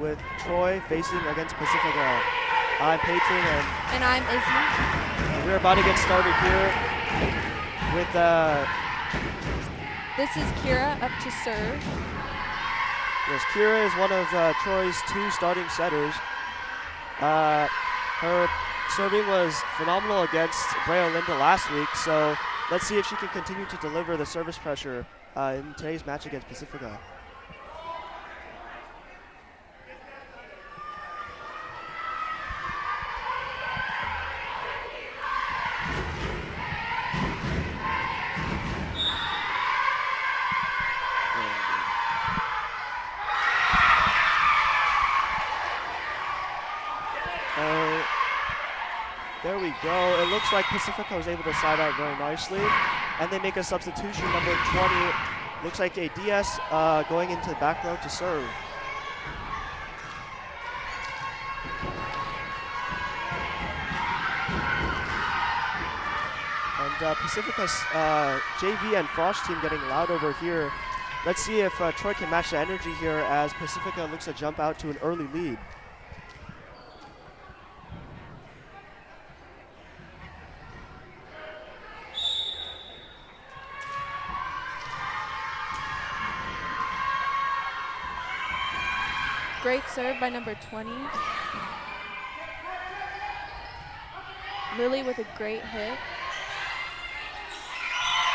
with Troy facing against Pacifica. I'm Peyton and I'm Izzy. We're about to get started here with this is Kira up to serve. Yes, Kira is one of Troy's two starting setters. Her serving was phenomenal against Brea Olinda last week, so let's see if she can continue to deliver the service pressure in today's match against Pacifica. There we go. It looks like Pacifica was able to side out very nicely. And they make a substitution, number 20. Looks like a DS going into the back row to serve. And Pacifica's JV and Frosh team getting loud over here. Let's see if Troy can match the energy here as Pacifica looks to jump out to an early lead. Great serve by number 20. Lily with a great hit.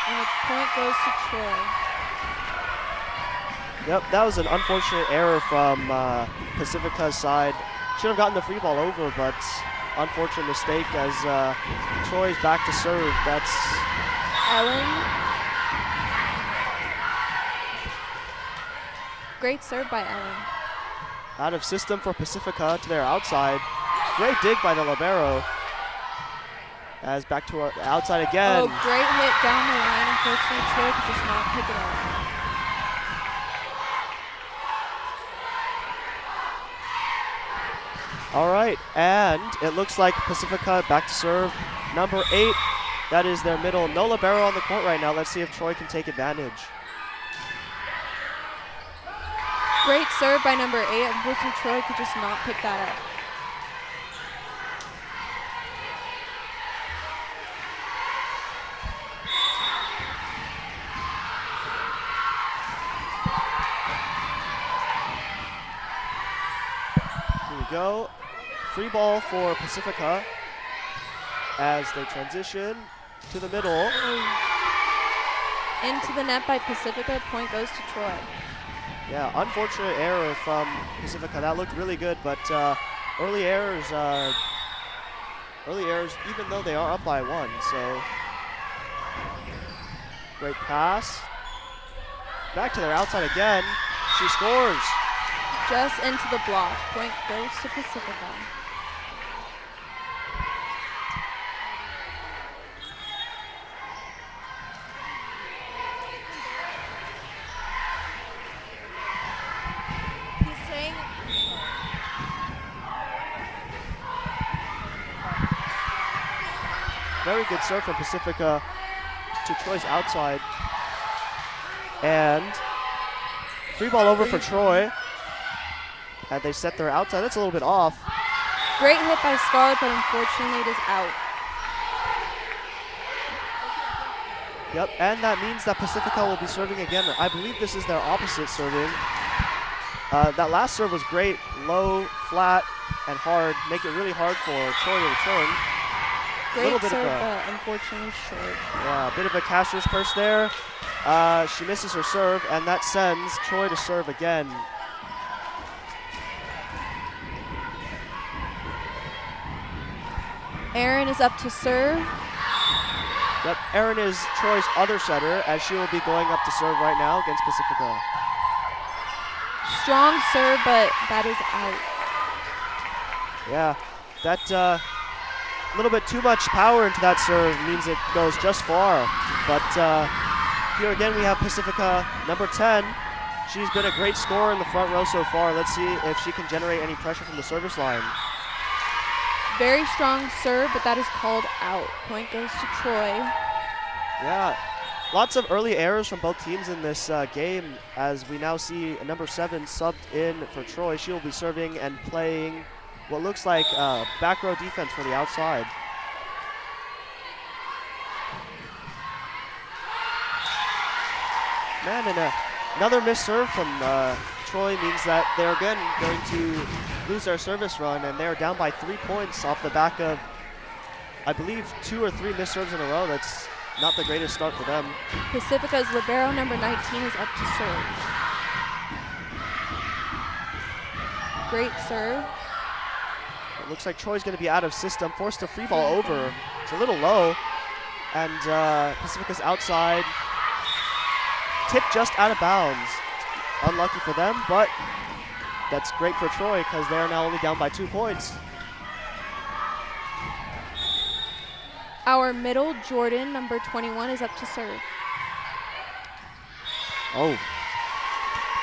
And the point goes to Troy. Yep, that was an unfortunate error from Pacifica's side. Should have gotten the free ball over, but unfortunate mistake as Troy's back to serve. That's Ellen. Great serve by Ellen. Out of system for Pacifica to their outside. Great dig by the libero. As back to our outside again. Oh, great hit down the line. Unfortunately, Troy could just not pick it up. All right, and it looks like Pacifica back to serve. Number 8, that is their middle. No libero on the court right now. Let's see if Troy can take advantage. Great serve by number 8. Unfortunately, Troy could just not pick that up. Here we go. Free ball for Pacifica as they transition to the middle. Into the net by Pacifica. Point goes to Troy. Yeah, unfortunate error from Pacifica. That looked really good, but early errors, even though they are up by 1, so. Great pass. Back to their outside again. She scores. Just into the block. Point goes to Pacifica. Very good serve from Pacifica to Troy's outside. And free ball over for Troy. And they set their outside. That's a little bit off. Great hit by Scarlett, but unfortunately it is out. Yep, and that means that Pacifica will be serving again. I believe this is their opposite serving. That last serve was great. Low, flat, and hard. Make it really hard for Troy to return. Great serve, unfortunately short. Yeah, a bit of a caster's curse there. She misses her serve, and that sends Troy to serve again. Erin is up to serve. Yep, Erin is Troy's other setter, as she will be going up to serve right now against Pacifica. Strong serve, but that is out. Yeah, that little bit too much power into that serve means it goes just far. But here again we have Pacifica, number 10. She's been a great scorer in the front row so far. Let's see if she can generate any pressure from the service line. Very strong serve, but that is called out. Point goes to Troy. Yeah, Lots of early errors from both teams in this game, as we now see number 7 subbed in for Troy. She will be serving and playing what looks like back row defense for the outside. Man, and another missed serve from Troy means that they're again going to lose their service run, and they're down by 3 points off the back of, I believe, 2 or 3 missed serves in a row. That's not the greatest start for them. Pacifica's libero number 19 is up to serve. Great serve. It looks like Troy's going to be out of system, forced to free ball over. It's a little low, and Pacifica's outside. Tipped just out of bounds. Unlucky for them, but that's great for Troy because they're now only down by 2 points. Our middle, Jordan, number 21, is up to serve. Oh,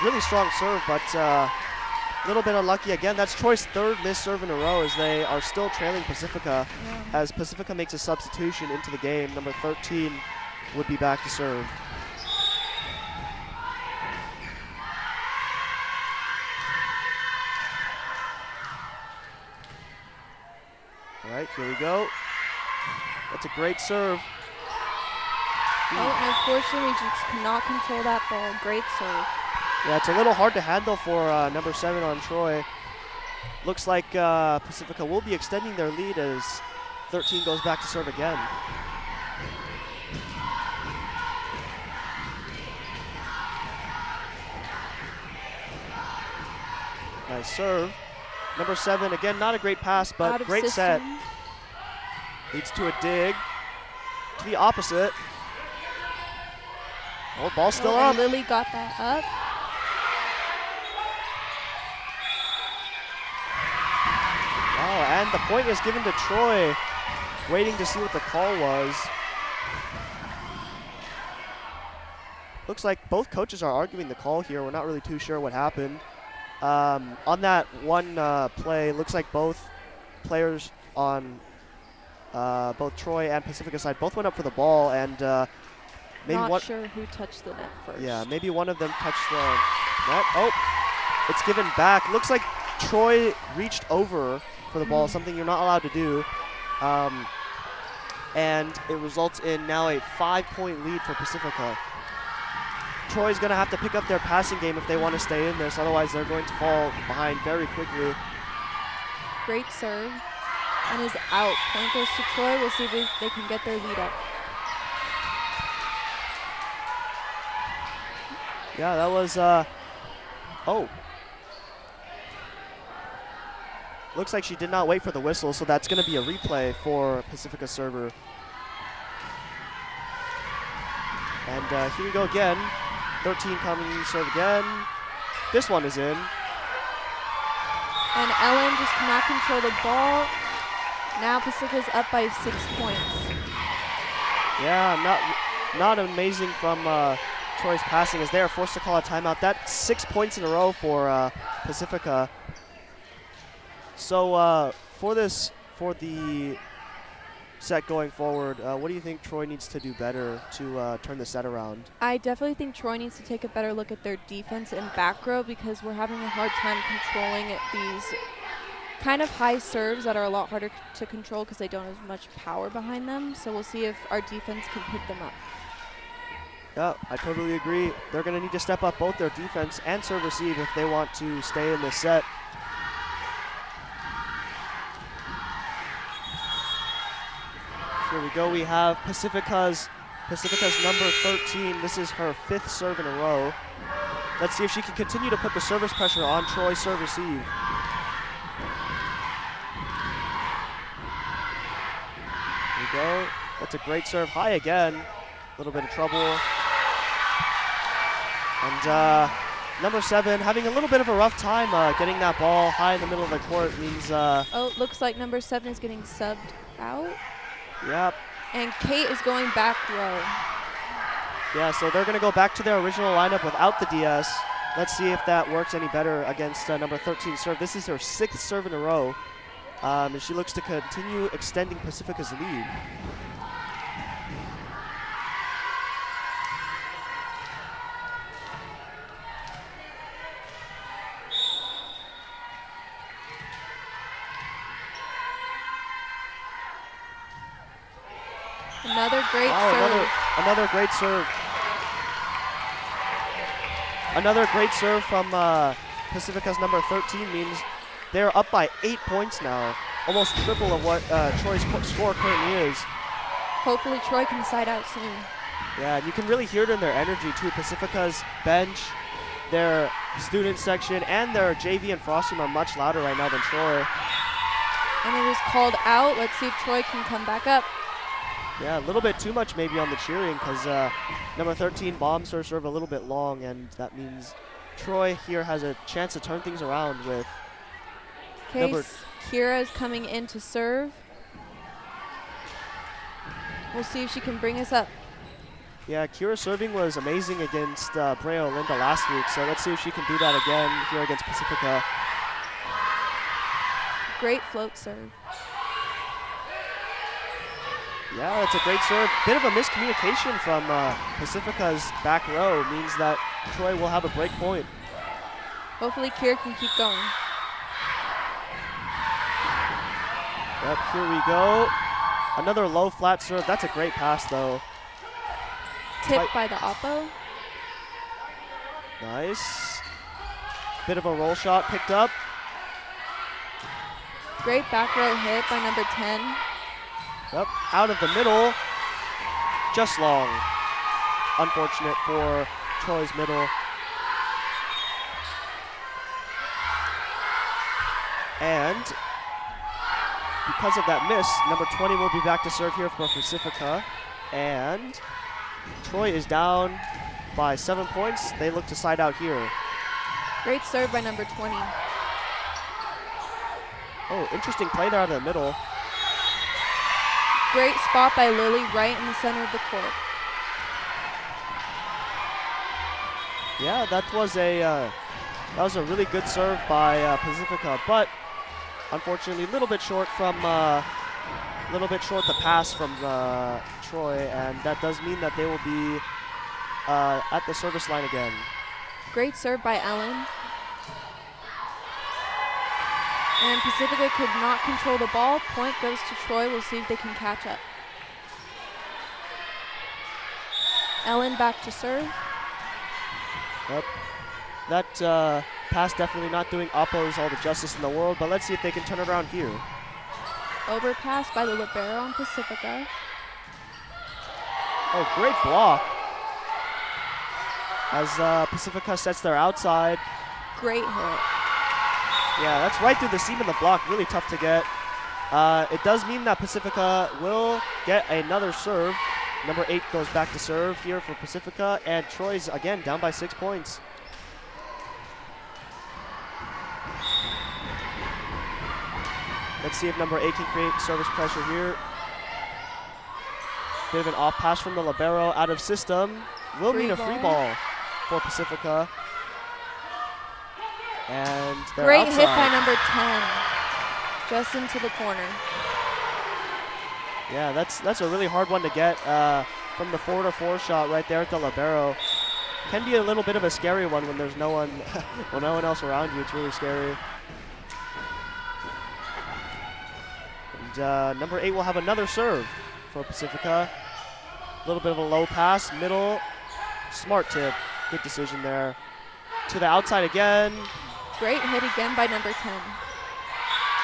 really strong serve, but a little bit unlucky again. That's Troy's 3rd missed serve in a row as they are still trailing Pacifica. Yeah. As Pacifica makes a substitution into the game, number 13 would be back to serve. All right, here we go. That's a great serve. Oh, and unfortunately, we just cannot control that ball. Great serve. Yeah, it's a little hard to handle for number 7 on Troy. Looks like Pacifica will be extending their lead as 13 goes back to serve again. Nice serve. Number 7, again, not a great pass, but great set. Leads to a dig to the opposite. Oh, ball still up. Lily got that up. Wow, and the point is given to Troy, waiting to see what the call was. Looks like both coaches are arguing the call here. We're not really too sure what happened. On that one play, looks like both players on both Troy and Pacifica side both went up for the ball, and maybe not sure who touched the net first. Yeah, maybe one of them touched the net. Oh, it's given back. Looks like Troy reached over for the ball, something you're not allowed to do. And it results in now a 5-point lead for Pacifica. Troy's going to have to pick up their passing game if they want to stay in this, otherwise they're going to fall behind very quickly. Great serve, and is out. Point goes to Troy. We'll see if they can get their lead up. Yeah, that was, oh. Looks like she did not wait for the whistle, so that's going to be a replay for Pacifica server. And here we go again. 13 coming to serve again. This one is in. And Ellen just cannot control the ball. Now Pacifica's up by 6 points. Yeah, not amazing from Troy's passing as they are forced to call a timeout. That's 6 points in a row for Pacifica. So for the set going forward, what do you think Troy needs to do better to turn the set around? I definitely think Troy needs to take a better look at their defense and back row, because we're having a hard time controlling these kind of high serves that are a lot harder to control because they don't have as much power behind them. So we'll see if our defense can pick them up. Yeah, I totally agree. They're going to need to step up both their defense and serve receive if they want to stay in this set. Here we go. We have Pacifica's number 13. This is her 5th serve in a row. Let's see if she can continue to put the service pressure on Troy's serve receive. Here we go. That's a great serve. High again. A little bit of trouble. And number 7 having a little bit of a rough time getting that ball high in the middle of the court means... oh, looks like number 7 is getting subbed out. Yep. And Kate is going back row. Yeah, so they're going to go back to their original lineup without the DS. Let's see if that works any better against number 13 serve. This is her 6th serve in a row, and she looks to continue extending Pacifica's lead. Another great Wow, serve. another great serve. Another great serve from Pacifica's number 13 means they're up by 8 points now. Almost triple of what Troy's score currently is. Hopefully Troy can side out soon. Yeah, and you can really hear it in their energy too. Pacifica's bench, their student section, and their JV and Frosty are much louder right now than Troy. And it is called out. Let's see if Troy can come back up. Yeah, a little bit too much maybe on the cheering because number 13 bombs her serve a little bit long, and that means Troy here has a chance to turn things around with Kira is coming in to serve. We'll see if she can bring us up. Yeah, Kira serving was amazing against Brea Olinda last week, so let's see if she can do that again here against Pacifica. Great float serve. Yeah, it's a great serve. Bit of a miscommunication from Pacifica's back row means that Troy will have a break point. Hopefully Kira can keep going. Yep, here we go. Another low flat serve. That's a great pass though. Tipped by the oppo. Nice. Bit of a roll shot picked up. Great back row hit by number 10. Yep, out of the middle. Just long. Unfortunate for Troy's middle. And because of that miss, number 20 will be back to serve here for Pacifica. And Troy is down by 7 points. They look to side out here. Great serve by number 20. Oh, interesting play there out of the middle. Great spot by Lily right in the center of the court. Yeah, that was a really good serve by Pacifica, but unfortunately a little bit short the pass from Troy, and that does mean that they will be at the service line again. Great serve by Ellen. And Pacifica could not control the ball. Point goes to Troy. We'll see if they can catch up. Ellen back to serve. Yep. That pass definitely not doing Oppos all the justice in the world, but let's see if they can turn it around here. Overpass by the libero on Pacifica. Oh, great block. As Pacifica sets their outside. Great hit. Yeah, that's right through the seam of the block. Really tough to get. It does mean that Pacifica will get another serve. Number 8 goes back to serve here for Pacifica, and Troy's again down by 6 points. Let's see if number 8 can create service pressure here. Bit of an off pass from the libero out of system. Will mean a free ball for Pacifica. And they're great outside. hit by number 10, just into the corner. Yeah, that's a really hard one to get from the 4-4 shot right there at the libero. Can be a little bit of a scary one when there's no one else around you. It's really scary. And number 8 will have another serve for Pacifica. A little bit of a low pass, middle, smart tip. Good decision there. To the outside again. Great hit again by number 10.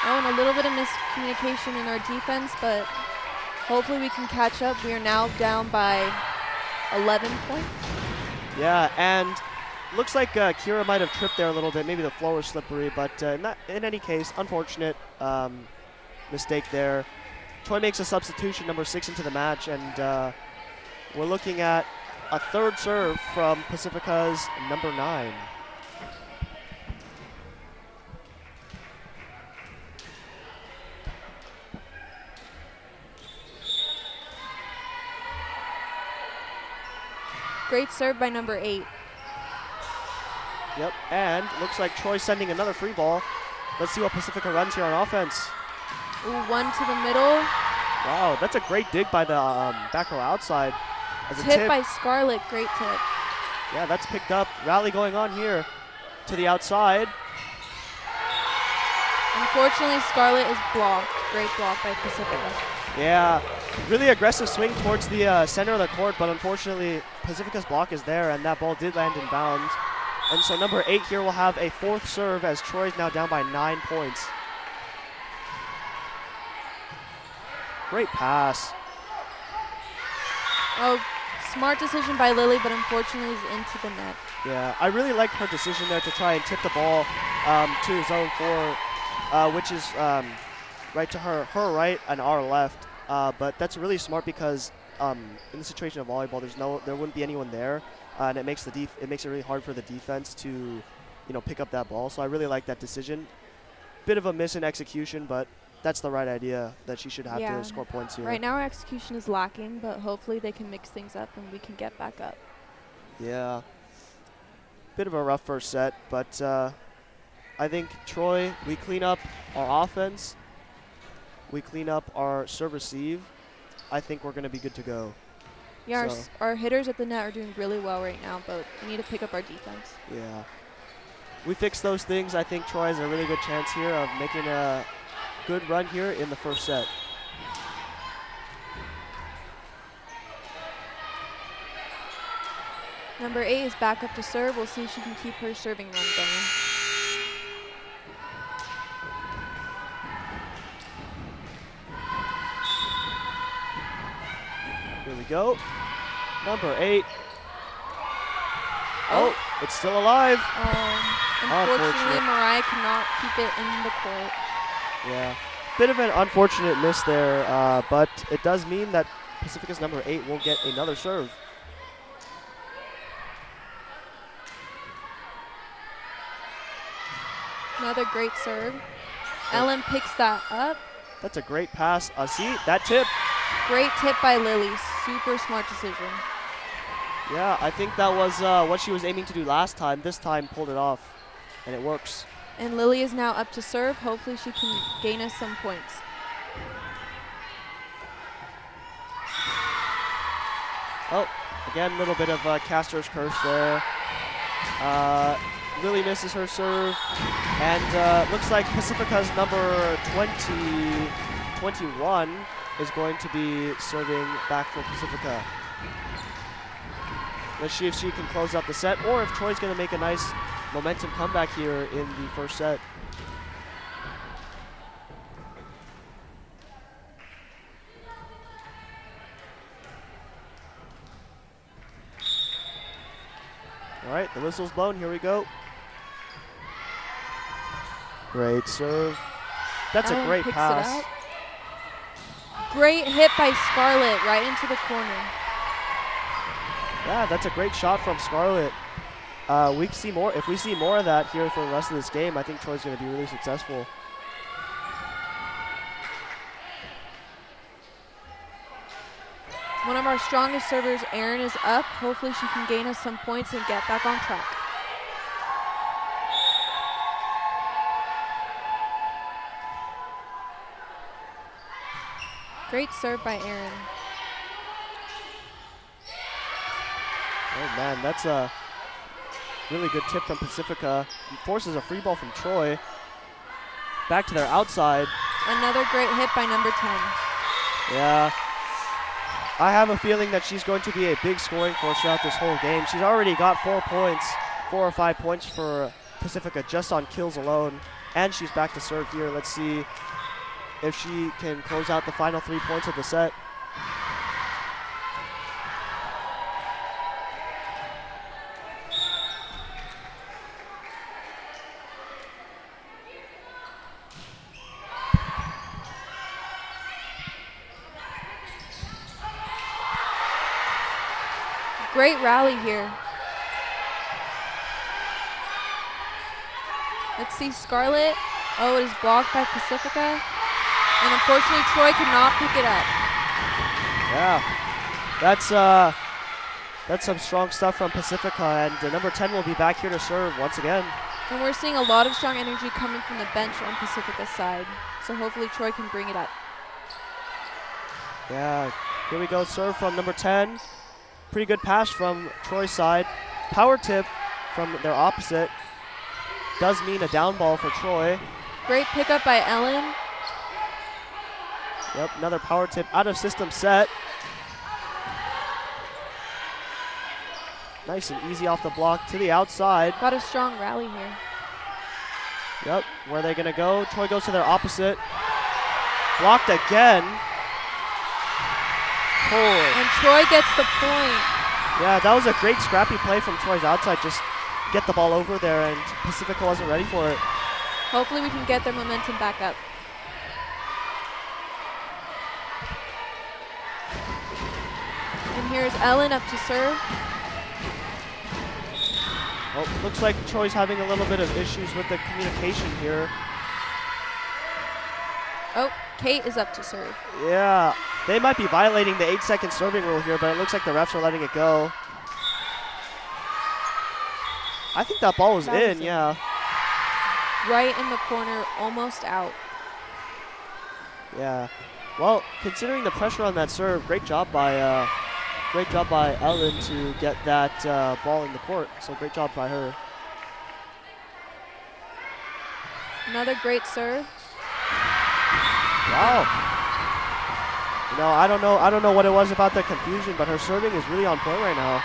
Oh, and a little bit of miscommunication in our defense, but hopefully we can catch up. We are now down by 11 points. Yeah, and looks like Kira might have tripped there a little bit. Maybe the floor was slippery, but in any case, unfortunate mistake there. Troy makes a substitution, number 6 into the match, and we're looking at a third serve from Pacifica's number 9. Great serve by number 8. Yep, and looks like Troy's sending another free ball. Let's see what Pacifica runs here on offense. Ooh, one to the middle. Wow, that's a great dig by the back row outside. As a Tip by Scarlett, great tip. Yeah, that's picked up. Rally going on here to the outside. Unfortunately, Scarlett is blocked. Great block by Pacifica. Yeah, really aggressive swing towards the center of the court, but unfortunately Pacifica's block is there, and that ball did land in bounds. And so number 8 here will have a 4th serve as Troy's now down by 9 points. Great pass. Oh, smart decision by Lily, but unfortunately is into the net. Yeah, I really liked her decision there to try and tip the ball to zone 4, which is right to her right and our left. But that's really smart because in the situation of volleyball, there wouldn't be anyone there, and it makes it really hard for the defense to, pick up that ball. So I really like that decision. Bit of a miss in execution, but that's the right idea that she should have to score points here. Right now our execution is lacking, but hopefully they can mix things up and we can get back up. Yeah. Bit of a rough first set, but I think Troy, we clean up our offense. We clean up our serve receive. I think we're going to be good to go. Yeah, So our hitters at the net are doing really well right now, but we need to pick up our defense. yeah. We fix those things. I think Troy has a really good chance here of making a good run here in the first set. Number 8 is back up to serve. We'll see if she can keep her serving run going. Here we go. Number 8. Oh, it's still alive. Unfortunately, Mariah cannot keep it in the court. Yeah, bit of an unfortunate miss there, but it does mean that Pacifica's number 8 will get another serve. Another great serve. Ellen picks that up. That's a great pass. See, that tip. Great tip by Lily. Super smart decision. Yeah, I think that was what she was aiming to do last time. This time pulled it off, and it works. And Lily is now up to serve. Hopefully she can gain us some points. Oh, again, a little bit of caster's curse there. Lily misses her serve, and looks like Pacifica's number 21 is going to be serving back for Pacifica. Let's see if she can close out the set, or if Troy's going to make a nice momentum comeback here in the first set. All right, the whistle's blown. Here we go. Great serve. That's a great pass. Great hit by Scarlett right into the corner. Yeah, that's a great shot from Scarlett. We can see more. If we see more of that here for the rest of this game, I think Troy's going to be really successful. One of our strongest servers, Erin, is up. Hopefully she can gain us some points and get back on track. Great serve by Erin. Oh man, that's a really good tip from Pacifica. He forces a free ball from Troy. Back to their outside. Another great hit by number 10. Yeah. I have a feeling that she's going to be a big scoring force throughout this whole game. She's already got 4 points, 4 or 5 points for Pacifica just on kills alone. And she's back to serve here. Let's see if she can close out the final 3 points of the set. Great rally here. Let's see Scarlett. Oh, it is blocked by Pacifica. And unfortunately, Troy could not pick it up. Yeah, that's some strong stuff from Pacifica, and number 10 will be back here to serve once again. And we're seeing a lot of strong energy coming from the bench on Pacifica's side. So hopefully Troy can bring it up. Yeah, here we go, serve from number 10. Pretty good pass from Troy's side. Power tip from their opposite. Does mean a down ball for Troy. Great pickup by Ellen. Yep, another power tip out of system set. Nice and easy off the block to the outside. Got a strong rally here. Yep, where are they gonna go? Troy goes to their opposite. Blocked again. And Troy gets the point. Yeah, that was a great scrappy play from Troy's outside. Just get the ball over there, and Pacifica wasn't ready for it. Hopefully we can get their momentum back up. And here's Ellen up to serve. Oh, looks like Troy's having a little bit of issues with the communication here. Oh, Kate is up to serve. Yeah, they might be violating the 8-second serving rule here, but it looks like the refs are letting it go. I think that ball was in, yeah. Right in the corner, almost out. Yeah. Well, considering the pressure on that serve, great job by Ellen to get that ball in the court. So great job by her. Another great serve. Wow. You know, I don't know what it was about the confusion, but her serving is really on point right now.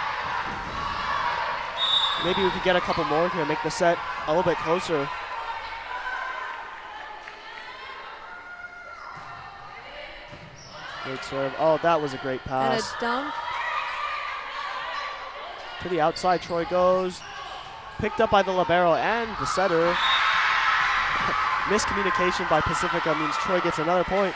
Maybe we could get a couple more here, make the set a little bit closer. Great serve. Oh, that was a great pass. And a dunk. To the outside, Troy goes. Picked up by the libero and the setter. Miscommunication by Pacifica means Troy gets another point.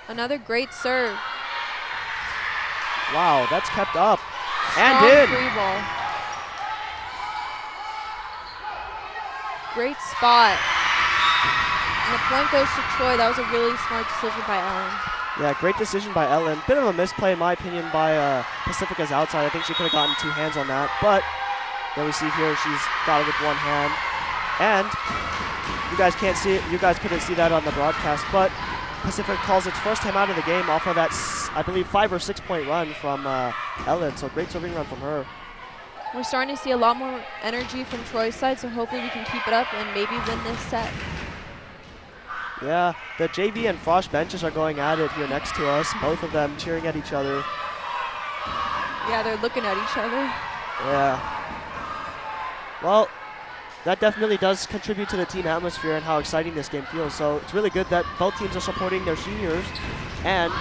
Another great serve. Wow, that's kept up. And Strong in. free ball. Great spot. And the point goes to Troy. That was a really smart decision by Ellen. Yeah, great decision by Ellen. Bit of a misplay, in my opinion, by Pacifica's outside. I think she could have gotten 2 hands on that. But there we see here, she's got it with 1 hand. And you guys can't see it. You guys couldn't see that on the broadcast. But Pacifica calls its first time out of the game off of that, I believe, 5 or 6 point run from Ellen. So great serving run from her. We're starting to see a lot more energy from Troy's side, so hopefully we can keep it up and maybe win this set. Yeah, the JV and Frosh benches are going at it here next to us. Both of them cheering at each other. Yeah, they're looking at each other. Yeah. Well, that definitely does contribute to the team atmosphere and how exciting this game feels. So it's really good that both teams are supporting their seniors. And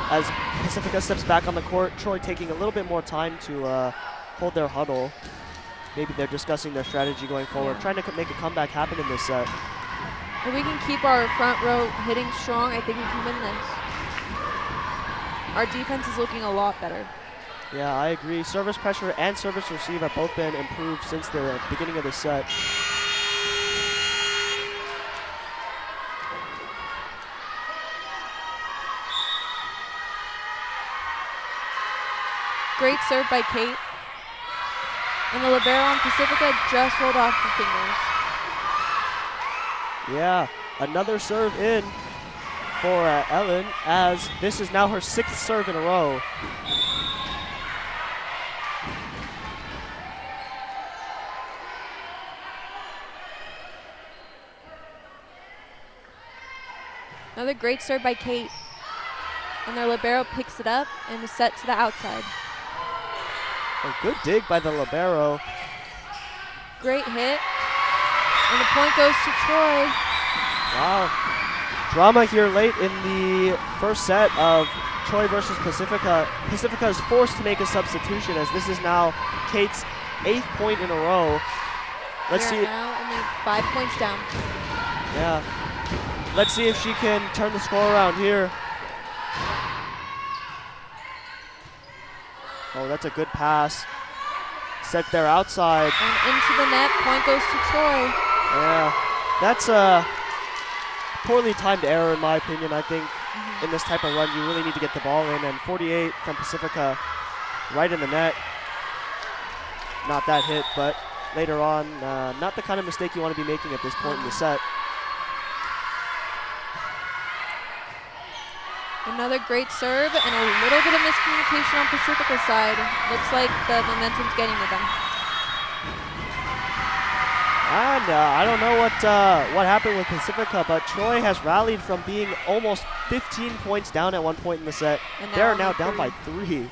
as Pacifica steps back on the court, Troy taking a little bit more time to hold their huddle. Maybe they're discussing their strategy going forward, trying to make a comeback happen in this set. If we can keep our front row hitting strong, I think we can win this. Our defense is looking a lot better. Yeah, I agree. Service pressure and service receive have both been improved since the beginning of the set. Great serve by Kate. And the libero on Pacifica just rolled off the fingers. Yeah, another serve in for Ellen, as this is now her 6th serve in a row. Another great serve by Kate. And their libero picks it up and is set to the outside. A good dig by the libero. Great hit. And the point goes to Troy. Wow. Drama here late in the first set of Troy versus Pacifica. Pacifica is forced to make a substitution as this is now Kate's 8th point in a row. Let's see. Now only 5 points down. Yeah. Let's see if she can turn the score around here. Oh, that's a good pass. Set there outside. And into the net, point goes to Troy. Yeah, that's a poorly timed error in my opinion. I think in this type of run, you really need to get the ball in. And 48 from Pacifica right in the net. Not that hit, but later on, not the kind of mistake you want to be making at this point in the set. Another great serve and a little bit of miscommunication on Pacifica's side. Looks like the momentum's getting to them. And I don't know what happened with Pacifica, but Troy has rallied from being almost 15 points down at one point in the set. They're now down by 3.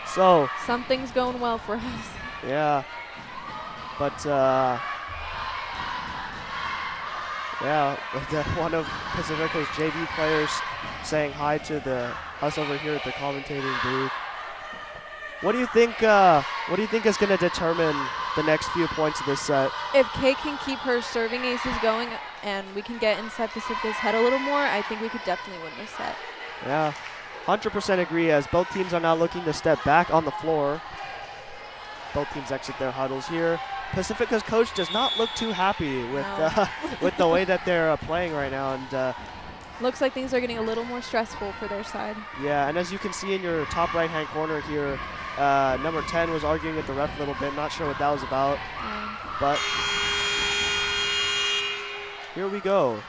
So something's going well for us. Yeah, but one of Pacifica's JV players saying hi to us over here at the commentating booth. What do you think? What do you think is going to determine the next few points of this set? If Kate can keep her serving aces going and we can get inside Pacifica's head a little more, I think we could definitely win this set. Yeah, 100% agree, as both teams are now looking to step back on the floor. Both teams exit their huddles here. Pacifica's coach does not look too happy with with the way that they're playing right now, and looks like things are getting a little more stressful for their side. Yeah, and as you can see in your top right-hand corner here, number 10 was arguing with the ref a little bit. Not sure what that was about, but here we go.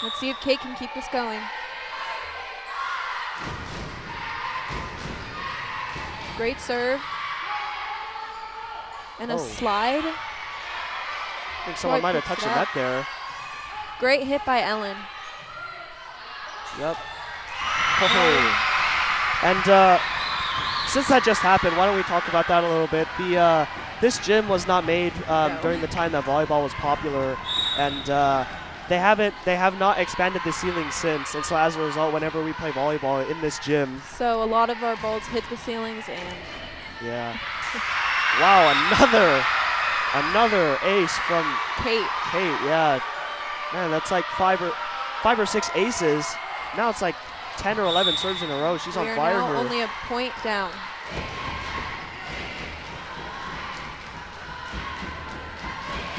Let's see if Kate can keep this going. Great serve. And a slide. I think someone might have touched the net there. Great hit by Ellen. Yep. And since that just happened, why don't we talk about that a little bit? This gym was not made during the time that volleyball was popular, and they have not expanded the ceiling since. And so as a result, whenever we play volleyball in this gym, so a lot of our balls hit the ceilings and wow, another ace from Kate. Yeah, man, that's like five or six aces. Now it's like 10 or 11 serves in a row. She's on fire now here. Only a point down.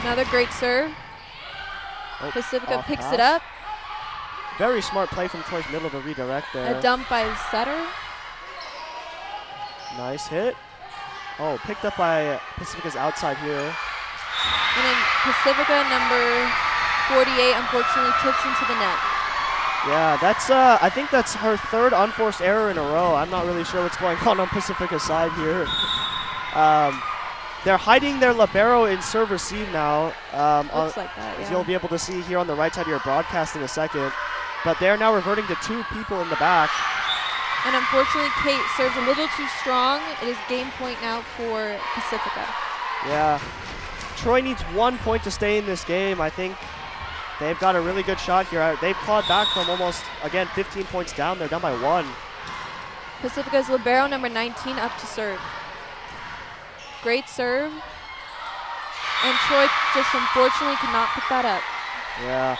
Another great serve. Pacifica picks it up. Very smart play from Troy's middle to redirect there. A dump by the setter. Nice hit. Oh, picked up by Pacifica's outside here. And then Pacifica, number 48, unfortunately tips into the net. Yeah, that's I think that's her third unforced error in a row. I'm not really sure what's going on Pacifica's side here. They're hiding their libero in serve receive now. Looks like that, as you'll be able to see here on the right side of your broadcast in a second. But they're now reverting to 2 people in the back. And unfortunately, Kate serves a little too strong. It is game point now for Pacifica. Yeah. Troy needs 1 point to stay in this game. I think they've got a really good shot here. They've clawed back from almost, again, 15 points down. They're down by 1. Pacifica's libero, number 19, up to serve. Great serve. And Troy just unfortunately could not pick that up. Yeah.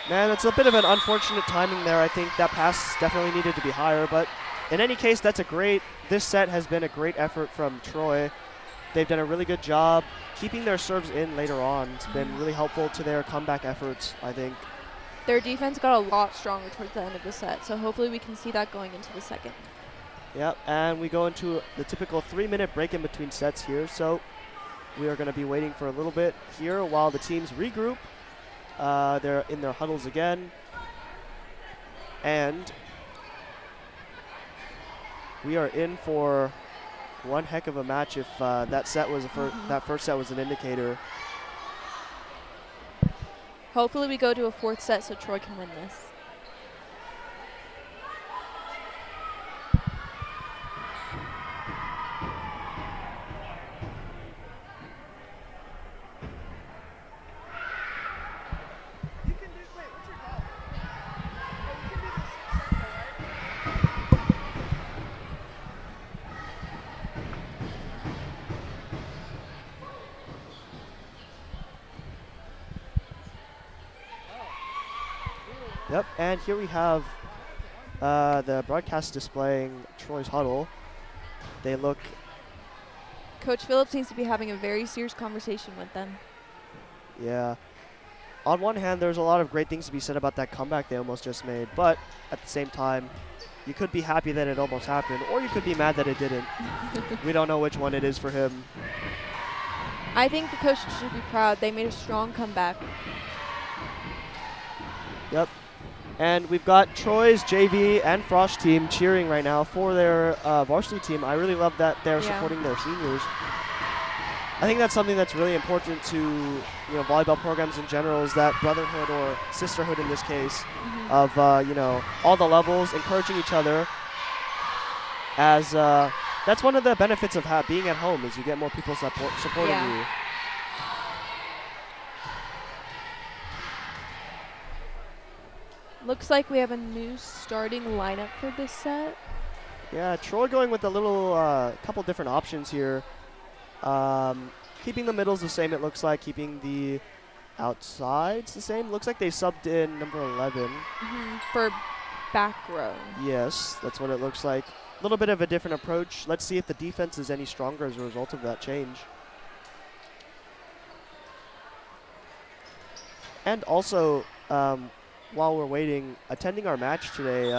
Man, it's a bit of an unfortunate timing there. I think that pass definitely needed to be higher. But in any case, this set has been a great effort from Troy. They've done a really good job keeping their serves in later on. It's been really helpful to their comeback efforts, I think. Their defense got a lot stronger towards the end of the set, so hopefully we can see that going into the second. Yep, and we go into the typical 3-minute break in between sets here. So we are going to be waiting for a little bit here while the teams regroup. They're in their huddles again. And we are in for one heck of a match if that first set was an indicator. Hopefully we go to a 4th set so Troy can win this. Yep, and here we have the broadcast displaying Troy's huddle. They look... Coach Phillips seems to be having a very serious conversation with them. Yeah. On one hand, there's a lot of great things to be said about that comeback they almost just made, but at the same time, you could be happy that it almost happened, or you could be mad that it didn't. We don't know which one it is for him. I think the coach should be proud. They made a strong comeback. Yep. And we've got Troy's JV and Frosh team cheering right now for their varsity team. I really love that they're supporting their seniors. I think that's something that's really important to volleyball programs in general, is that brotherhood or sisterhood in this case of all the levels encouraging each other. As that's one of the benefits of being at home, is you get more people supporting you. Looks like we have a new starting lineup for this set. Yeah, Troy going with a little couple different options here. Keeping the middles the same, it looks like. Keeping the outsides the same. Looks like they subbed in number 11. For back row. Yes, that's what it looks like. A little bit of a different approach. Let's see if the defense is any stronger as a result of that change. And also, while we're waiting, attending our match today,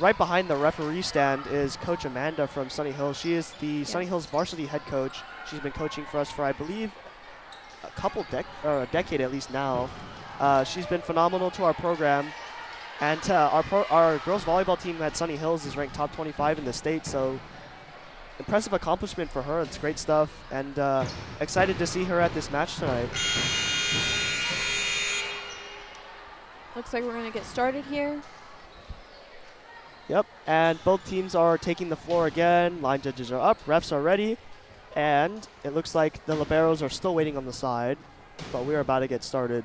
right behind the referee stand is Coach Amanda from Sunny Hills. She is the Sunny Hills varsity head coach. She's been coaching for us for, I believe, a decade at least now. She's been phenomenal to our program. And our girls volleyball team at Sunny Hills is ranked top 25 in the state, so impressive accomplishment for her. It's great stuff, and excited to see her at this match tonight. Looks like we're going to get started here. Yep, and both teams are taking the floor again. Line judges are up, refs are ready, and it looks like the liberos are still waiting on the side, but we're about to get started.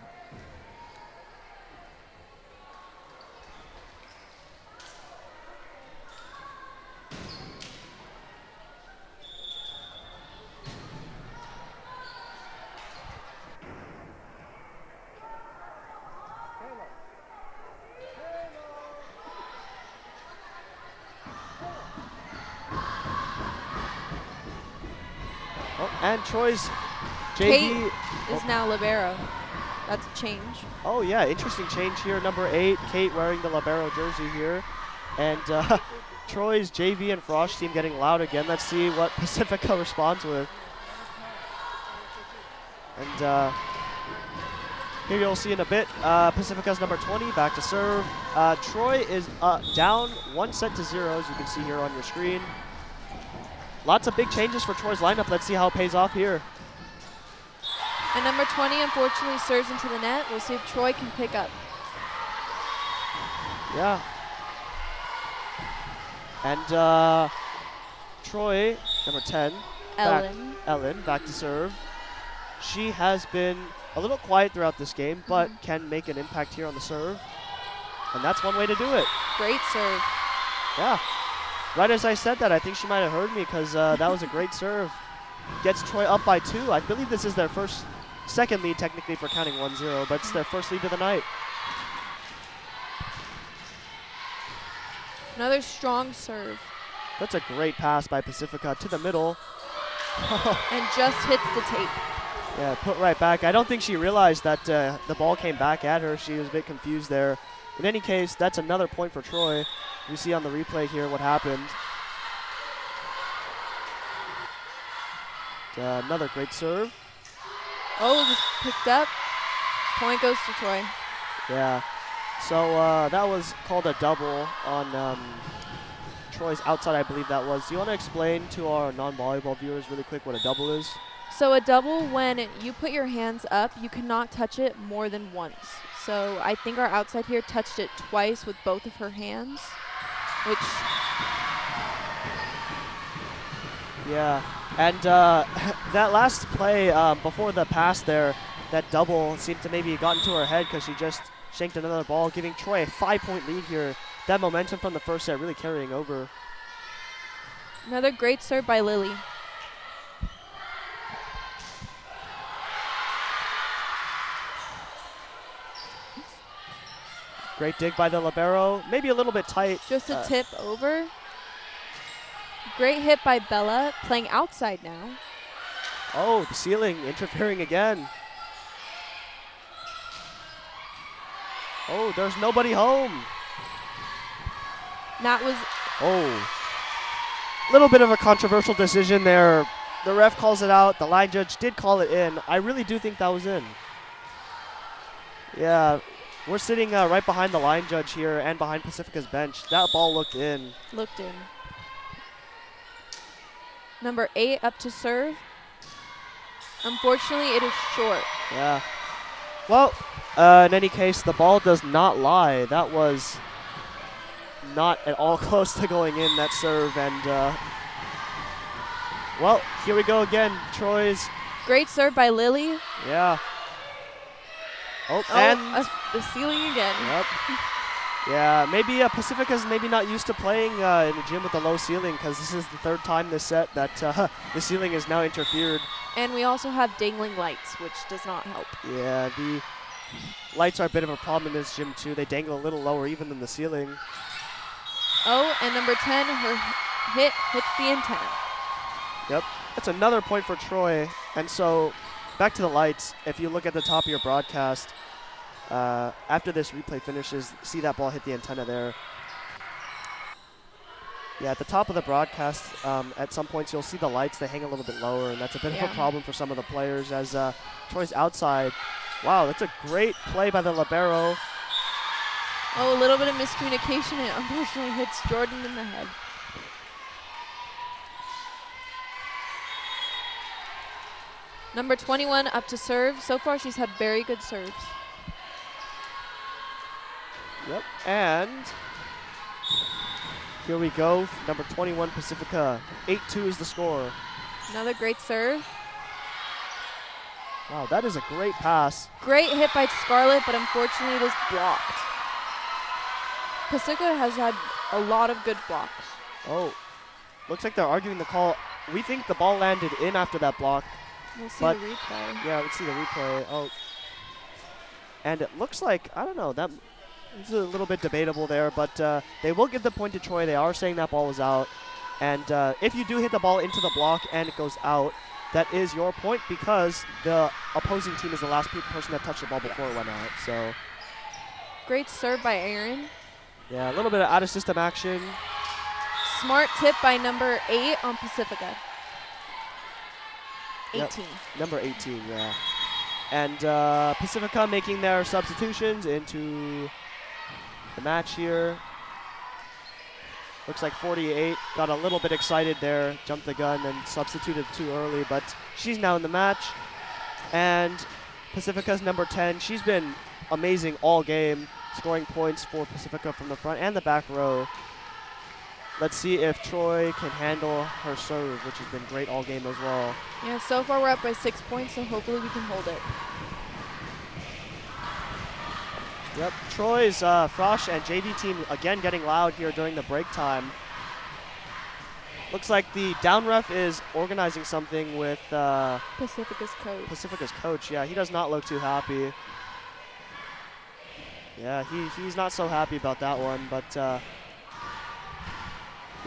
And Troy's JV Kate is now libero. That's a change. Oh yeah, interesting change here. Number 8, Kate wearing the libero jersey here. And Troy's JV and Frosh team getting loud again. Let's see what Pacifica responds with. And here you'll see in a bit, Pacifica's number 20 back to serve. Troy is down 1-0, as you can see here on your screen. Lots of big changes for Troy's lineup. Let's see how it pays off here. And number 20 unfortunately serves into the net. We'll see if Troy can pick up. Yeah. And Troy, number 10, Ellen, back to serve. She has been a little quiet throughout this game, but can make an impact here on the serve. And that's one way to do it. Great serve. Yeah. Right as I said that, I think she might have heard me, because that was a great serve. Gets Troy up by 2. I believe this is their second lead technically for counting 1-0, but it's their first lead of the night. Another strong serve. That's a great pass by Pacifica to the middle. And just hits the tape. Yeah, put right back. I don't think she realized that the ball came back at her. She was a bit confused there. In any case, that's another point for Troy. We see on the replay here what happened. Another great serve. Oh, just picked up. Point goes to Troy. Yeah. So that was called a double on Troy's outside, I believe that was. Do you want to explain to our non-volleyball viewers really quick what a double is? So a double, when you put your hands up, you cannot touch it more than once. So I think our outside here touched it twice with both of her hands, which... Yeah, and that last play before the pass there, that double seemed to maybe have gotten to her head because she just shanked another ball, giving Troy a 5-point lead here. That momentum from the first set really carrying over. Another great serve by Lily. Great dig by the libero, maybe a little bit tight. Just a tip over. Great hit by Bella, playing outside now. Oh, the ceiling interfering again. Oh, there's nobody home. That was... Oh. Little bit of a controversial decision there. The ref calls it out. The line judge did call it in. I really do think that was in. Yeah. We're sitting right behind the line judge here and behind Pacifica's bench. That ball looked in. Looked in. Number 8 up to serve. Unfortunately, it is short. Yeah. Well, in any case, the ball does not lie. That was not at all close to going in, that serve. And, well, here we go again. Troy's. Great serve by Lily. Yeah. Oh, Oh, and. the ceiling again. Yep. Yeah, maybe Pacifica's maybe not used to playing in the gym with a low ceiling, because this is the third time this set that the ceiling is now interfered. And we also have dangling lights, which does not help. Yeah, the lights are a bit of a problem in this gym too. They dangle a little lower even than the ceiling. Oh, and number 10, her hit hits the antenna. Yep, that's another point for Troy. And so, back to the lights. If you look at the top of your broadcast, after this replay finishes, see that ball hit the antenna there. Yeah, at the top of the broadcast, at some points you'll see the lights, they hang a little bit lower, and that's a bit of a problem for some of the players as Troy's outside. Wow, that's a great play by the libero. Oh, a little bit of miscommunication. It unfortunately hits Jordan in the head. Number 21 up to serve. So far, she's had very good serves. Yep, and here we go. Number 21, Pacifica. 8-2 is the score. Another great serve. Wow, that is a great pass. Great hit by Scarlett, but unfortunately it is blocked. Pacifica has had a lot of good blocks. Oh, looks like they're arguing the call. We think the ball landed in after that block. We'll see the replay. Yeah, let's see the replay. Oh, and it looks like, I don't know, that is a little bit debatable there, but they will give the point to Troy. They are saying that ball was out. And if you do hit the ball into the block and it goes out, that is your point because the opposing team is the last person that touched the ball before it went out. So great serve by Aaron. Yeah, a little bit of out-of-system action. Smart tip by number 8 on Pacifica. 18. Yep, number 18, yeah. And Pacifica making their substitutions into the match here. Looks like 48 got a little bit excited there, jumped the gun and substituted too early, but she's now in the match. And Pacifica's number 10, she's been amazing all game, scoring points for Pacifica from the front and the back row. Let's see if Troy can handle her serve, which has been great all game as well. Yeah, so far we're up by 6 points, so hopefully we can hold it. Yep, Troy's Frosh and JV team again getting loud here during the break time. Looks like the down ref is organizing something with Pacifica's coach. Pacifica's coach, yeah, he does not look too happy. Yeah, he's not so happy about that one, but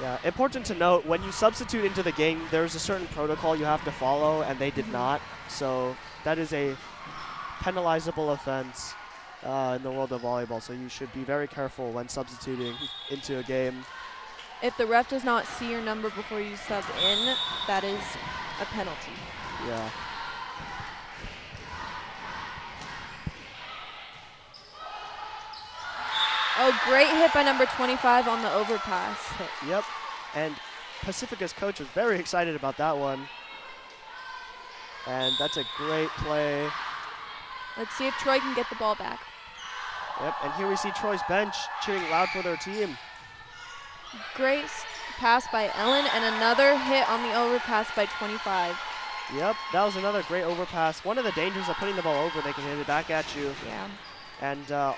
yeah, important to note, when you substitute into the game, there's a certain protocol you have to follow, and they did not. So that is a penalizable offense in the world of volleyball, so you should be very careful when substituting into a game. If the ref does not see your number before you sub in, that is a penalty. Yeah. Oh, great hit by number 25 on the overpass. Yep, and Pacifica's coach was very excited about that one. And that's a great play. Let's see if Troy can get the ball back. Yep, and here we see Troy's bench cheering loud for their team. Great pass by Ellen and another hit on the overpass by 25. Yep, that was another great overpass. One of the dangers of putting the ball over, they can hit it back at you. Yeah. And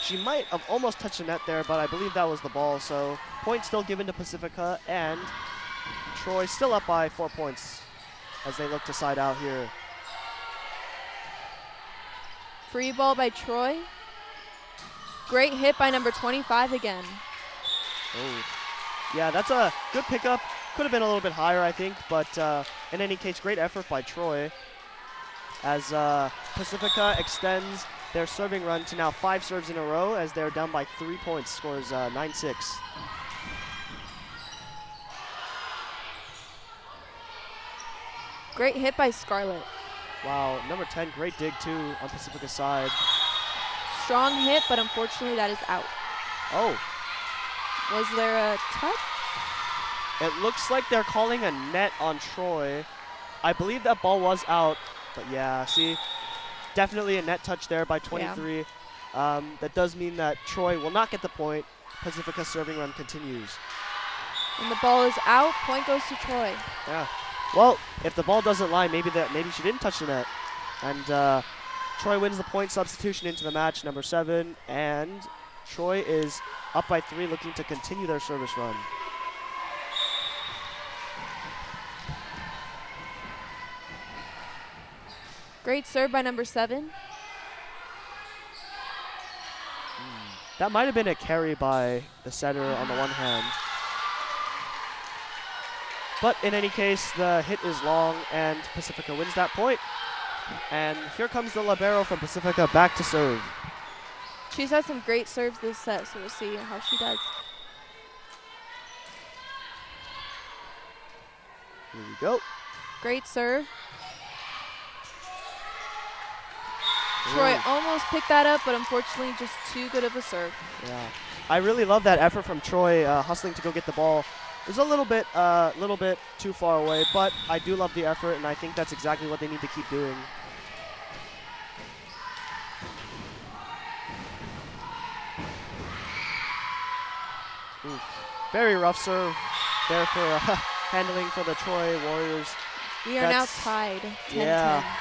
she might have almost touched the net there, but I believe that was the ball. So point still given to Pacifica, and Troy still up by 4 points as they look to side out here. Free ball by Troy. Great hit by number 25 again. Oh, yeah, that's a good pickup. Could have been a little bit higher, I think, but in any case, great effort by Troy as Pacifica extends their serving run to now 5 serves in a row as they're down by 3 points, scores 9-6. Great hit by Scarlett. Wow, number 10, great dig too on Pacifica's side. Strong hit, but unfortunately that is out. Oh, Was there a touch? it looks like they're calling a net on Troy. I believe that ball was out, but yeah, see, definitely a net touch there by 23. That does mean that Troy will not get the point. Pacifica's serving run continues. And the ball is out. Point goes to Troy. Yeah. Well, if the ball doesn't lie, maybe she didn't touch the net. And Troy wins the point substitution into the match, number 7. And Troy is up by 3, looking to continue their service run. Great serve by number 7. That might have been a carry by the setter on the one hand. But in any case, the hit is long, and Pacifica wins that point. And here comes the libero from Pacifica back to serve. She's had some great serves this set, so we'll see how she does. Here we go. Great serve. Troy almost picked that up, but unfortunately just too good of a serve. Yeah, I really love that effort from Troy, hustling to go get the ball. It was a little bit too far away, but I do love the effort, and I think that's exactly what they need to keep doing. Ooh, very rough serve there for handling for the Troy Warriors. We are now tied 10-10. Yeah.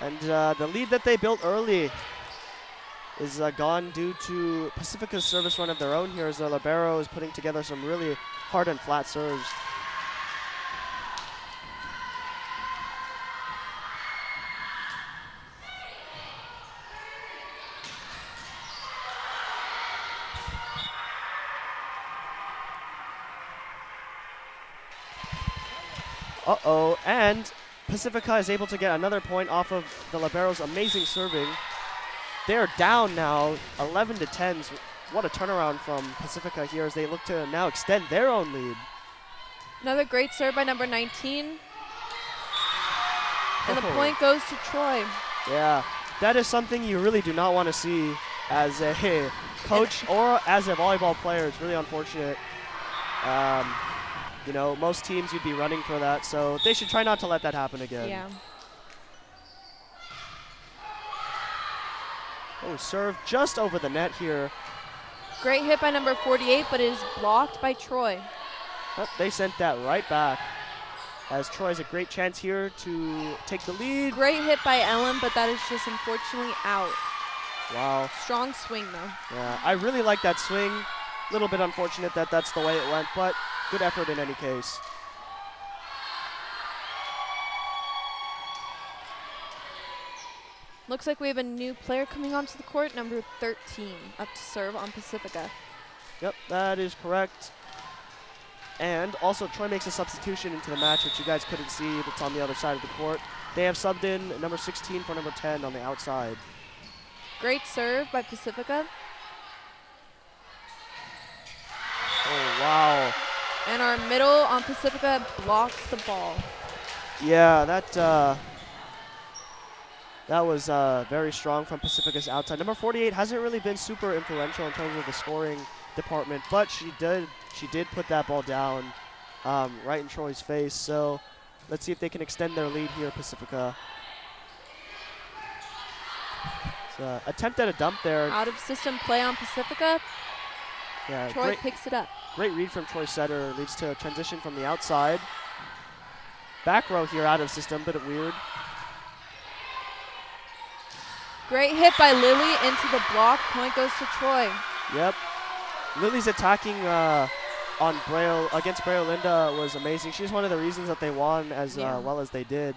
And the lead that they built early is gone due to Pacifica's service run of their own here, as the libero is putting together some really hard and flat serves. Uh-oh, and Pacifica is able to get another point off of the libero's amazing serving. They're down now, 11-10. What a turnaround from Pacifica here as they look to now extend their own lead. Another great serve by number 19. And the point goes to Troy. Yeah, that is something you really do not want to see as a coach or as a volleyball player. It's really unfortunate. You know, most teams you'd be running for that, so they should try not to let that happen again. Yeah. Oh, serve just over the net here. Great hit by number 48, but it is blocked by Troy. Oh, they sent that right back, as Troy has a great chance here to take the lead. Great hit by Ellen, but that is just unfortunately out. Wow. Strong swing, though. Yeah, I really like that swing. A little bit unfortunate that that's the way it went, but good effort in any case. Looks like we have a new player coming onto the court, number 13, up to serve on Pacifica. Yep, that is correct. And also Troy makes a substitution into the match, which you guys couldn't see. That's on the other side of the court. They have subbed in number 16 for number 10 on the outside. Great serve by Pacifica. Oh, wow. And our middle on Pacifica blocks the ball. Yeah, that was very strong from Pacifica's outside. Number 48 hasn't really been super influential in terms of the scoring department, but she did put that ball down right in Troy's face. So let's see if they can extend their lead here, Pacifica. So, attempt at a dump there. Out of system play on Pacifica. Yeah, Troy picks it up. Great read from Troy setter. Leads to a transition from the outside. Back row here out of system, bit of weird. Great hit by Lily into the block. Point goes to Troy. Yep. Lily's attacking on against Braille Linda was amazing. She's one of the reasons that they won as well as they did.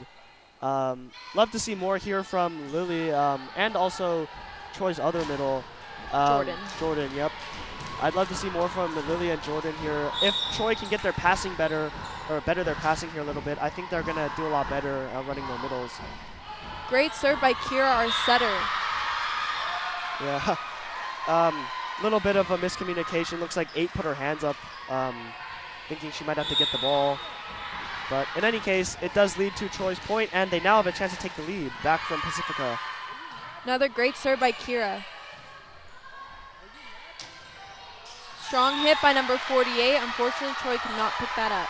Love to see more here from Lily and also Troy's other middle. Jordan, yep. I'd love to see more from Lily and Jordan here. If Troy can get their passing better their passing here a little bit, I think they're going to do a lot better running their middles. Great serve by Kira, our setter. Yeah. Little bit of a miscommunication. Looks like 8 put her hands up, thinking she might have to get the ball. But in any case, it does lead to Troy's point, and they now have a chance to take the lead back from Pacifica. Another great serve by Kira. Strong hit by number 48. Unfortunately, Troy could not pick that up.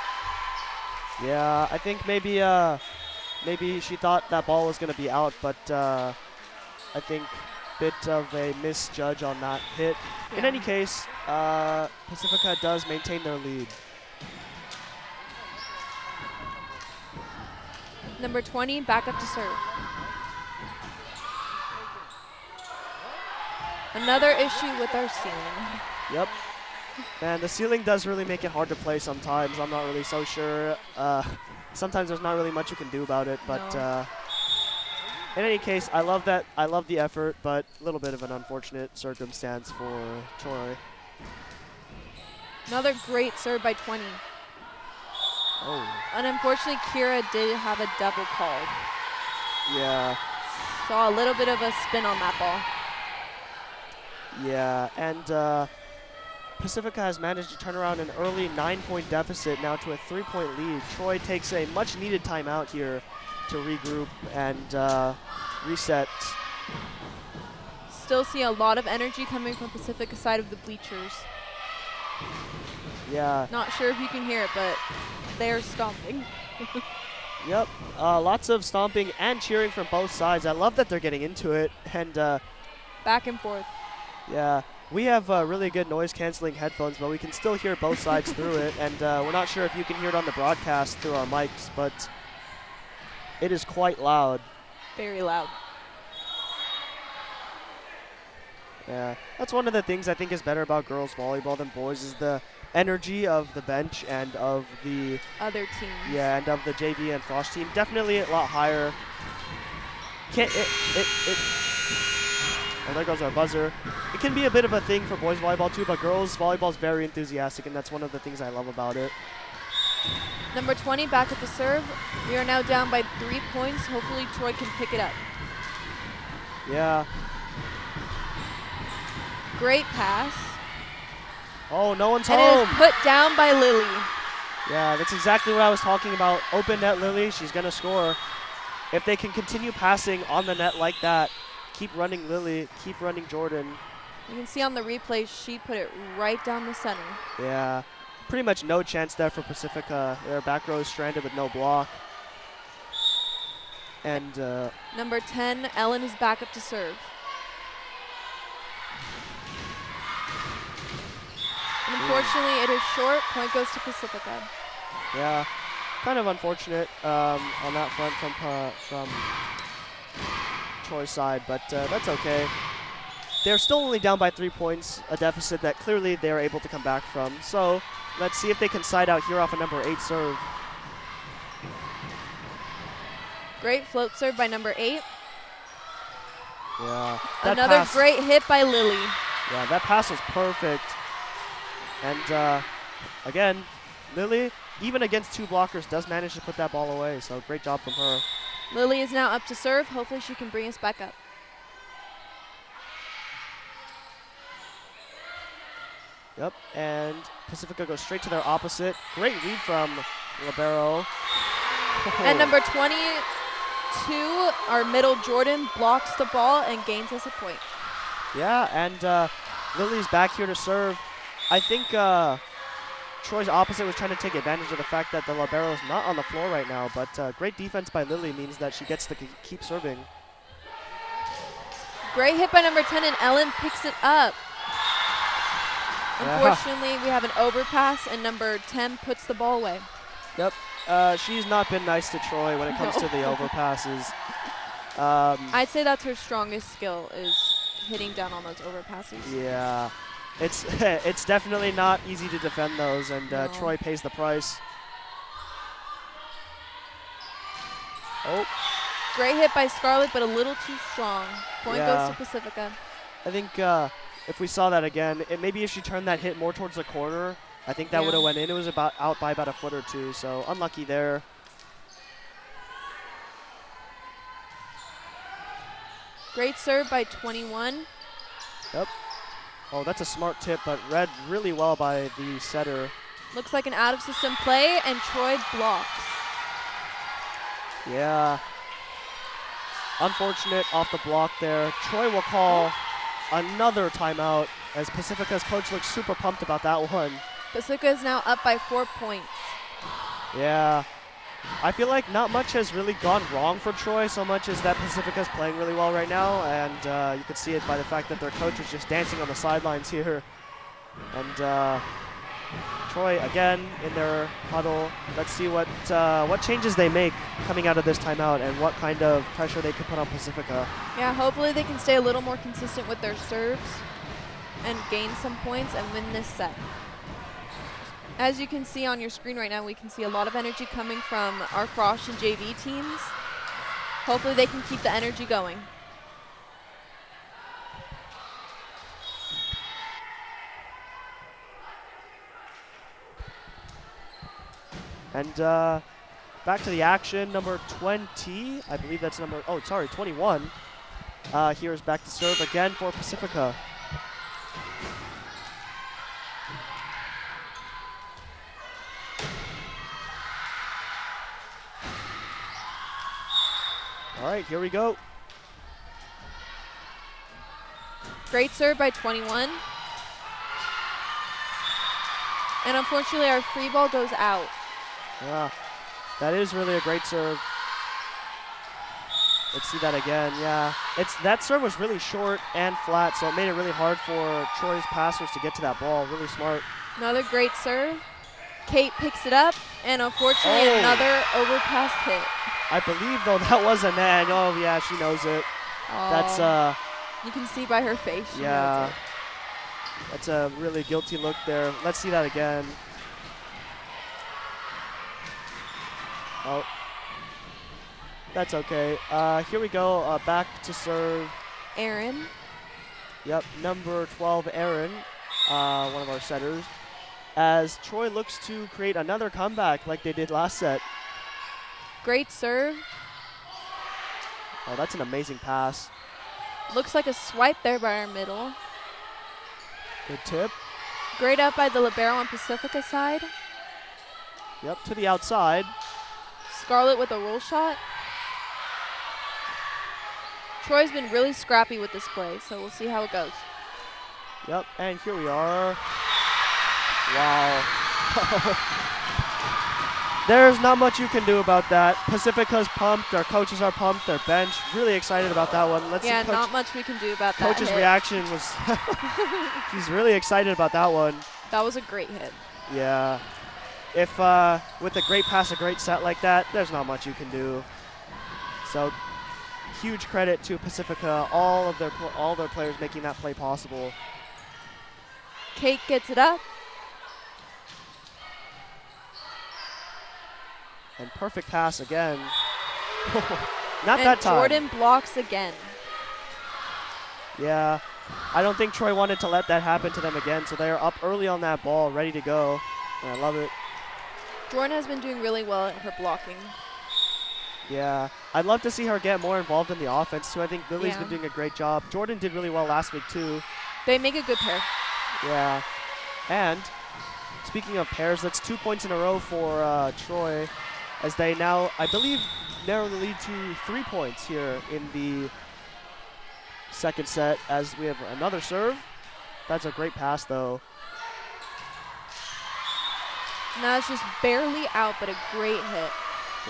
Yeah, I think maybe she thought that ball was going to be out, but I think bit of a misjudge on that hit. Yeah. In any case, Pacifica does maintain their lead. Number 20, back up to serve. Another issue with our ceiling. Yep. And the ceiling does really make it hard to play sometimes. I'm not really so sure. Sometimes there's not really much you can do about it, but No. in any case, I love that. I love the effort, but a little bit of an unfortunate circumstance for Troy. Another great serve by 20. Oh. And unfortunately, Kira did have a double called. Yeah. Saw a little bit of a spin on that ball. Yeah, and Pacifica has managed to turn around an early 9-point deficit now to a 3-point lead. Troy takes a much-needed timeout here to regroup and reset. Still see a lot of energy coming from Pacifica's side of the bleachers. Yeah. Not sure if you can hear it, but they're stomping. Yep. Lots of stomping and cheering from both sides. I love that they're getting into it. And Back and forth. yeah, we have really good noise-canceling headphones, but we can still hear both sides through it. And we're not sure if you can hear it on the broadcast through our mics, but it is quite loud. Very loud. Yeah, that's one of the things I think is better about girls volleyball than boys is the energy of the bench and of the Other teams. yeah, and of the JV and Frost team. Definitely a lot higher. Oh, there goes our buzzer. It can be a bit of a thing for boys volleyball too, but girls volleyball is very enthusiastic, and that's one of the things I love about it. Number 20 back at the serve. We are now down by 3 points. Hopefully Troy can pick it up. Yeah. Great pass. Oh, no one's And home. it is put down by Lily. Yeah, that's exactly what I was talking about. Open net Lily, she's going to score. If they can continue passing on the net like that, keep running Lily, keep running Jordan. You can see on the replay, she put it right down the center. Yeah, pretty much no chance there for Pacifica. Their back row is stranded with no block. And Number 10, Ellen is back up to serve. And unfortunately, it is short. Point goes to Pacifica. yeah, kind of unfortunate on that front from Troy's side, but that's okay. They're still only down by 3 points, a deficit that clearly they're able to come back from. So let's see if they can side out here off a number 8 serve. Great float serve by number 8. Yeah. Another great hit by Lily. Yeah, that pass was perfect. And again, Lily, even against 2 blockers, does manage to put that ball away. So great job from her. Lily is now up to serve. Hopefully she can bring us back up. Yep, and Pacifica goes straight to their opposite. Great read from libero. And number 22, our middle Jordan, blocks the ball and gains us a point. Yeah, and Lily's back here to serve. I think Troy's opposite was trying to take advantage of the fact that the libero is not on the floor right now, but great defense by Lily means that she gets to keep serving. Great hit by number 10, and Ellen picks it up. Unfortunately, we have an overpass, and number 10 puts the ball away. Yep, she's not been nice to Troy when it comes to the overpasses. I'd say that's her strongest skill, is hitting down on those overpasses. Yeah, it's definitely not easy to defend those, and No. Troy pays the price. Oh, Great hit by Scarlett, but a little too strong. Point Yeah. goes to Pacifica. I think if we saw that again, maybe if she turned that hit more towards the corner, I think that Yeah. would have went in. It was about out by about a foot or two, so unlucky there. Great serve by 21. Yep. Oh, that's a smart tip, but read really well by the setter. Looks like an out-of-system play, and Troy blocks. Yeah. Unfortunate off the block there. Troy will call another timeout as Pacifica's coach looks super pumped about that one. Pacifica is now up by 4 points. Yeah. I feel like not much has really gone wrong for Troy so much as that Pacifica's playing really well right now, and you can see it by the fact that their coach is just dancing on the sidelines here. And Troy again in their huddle. Let's see what changes they make coming out of this timeout and what kind of pressure they could put on Pacifica. Yeah, hopefully they can stay a little more consistent with their serves and gain some points and win this set. As you can see on your screen right now, we can see a lot of energy coming from our Frosh and JV teams. Hopefully they can keep the energy going. And back to the action, number 20. I believe that's 21. Here's back to serve again for Pacifica. All right, here we go. Great serve by 21. And unfortunately, our free ball goes out. Yeah, that is really a great serve. Let's see that again. Yeah, that serve was really short and flat, so it made it really hard for Troy's passers to get to that ball. Really smart. Another great serve. Kate picks it up, and unfortunately, another overpass hit. I believe, though, that was a net. Oh, yeah, she knows it. That's you can see by her face. She yeah, knows it. That's a really guilty look there. Let's see that again. Oh, that's okay. Here we go. Back to serve. Aaron. Yep, number 12, Aaron, one of our setters. As Troy looks to create another comeback like they did last set. Great serve. Oh, that's an amazing pass. Looks like a swipe there by our middle. Good tip. Great up by the libero on Pacifica side. Yep, to the outside. Scarlett with a roll shot. Troy's been really scrappy with this play, so we'll see how it goes. Yep, and here we are. Wow. There's not much you can do about that. Pacifica's pumped, our coaches are pumped, their bench really excited about that one. Let's yeah, see not much we can do about that Coach's hit. reaction was, he's really excited about that one. That was a great hit. Yeah. If with a great pass, a great set like that, there's not much you can do. So huge credit to Pacifica, all their players making that play possible. Kate gets it up. And perfect pass again. Not that time. Jordan blocks again. Yeah, I don't think Troy wanted to let that happen to them again, so they're up early on that ball, ready to go. And I love it. Jordan has been doing really well at her blocking. Yeah, I'd love to see her get more involved in the offense too. I think Lily's been doing a great job. Jordan did really well last week too. They make a good pair. Yeah, and speaking of pairs, that's 2 points in a row for Troy, as they now, I believe, narrow the lead to 3 points here in the second set, as we have another serve. That's a great pass though. Now it's just barely out, but a great hit.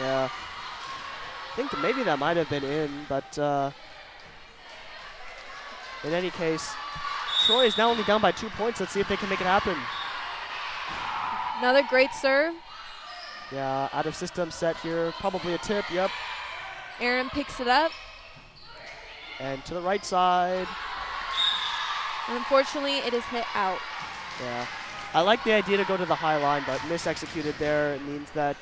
Yeah. I think maybe that might have been in, but in any case, Troy is now only down by 2 points. Let's see if they can make it happen. Another great serve. Yeah, out of system set here. Probably a tip, yep. Aaron picks it up. And to the right side. And unfortunately, it is hit out. Yeah. I like the idea to go to the high line, but mis-executed there. It means that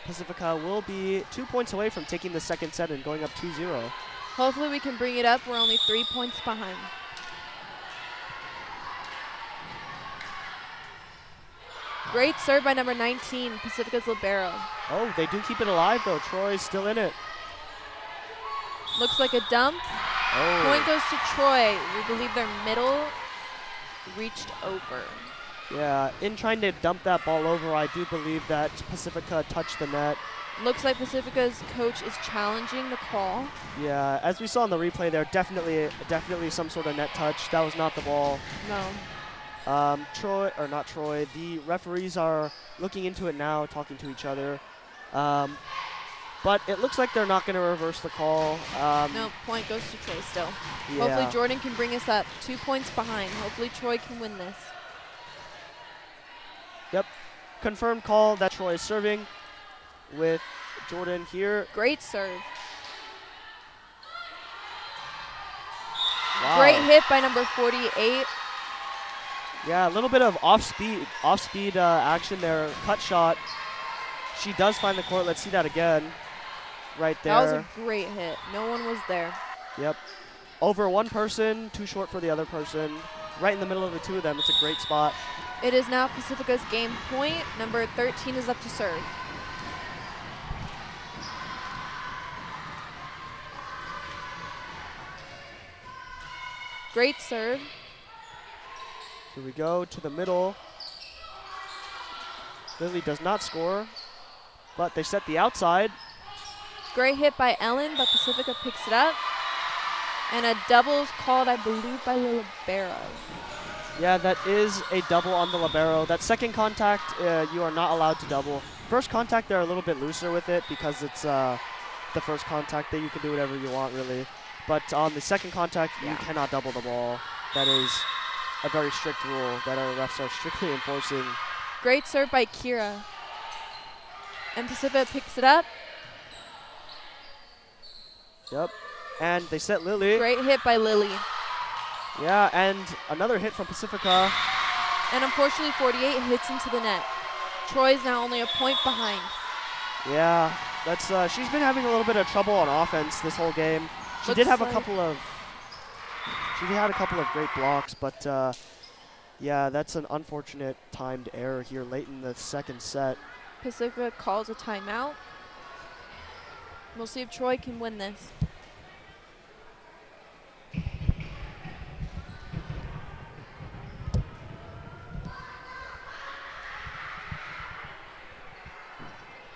Pacifica will be 2 points away from taking the second set and going up 2-0. Hopefully we can bring it up. We're only 3 points behind. Great serve by number 19, Pacifica's libero. Oh, they do keep it alive, though. Troy's still in it. Looks like a dump. Oh. Point goes to Troy. We believe their middle reached over. Yeah, in trying to dump that ball over, I do believe that Pacifica touched the net. Looks like Pacifica's coach is challenging the call. Yeah, as we saw in the replay there, definitely some sort of net touch. That was not the ball. No. The referees are looking into it now, talking to each other. But it looks like they're not going to reverse the call. No, point goes to Troy still. Yeah. Hopefully Jordan can bring us up 2 points behind. Hopefully Troy can win this. Yep. Confirmed call that Troy is serving with Jordan here. Great serve. Wow. Great hit by number 48. Yeah, a little bit of off-speed action there. Cut shot. She does find the court. Let's see that again. Right there. That was a great hit. No one was there. Yep. Over one person, too short for the other person. Right in the middle of the two of them. It's a great spot. It is now Pacifica's game point. Number 13 is up to serve. Great serve. Here we go to the middle. Lily does not score, but they set the outside. Great hit by Ellen, but Pacifica picks it up. And a double is called, I believe, by the libero. Yeah, that is a double on the libero. That second contact, you are not allowed to double. First contact, they're a little bit looser with it because it's the first contact that you can do whatever you want, really. But on the second contact, you cannot double the ball. That is a very strict rule that our refs are strictly enforcing. Great serve by Kira. And Pacifica picks it up. Yep. And they set Lily. Great hit by Lily. Yeah, and another hit from Pacifica. And unfortunately, 48 hits into the net. Troy is now only a point behind. Yeah, that's she's been having a little bit of trouble on offense this whole game. She Looks did have like a couple of great blocks, but yeah, that's an unfortunate timed error here late in the second set. Pacifica calls a timeout. We'll see if Troy can win this.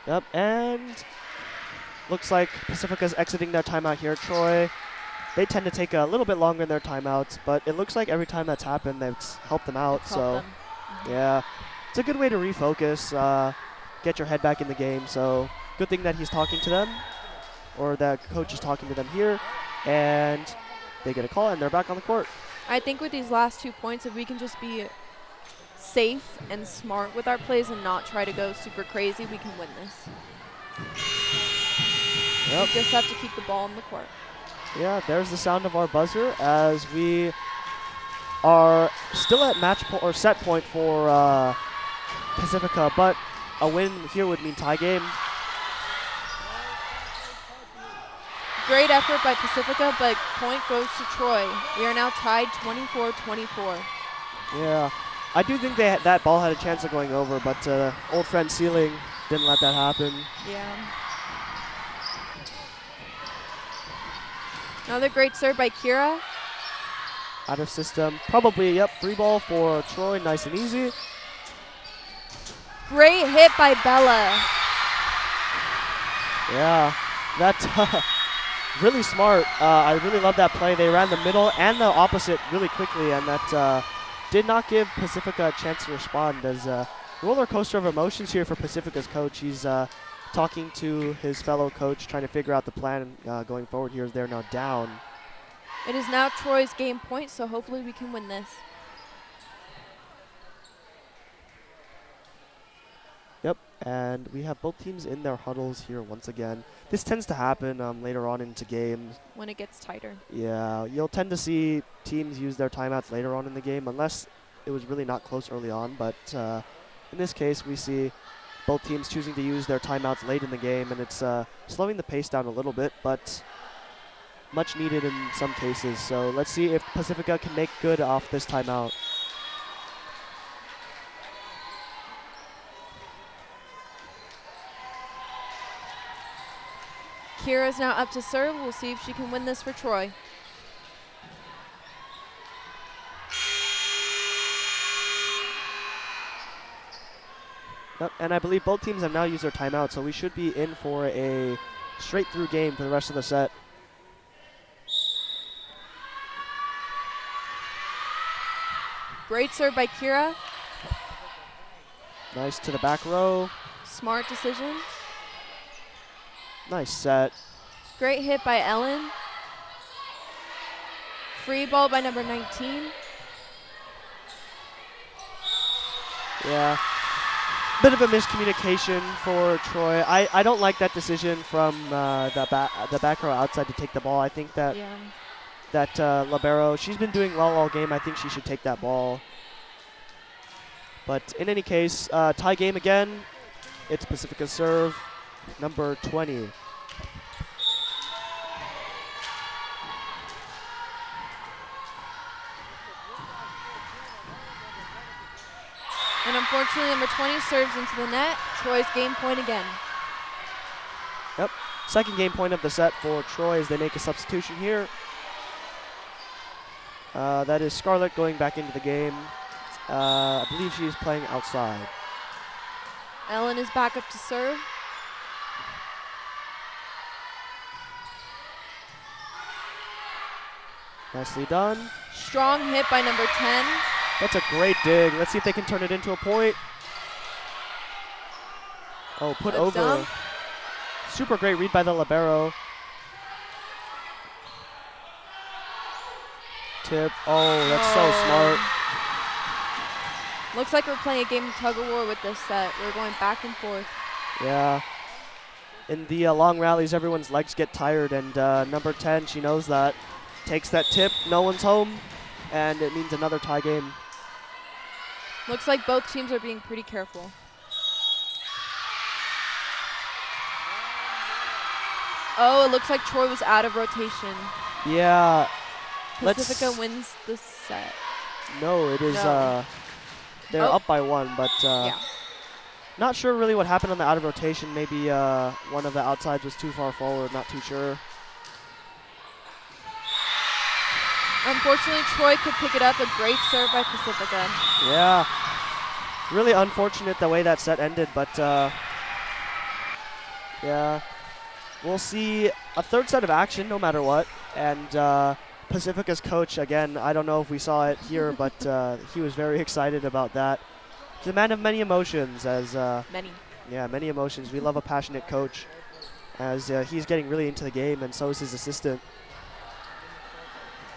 Yep, and looks like Pacifica's exiting their timeout here. Troy, they tend to take a little bit longer in their timeouts, but it looks like every time that's happened, it's helped them out. Yeah, it's a good way to refocus, get your head back in the game. So good thing that he's talking to them, or that coach is talking to them here, and they get a call, and they're back on the court. I think with these last 2 points, if we can just be safe and smart with our plays and not try to go super crazy, we can win this. Yep. We just have to keep the ball in the court. Yeah, there's the sound of our buzzer as we are still at set point for Pacifica, but a win here would mean tie game. Great effort by Pacifica, but point goes to Troy. We are now tied 24-24. Yeah, I do think that ball had a chance of going over, but old friend Sealing didn't let that happen. Yeah. Another great serve by Kira. Out of system. Probably, yep, free ball for Troy, nice and easy. Great hit by Bella. Yeah, that's really smart. I really love that play. They ran the middle and the opposite really quickly, and that did not give Pacifica a chance to respond. As a roller coaster of emotions here for Pacifica's coach. He's talking to his fellow coach, trying to figure out the plan going forward here as they're now down. It is now Troy's game point, so hopefully we can win this. Yep, and we have both teams in their huddles here once again. This tends to happen later on into games. When it gets tighter. Yeah, you'll tend to see teams use their timeouts later on in the game, unless it was really not close early on. But in this case, we see both teams choosing to use their timeouts late in the game, and it's slowing the pace down a little bit, but much needed in some cases. So let's see if Pacifica can make good off this timeout. Kira's now up to serve. We'll see if she can win this for Troy. Yep, and I believe both teams have now used their timeout, so we should be in for a straight-through game for the rest of the set. Great serve by Kira. Nice to the back row. Smart decision. Nice set. Great hit by Ellen. Free ball by number 19. Yeah. Bit of a miscommunication for Troy. I don't like that decision from the back row outside to take the ball. I think that libero, she's been doing well all game. I think she should take that ball. But in any case, tie game again. It's Pacifica's serve, number 20. And unfortunately, number 20 serves into the net. Troy's game point again. Yep. Second game point of the set for Troy as they make a substitution here. That is Scarlett going back into the game. I believe she's playing outside. Ellen is back up to serve. Nicely done. Strong hit by number 10. That's a great dig. Let's see if they can turn it into a point. Oh, put over. Dump. Super great read by the libero. Tip. Oh, that's so smart. Looks like we're playing a game of tug of war with this set. We're going back and forth. Yeah. In the long rallies, everyone's legs get tired, and number 10, she knows that. Takes that tip, no one's home, and it means another tie game. Looks like both teams are being pretty careful. Oh, it looks like Troy was out of rotation. Yeah. Pacifica wins the set. No, it is, No. they're up by one, but Yeah. not sure really what happened on the out of rotation. Maybe one of the outsides was too far forward, not too sure. Unfortunately, Troy could pick it up. A great serve by Pacifica. Yeah. Really unfortunate the way that set ended, but yeah. We'll see a third set of action no matter what. And Pacifica's coach, again, I don't know if we saw it here, but he was very excited about that. He's a man of many emotions. Many emotions. We love a passionate coach, as he's getting really into the game, and so is his assistant.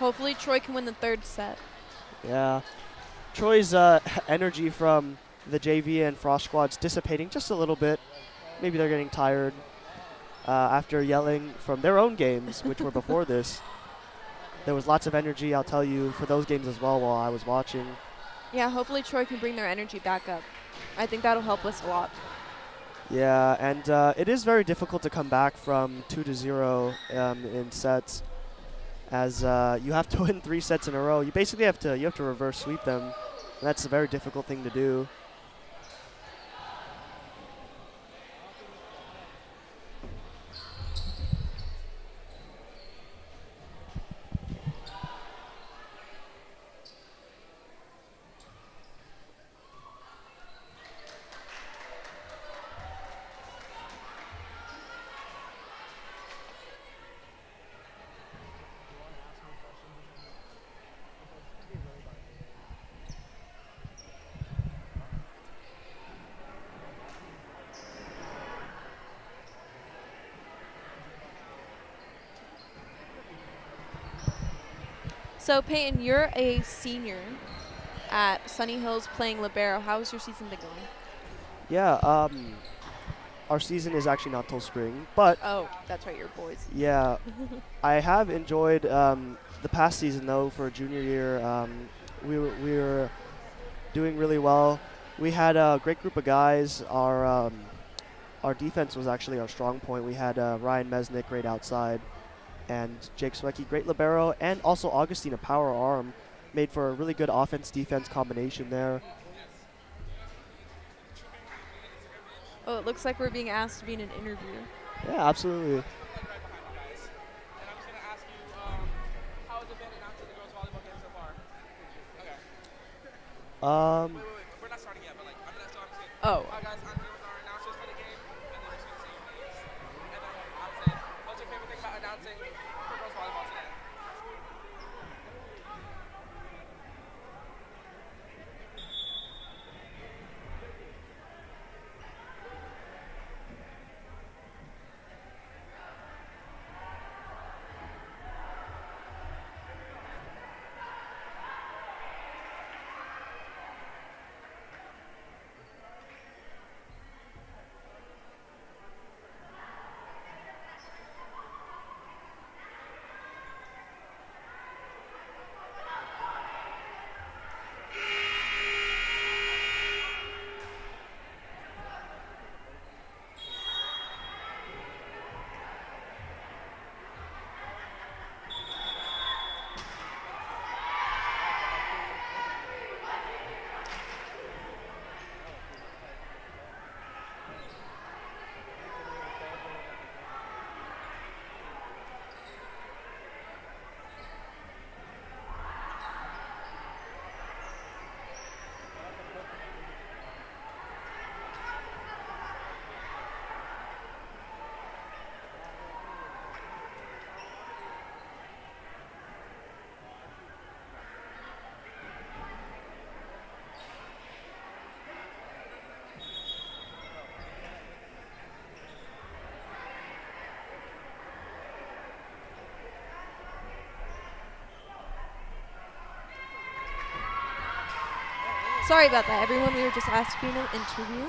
Hopefully Troy can win the third set. Yeah. Troy's energy from the JV and Frost squad's dissipating just a little bit. Maybe they're getting tired after yelling from their own games, which were before this. There was lots of energy, I'll tell you, for those games as well while I was watching. Yeah, hopefully Troy can bring their energy back up. I think that'll help us a lot. Yeah, and it is very difficult to come back from 2-0 in sets, as you have to win 3 sets in a row. You basically have to reverse sweep them. And that's a very difficult thing to do. So Peyton, you're a senior at Sunny Hills playing libero. How is your season been going? Yeah, our season is actually not till spring, but Oh, that's right, you're boys. yeah, I have enjoyed the past season though. For junior year, we were doing really well. We had a great group of guys. Our defense was actually our strong point. We had Ryan Mesnick, great outside, and Jake Swecki, great libero, and also Augustine, a power arm, made for a really good offense-defense combination there. Oh, it looks like we're being asked to be in an interview. Yeah, absolutely. And I'm just going to ask you, how has it been announcing the girls' volleyball game so far? Okay. Wait, we're not starting yet, but like, I'm going to start. Oh. Hi, guys. Sorry about that, everyone. We were just asking an interview.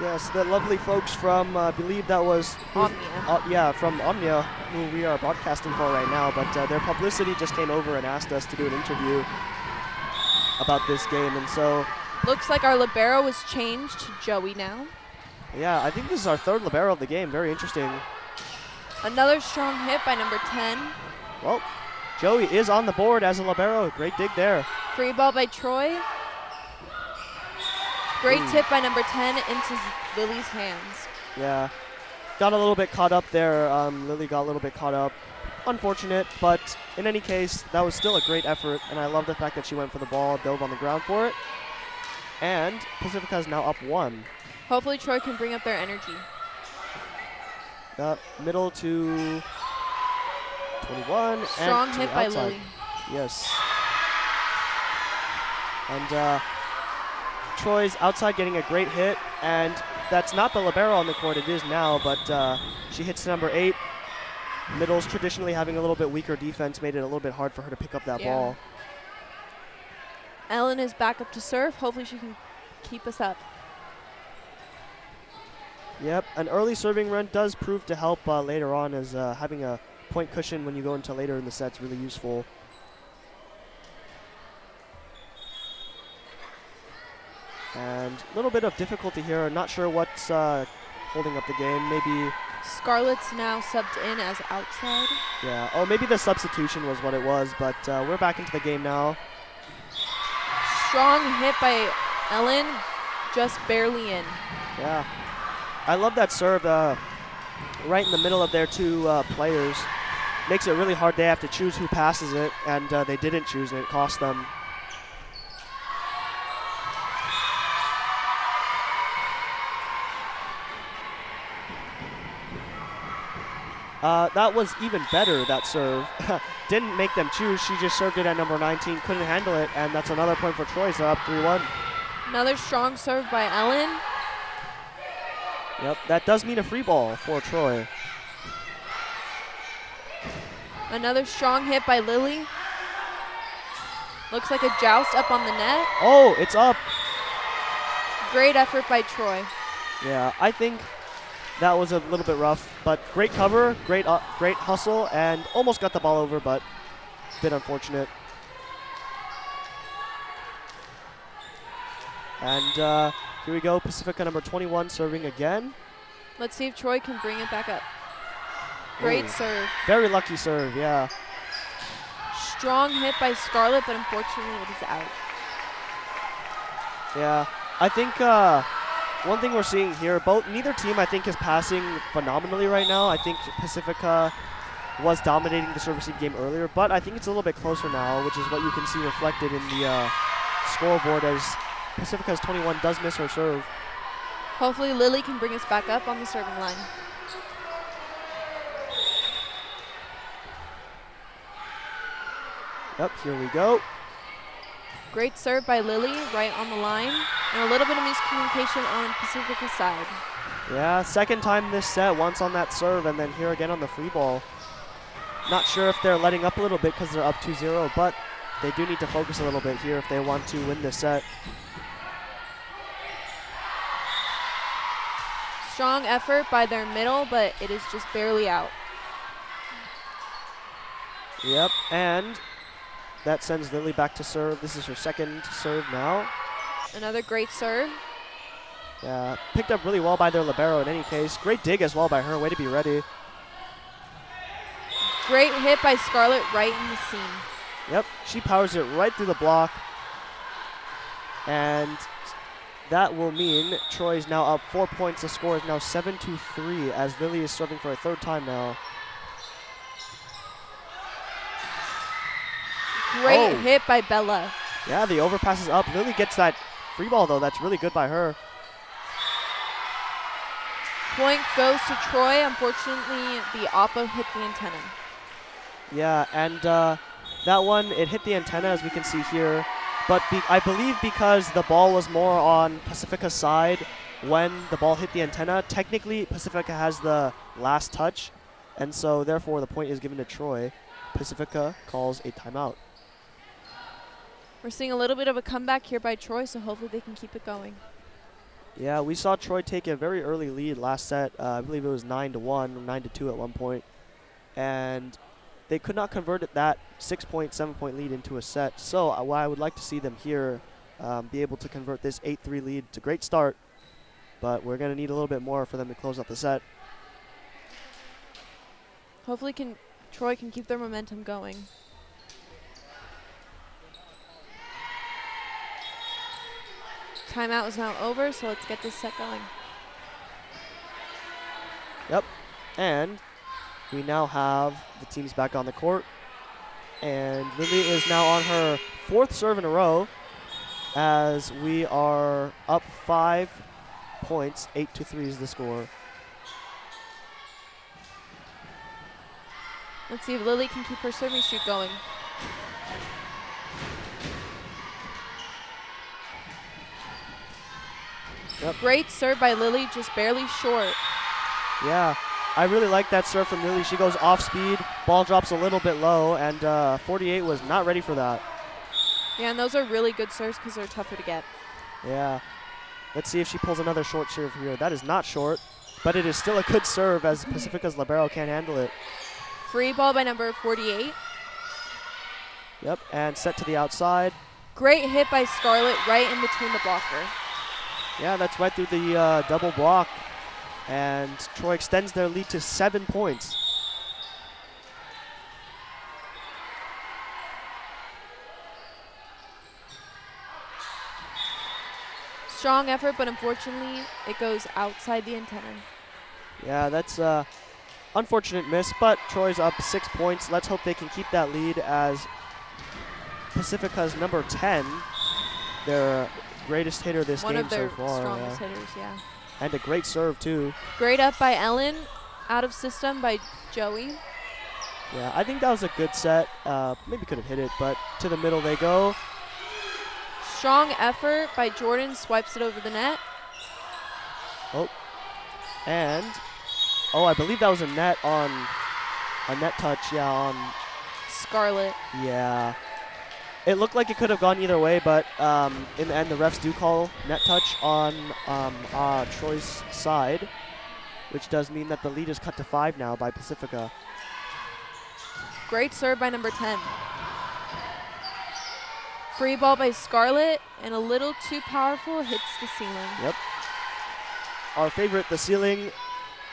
Yes, the lovely folks from, I believe that was Omnia. yeah, from Omnia, who we are broadcasting for right now. But their publicity just came over and asked us to do an interview about this game, and so Looks like our libero was changed to Joey now. yeah, I think this is our third libero of the game. Very interesting. Another strong hit by number 10. Well, Joey is on the board as a libero. Great dig there. Free ball by Troy. Great tip by number 10 into Lily's hands. Yeah, got a little bit caught up there. Lily got a little bit caught up. Unfortunate, but in any case, that was still a great effort, and I love the fact that she went for the ball, dove on the ground for it. And Pacifica is now up 1. Hopefully Troy can bring up their energy. Middle to 21. Strong and to hit the by outside. Lily. Yes. And Troy's outside getting a great hit, and that's not the libero on the court. It is now, but she hits number 8. Middle's traditionally having a little bit weaker defense, made it a little bit hard for her to pick up that ball. Ellen is back up to serve. Hopefully she can keep us up. Yep, an early serving run does prove to help later on, as having a point cushion when you go into later in the set's really useful. And a little bit of difficulty here. Not sure what's holding up the game. Maybe Scarlett's now subbed in as outside. yeah. Oh, maybe the substitution was what it was. But we're back into the game now. Strong hit by Ellen, just barely in. Yeah, I love that serve. Right in the middle of their two players, makes it really hard. They have to choose who passes it, and they didn't choose it. It cost them. That was even better, that serve. Didn't make them choose. She just served it at number 19, couldn't handle it, and that's another point for Troy. So they're up 3-1. Another strong serve by Ellen. Yep, that does mean a free ball for Troy. Another strong hit by Lily. Looks like a joust up on the net. Oh, it's up. Great effort by Troy. Yeah, I think that was a little bit rough, but great cover, great hustle, and almost got the ball over, but a bit unfortunate. And here we go, Pacifica number 21 serving again. Let's see if Troy can bring it back up. Great Ooh. serve. Very lucky serve, yeah. Strong hit by Scarlett, but unfortunately it is out. Yeah, I think one thing we're seeing here, neither team I think is passing phenomenally right now. I think Pacifica was dominating the servicing game earlier, but I think it's a little bit closer now, which is what you can see reflected in the scoreboard, as Pacifica's 21 does miss her serve. Hopefully Lily can bring us back up on the serving line. Yep, here we go. Great serve by Lily, right on the line. And a little bit of miscommunication on Pacifica's side. Yeah, second time this set, once on that serve, and then here again on the free ball. Not sure if they're letting up a little bit because they're up 2-0, but they do need to focus a little bit here if they want to win this set. Strong effort by their middle, but it is just barely out. Yep, and that sends Lily back to serve. This is her second serve now. Another great serve. Yeah, picked up really well by their libero in any case. Great dig as well by her. Way to be ready. Great hit by Scarlett right in the seam. Yep, she powers it right through the block. And that will mean Troy's now up 4 points. The score is now 7-3 as Lily is serving for a third time now. Great hit by Bella. Yeah, the overpass is up. Lily gets that free ball, though. That's really good by her. Point goes to Troy. Unfortunately, the oppo hit the antenna. Yeah, and that one, it hit the antenna, as we can see here. But I believe because the ball was more on Pacifica's side when the ball hit the antenna, technically Pacifica has the last touch, and so therefore the point is given to Troy. Pacifica calls a timeout. We're seeing a little bit of a comeback here by Troy, so hopefully they can keep it going. Yeah, we saw Troy take a very early lead last set. I believe it was 9-1, 9-2 at one point. And they could not convert that 6-point, 7-point lead into a set. So what I would like to see them here be able to convert this 8-3 lead. It's a great start, but we're going to need a little bit more for them to close out the set. Hopefully Troy can keep their momentum going. Timeout is now over, so let's get this set going. Yep, and we now have the teams back on the court. And Lily is now on her 4th serve in a row as we are up 5 points. 8-3 is the score. Let's see if Lily can keep her serving streak going. Yep. Great serve by Lily, just barely short. Yeah, I really like that serve from Lily. She goes off speed, ball drops a little bit low, and 48 was not ready for that. Yeah, and those are really good serves because they're tougher to get. Yeah. Let's see if she pulls another short serve here. That is not short, but it is still a good serve as Pacifica's libero can't handle it. Free ball by number 48. Yep, and set to the outside. Great hit by Scarlett right in between the blocker. Yeah, that's right through the double block. And Troy extends their lead to 7 points. Strong effort, but unfortunately, it goes outside the antenna. Yeah, that's unfortunate miss, but Troy's up 6 points. Let's hope they can keep that lead as Pacifica's number 10, their greatest hitter this One game of their so far. strongest hitters, yeah. And a great serve, too. Great up by Ellen, out of system by Joey. Yeah, I think that was a good set. Maybe could have hit it, but to the middle they go. Strong effort by Jordan, swipes it over the net. Oh, and, I believe that was a net touch, yeah, on Scarlett. Yeah. It looked like it could have gone either way, but in the end, the refs do call net touch on Troy's side, which does mean that the lead is cut to 5 now by Pacifica. Great serve by number 10. Free ball by Scarlett, and a little too powerful, hits the ceiling. Yep. Our favorite, the ceiling,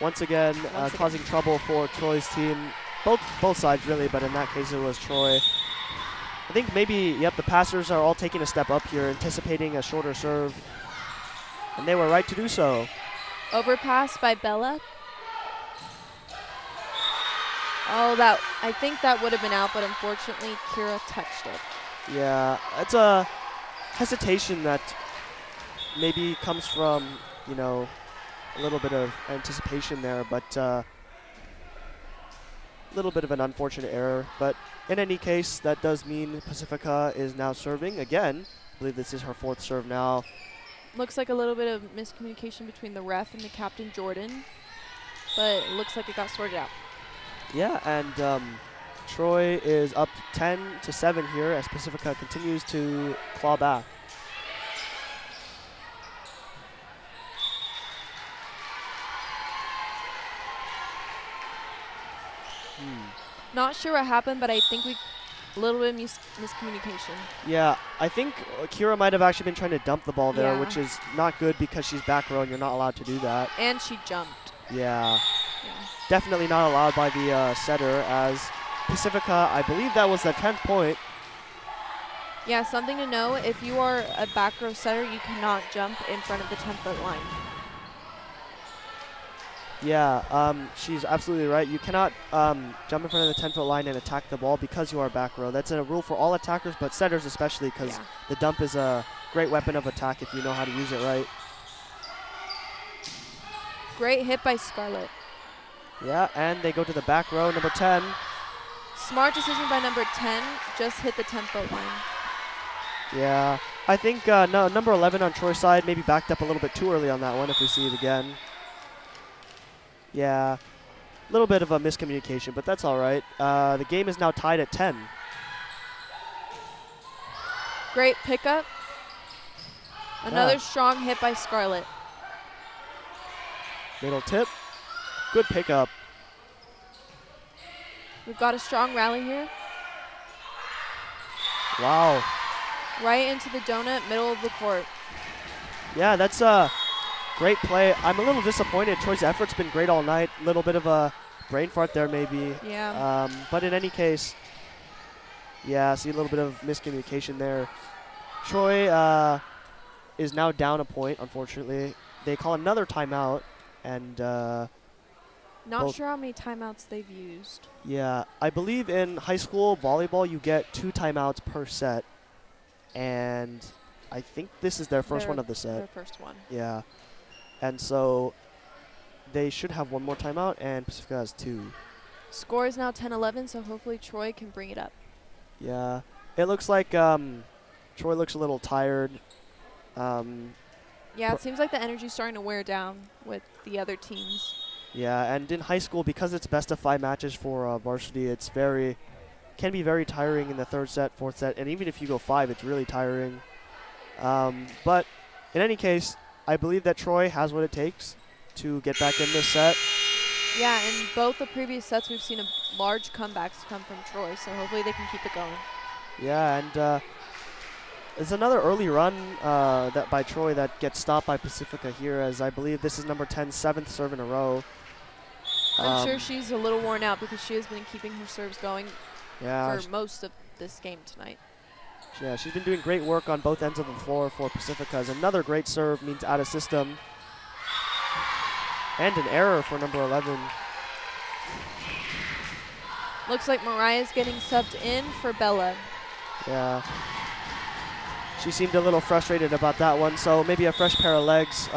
once again causing trouble for Troy's team. Both sides, really, but in that case, it was Troy. I think maybe, the passers are all taking a step up here, anticipating a shorter serve. And they were right to do so. Overpass by Bella. I think that would have been out, but unfortunately, Kira touched it. Yeah, it's a hesitation that maybe comes from, a little bit of anticipation there, but a little bit of an unfortunate error. But in any case, that does mean Pacifica is now serving again. I believe this is her 4th serve now. Looks like a little bit of miscommunication between the ref and the captain, Jordan, but it looks like it got sorted out. Yeah, and Troy is up 10-7 here as Pacifica continues to claw back. Not sure what happened, but I think a little bit of miscommunication. Yeah, I think Kira might have actually been trying to dump the ball there, Yeah. which is not good because she's back row and you're not allowed to do that. And she jumped. Yeah. Yeah. Definitely not allowed by the setter as Pacifica, I believe that was the 10th point. Yeah, something to know, if you are a back row setter, you cannot jump in front of the 10-foot line. Yeah, she's absolutely right. You cannot jump in front of the 10-foot line and attack the ball because you are back row. That's a rule for all attackers, but setters especially, because the dump is a great weapon of attack if you know how to use it right. Great hit by Scarlett. Yeah, and they go to the back row, number 10. Smart decision by number 10, just hit the 10-foot line. Yeah, I think no, number 11 on Troy's side maybe backed up a little bit too early on that one if we see it again. Yeah, a little bit of a miscommunication, but that's all right. The game is now tied at 10. Great pickup. Another strong hit by Scarlett. Middle tip. Good pickup. We've got a strong rally here. Wow. Right into the donut, middle of the court. Yeah, that's a great play. I'm a little disappointed. Troy's effort's been great all night. A little bit of a brain fart there maybe. Yeah. But in any case, yeah, see a little bit of miscommunication there. Troy is now down a point, unfortunately. They call another timeout, and Not sure how many timeouts they've used. yeah, I believe in high school volleyball you get 2 timeouts per set, and I think this is their first one of the set. Their first one. Yeah, and so they should have one more timeout, and Pacifica has 2. Score is now 10-11, so hopefully Troy can bring it up. Yeah, it looks like Troy looks a little tired. Yeah, it seems like the energy's starting to wear down with the other teams. Yeah, and in high school, because it's best of 5 matches for varsity, it's can be very tiring in the 3rd set, 4th set, and even if you go 5, it's really tiring. But in any case, I believe that Troy has what it takes to get back in this set. Yeah, in both the previous sets, we've seen large comebacks come from Troy, so hopefully they can keep it going. Yeah, and there's another early run that by Troy that gets stopped by Pacifica here, as I believe this is number 10's 7th serve in a row. I'm sure she's a little worn out because she has been keeping her serves going for most of this game tonight. Yeah, she's been doing great work on both ends of the floor for Pacifica. As another great serve means out of system. And an error for number 11. Looks like Mariah's getting subbed in for Bella. Yeah. She seemed a little frustrated about that one, so maybe a fresh pair of legs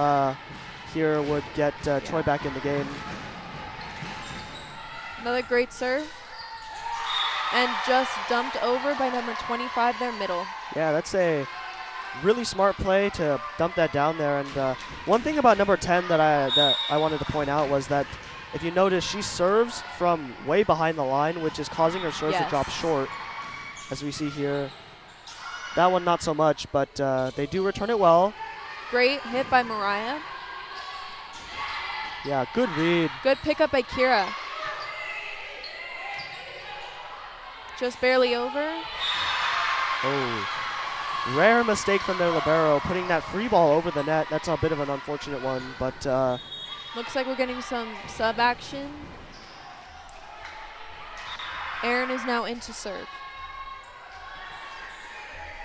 here would get Troy back in the game. Another great serve. And just dumped over by number 25, their middle. Yeah, that's a really smart play to dump that down there. And one thing about number 10 that I wanted to point out was that if you notice, she serves from way behind the line, which is causing her serves to drop short, as we see here. That one not so much, but they do return it well. Great hit by Mariah. Yeah, good read. Good pickup by Kira. Just barely over. Oh, rare mistake from their libero, putting that free ball over the net. That's a bit of an unfortunate one, but looks like we're getting some sub action. Aaron is now into serve.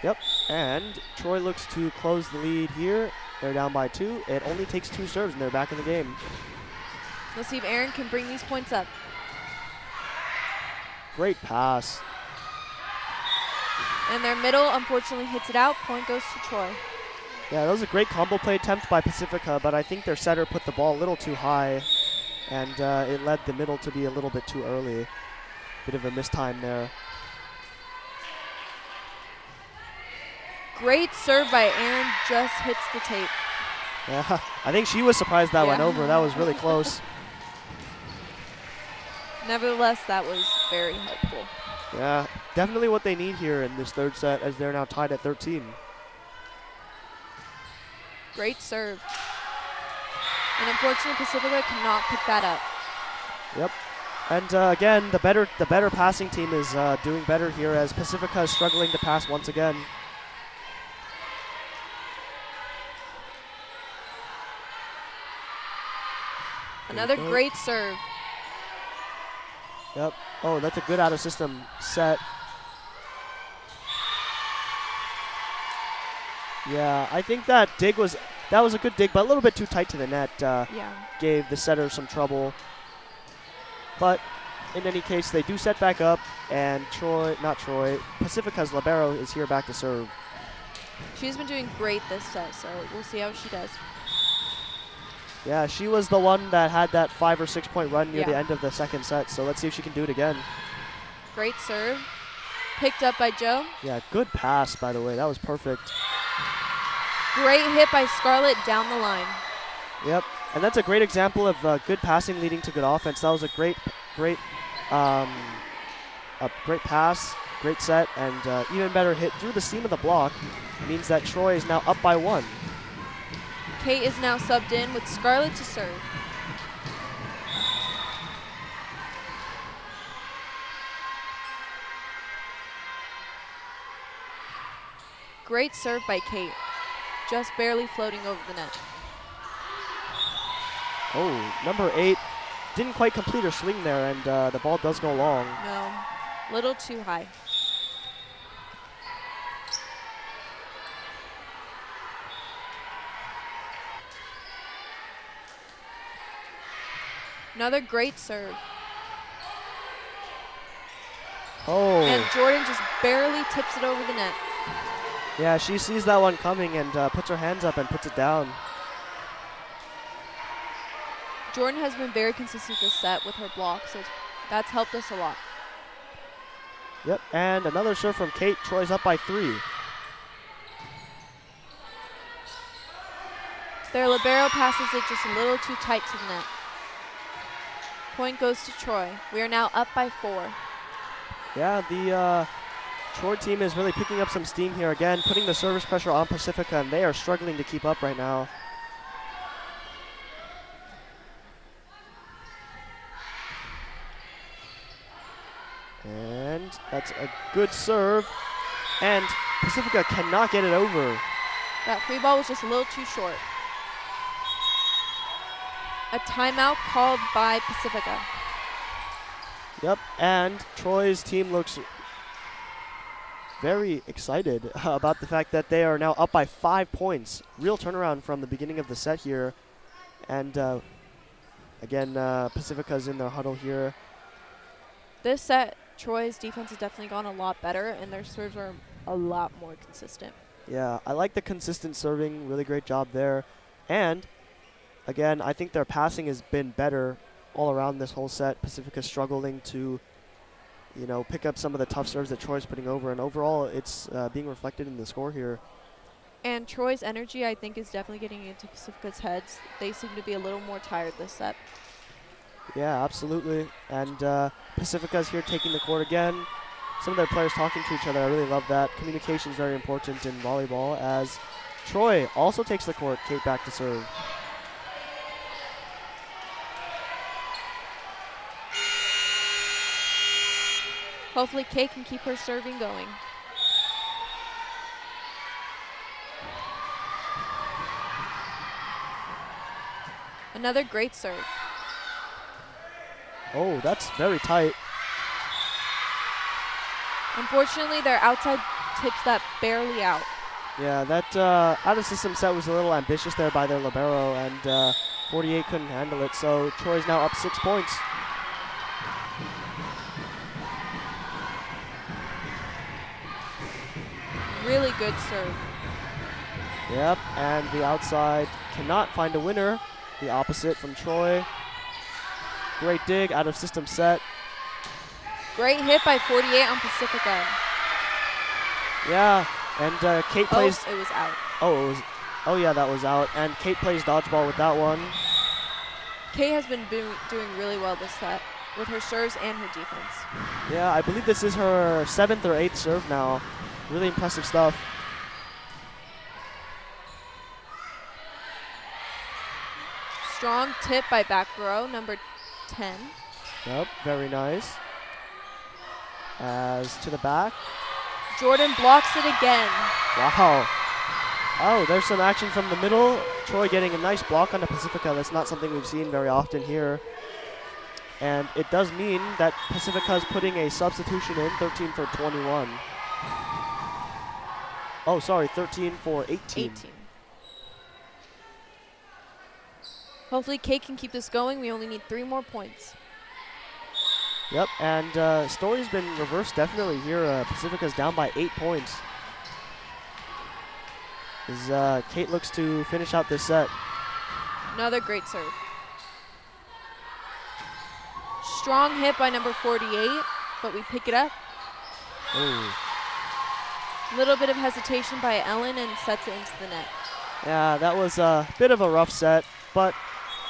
Yep, and Troy looks to close the lead here. They're down by 2. It only takes 2 serves, and they're back in the game. Let's see if Aaron can bring these points up. Great pass. And their middle, unfortunately, hits it out. Point goes to Troy. Yeah, that was a great combo play attempt by Pacifica, but I think their setter put the ball a little too high, and it led the middle to be a little bit too early. Bit of a mistime there. Great serve by Aaron, just hits the tape. Yeah, I think she was surprised that went over. That was really close. Nevertheless, that was very helpful. Yeah, definitely what they need here in this 3rd set, as they're now tied at 13. Great serve. And unfortunately, Pacifica cannot pick that up. Yep. And again, the better passing team is doing better here, as Pacifica is struggling to pass once again. Another great serve. Yep. Oh, that's a good out-of-system set. Yeah, I think that was a good dig, but a little bit too tight to the net. Gave the setter some trouble. But in any case, they do set back up, and Pacifica's libero is here back to serve. She's been doing great this set, so we'll see how she does. Yeah, she was the one that had that 5 or 6 point run near the end of the 2nd set, so let's see if she can do it again. Great serve. Picked up by Joe. Yeah, good pass, by the way. That was perfect. Great hit by Scarlett down the line. Yep, and that's a great example of good passing leading to good offense. That was a great pass. Great set, and even better hit through the seam of the block means that Troy is now up by 1. Kate is now subbed in with Scarlett to serve. Great serve by Kate, just barely floating over the net. Oh, number 8 didn't quite complete her swing there, and the ball does go long. No, little too high. Another great serve. Oh. And Jordan just barely tips it over the net. Yeah, she sees that one coming and puts her hands up and puts it down. Jordan has been very consistent this set with her block, so that's helped us a lot. Yep, and another serve from Kate. Troy's up by 3. Their libero passes it just a little too tight to the net. Point goes to Troy. We are now up by 4. Yeah, the Troy team is really picking up some steam here again, putting the service pressure on Pacifica, and they are struggling to keep up right now. And that's a good serve, and Pacifica cannot get it over. That free ball was just a little too short. A timeout called by Pacifica. Yep, and Troy's team looks very excited about the fact that they are now up by 5 points. Real turnaround from the beginning of the set here. And again, Pacifica's in their huddle here. This set, Troy's defense has definitely gone a lot better, and their serves are a lot more consistent. Yeah, I like the consistent serving. Really great job there. And again, I think their passing has been better all around this whole set. Pacifica's struggling to, you know, pick up some of the tough serves that Troy's putting over, and overall it's being reflected in the score here. And Troy's energy, I think, is definitely getting into Pacifica's heads. They seem to be a little more tired this set. Yeah, absolutely. And Pacifica's here taking the court again. Some of their players talking to each other. I really love that. Communication is very important in volleyball, as Troy also takes the court. Kate back to serve. Hopefully Kate can keep her serving going. Another great serve. Oh, that's very tight. Unfortunately, their outside tips that barely out. Yeah, that out-of-system set was a little ambitious there by their libero, and 48 couldn't handle it, so Troy's now up 6 points. Really good serve. Yep, and the outside cannot find a winner. The opposite from Troy. Great dig, out-of-system set. Great hit by 48 on Pacifica. Yeah, and Kate plays. Oh, it was out. Oh, it was. Oh yeah, that was out. And Kate plays dodgeball with that one. Kate has been doing really well this set with her serves and her defense. Yeah, I believe this is her 7th or 8th serve now. Really impressive stuff. Strong tip by back row, number 10. Yep, very nice. As to the back. Jordan blocks it again. Wow. Oh, there's some action from the middle. Troy getting a nice block on the Pacifica. That's not something we've seen very often here. And it does mean that Pacifica is putting a substitution in, 13 for 21. Oh, sorry, 13 for 18. Hopefully Kate can keep this going. We only need 3 more points. Yep, and story's been reversed definitely here. Pacifica's down by 8 points. As Kate looks to finish out this set. Another great serve. Strong hit by number 48, but we pick it up. Oh. Little bit of hesitation by Ellen and sets it into the net. Yeah, that was a bit of a rough set, but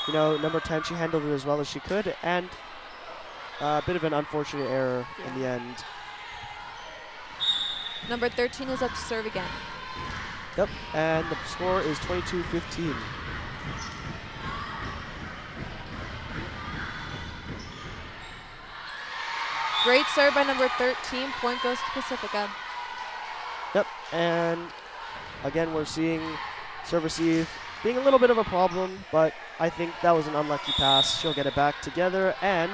you know, number 10, she handled it as well as she could, and a bit of an unfortunate error in the end. Number 13 is up to serve again. Yep, and the score is 22-15. Great serve by number 13. Point goes to Pacifica. Yep, and again, we're seeing serve receive being a little bit of a problem, but I think that was an unlucky pass. She'll get it back together, and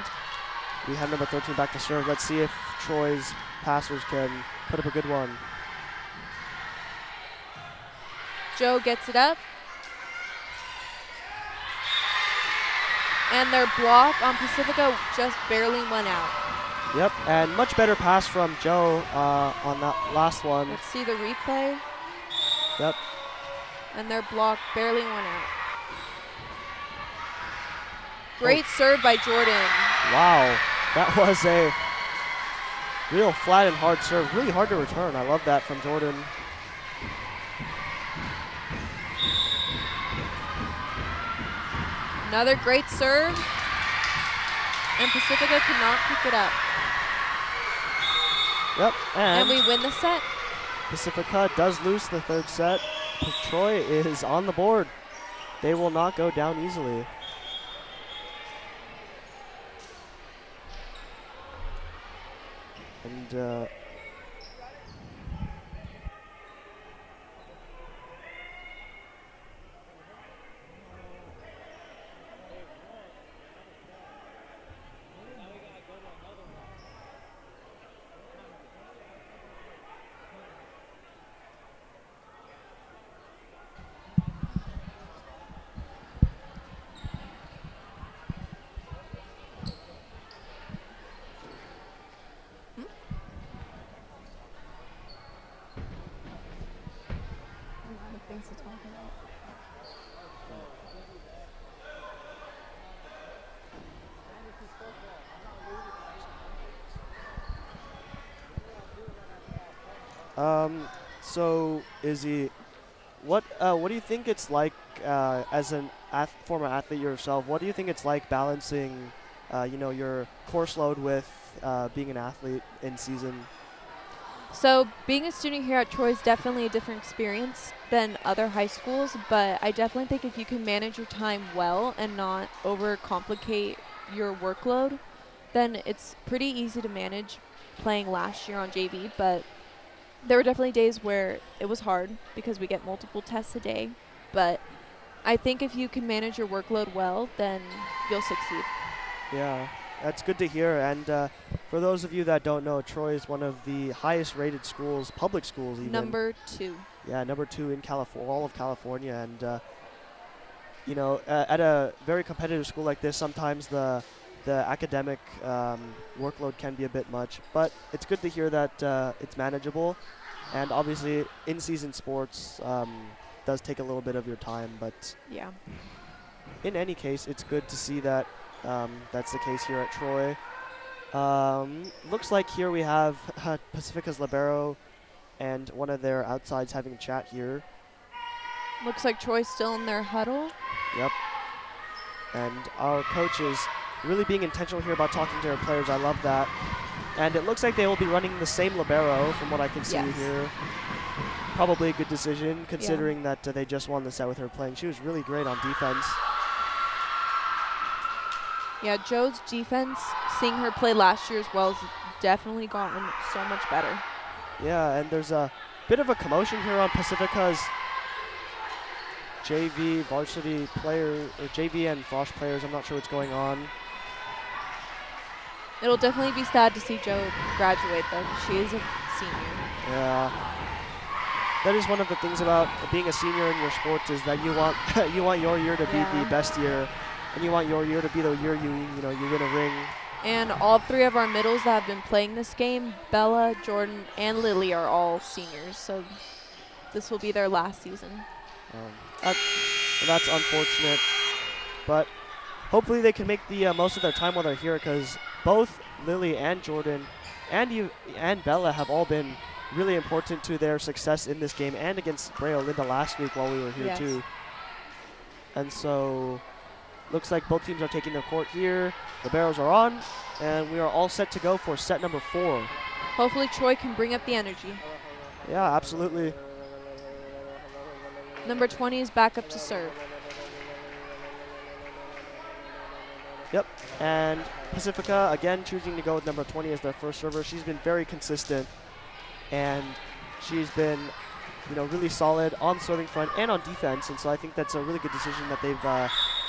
we have number 13 back to serve. Let's see if Troy's passers can put up a good one. Joe gets it up. And their block on Pacifica just barely went out. Yep, and much better pass from Joe on that last one. Let's see the replay. Yep. And their block barely went out. Great serve by Jordan. Wow, that was a real flat and hard serve. Really hard to return. I love that from Jordan. Another great serve. And Pacifica could not pick it up. Yep, And we win the set. Pacifica does lose the third set. Troy is on the board. They will not go down easily. And Things to talk about. So Izzy, what do you think it's like as an former athlete yourself? What do you think it's like balancing, your course load with being an athlete in season? So being a student here at Troy is definitely a different experience than other high schools, but I definitely think if you can manage your time well and not overcomplicate your workload, then it's pretty easy to manage playing last year on JV. But there were definitely days where it was hard because we get multiple tests a day. But I think if you can manage your workload well, then you'll succeed. Yeah, that's good to hear. And for those of you that don't know, Troy is one of the highest rated schools, public schools even. Number 2. Yeah, number 2 in all of California. And, at a very competitive school like this, sometimes the academic workload can be a bit much. But it's good to hear that it's manageable. And obviously, in-season sports does take a little bit of your time. But yeah, in any case, it's good to see that that's the case here at Troy. Looks like here we have Pacifica's libero and one of their outsides having a chat here. looks like Troy's still in their huddle. Yep. And our coach is really being intentional here about talking to our players. I love that. And it looks like they will be running the same libero from what I can see here. Probably a good decision considering that they just won the set with her playing. She was really great on defense. Yeah, Joe's defense, seeing her play last year as well, has definitely gotten so much better. Yeah, and there's a bit of a commotion here on Pacifica's JV varsity player, or JV and Frosh players. I'm not sure what's going on. It'll definitely be sad to see Joe graduate, though, because she is a senior. Yeah. That is one of the things about being a senior in your sports is that you want you want your year to be the best year, and you want your year to be the year you win a ring. And all 3 of our middles that have been playing this game, Bella, Jordan, and Lily, are all seniors. So this will be their last season. That's unfortunate, but hopefully they can make the most of their time while they're here, because both Lily and Jordan and Bella have all been really important to their success in this game and against Brea Linda last week while we were here too. And so looks like both teams are taking the court here. The barrels are on, and we are all set to go for set number 4. Hopefully Troy can bring up the energy. Yeah, absolutely. Number 20 is back up to serve. Yep. And Pacifica, again, choosing to go with number 20 as their first server. She's been very consistent, and she's been, you know, really solid on serving front and on defense. And so I think that's a really good decision that they've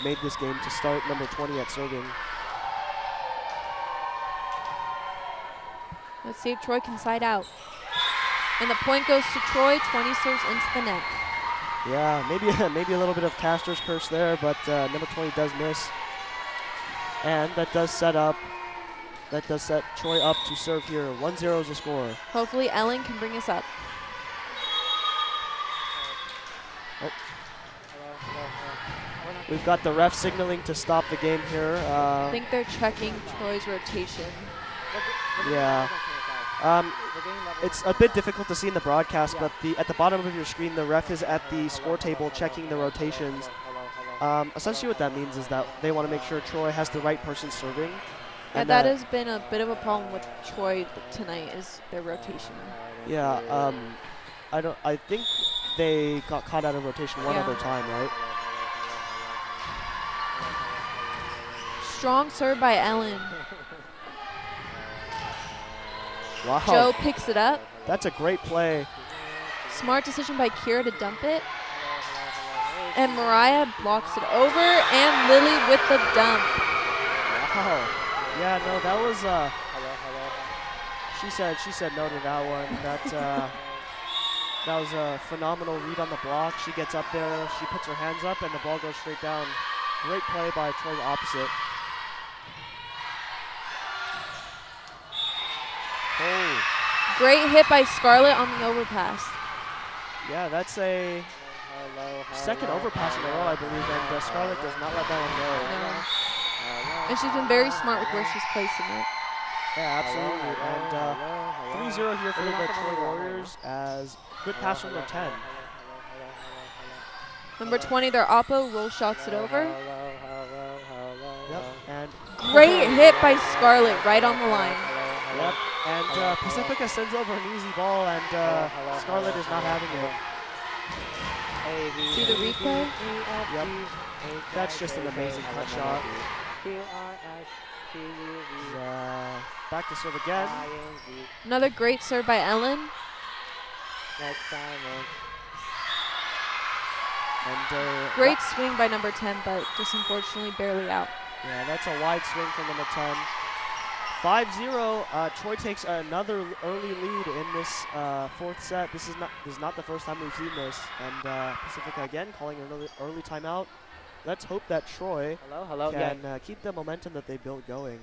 made this game to start number 20 at serving. Let's see if Troy can side out. And the point goes to Troy. 20 serves into the net. Yeah, maybe a little bit of caster's curse there, but number 20 does miss. And that does set Troy up to serve here. 1-0 is the score. Hopefully Ellen can bring us up. Oh. We've got the ref signaling to stop the game here. I think they're checking Troy's rotation. Yeah. It's a bit difficult to see in the broadcast, but at the bottom of your screen, the ref is at the score table checking the rotations. Essentially what that means is that they want to make sure Troy has the right person serving. Yeah, that has been a bit of a problem with Troy tonight, is their rotation. Yeah, I think they got caught out of rotation one other time, right? Strong serve by Ellen. Wow. Joe picks it up. That's a great play. Smart decision by Kira to dump it. And Mariah blocks it over, and Lily with the dump. Wow. Yeah, no, that was she said no to that one. That was a phenomenal read on the block. She gets up there, she puts her hands up, and the ball goes straight down. Great play by Troy's opposite. Oh. Great hit by Scarlett on the overpass. Yeah, that's a second overpass in a row, I believe, and Scarlett does not let that one go. No. And she's been very smart with where she's placing it. Yeah, absolutely. And 3-0 here for the Troy Warriors as good pass from number 10. Number 20, their oppo roll shots it over. Yep, and great hit by Scarlett right on the line. Yep, and Pacifica sends over an easy ball, and Scarlett is not having it. See the replay? Yep, that's just an amazing cut shot. Back to serve again. Another great serve by Ellen. And great swing by number 10, but just unfortunately barely out. Yeah, that's a wide swing from number 10. 5-0. Troy takes another early lead in this fourth set. This is not the first time we've seen this. And Pacifica again calling an early timeout. Let's hope that Troy can keep the momentum that they built going.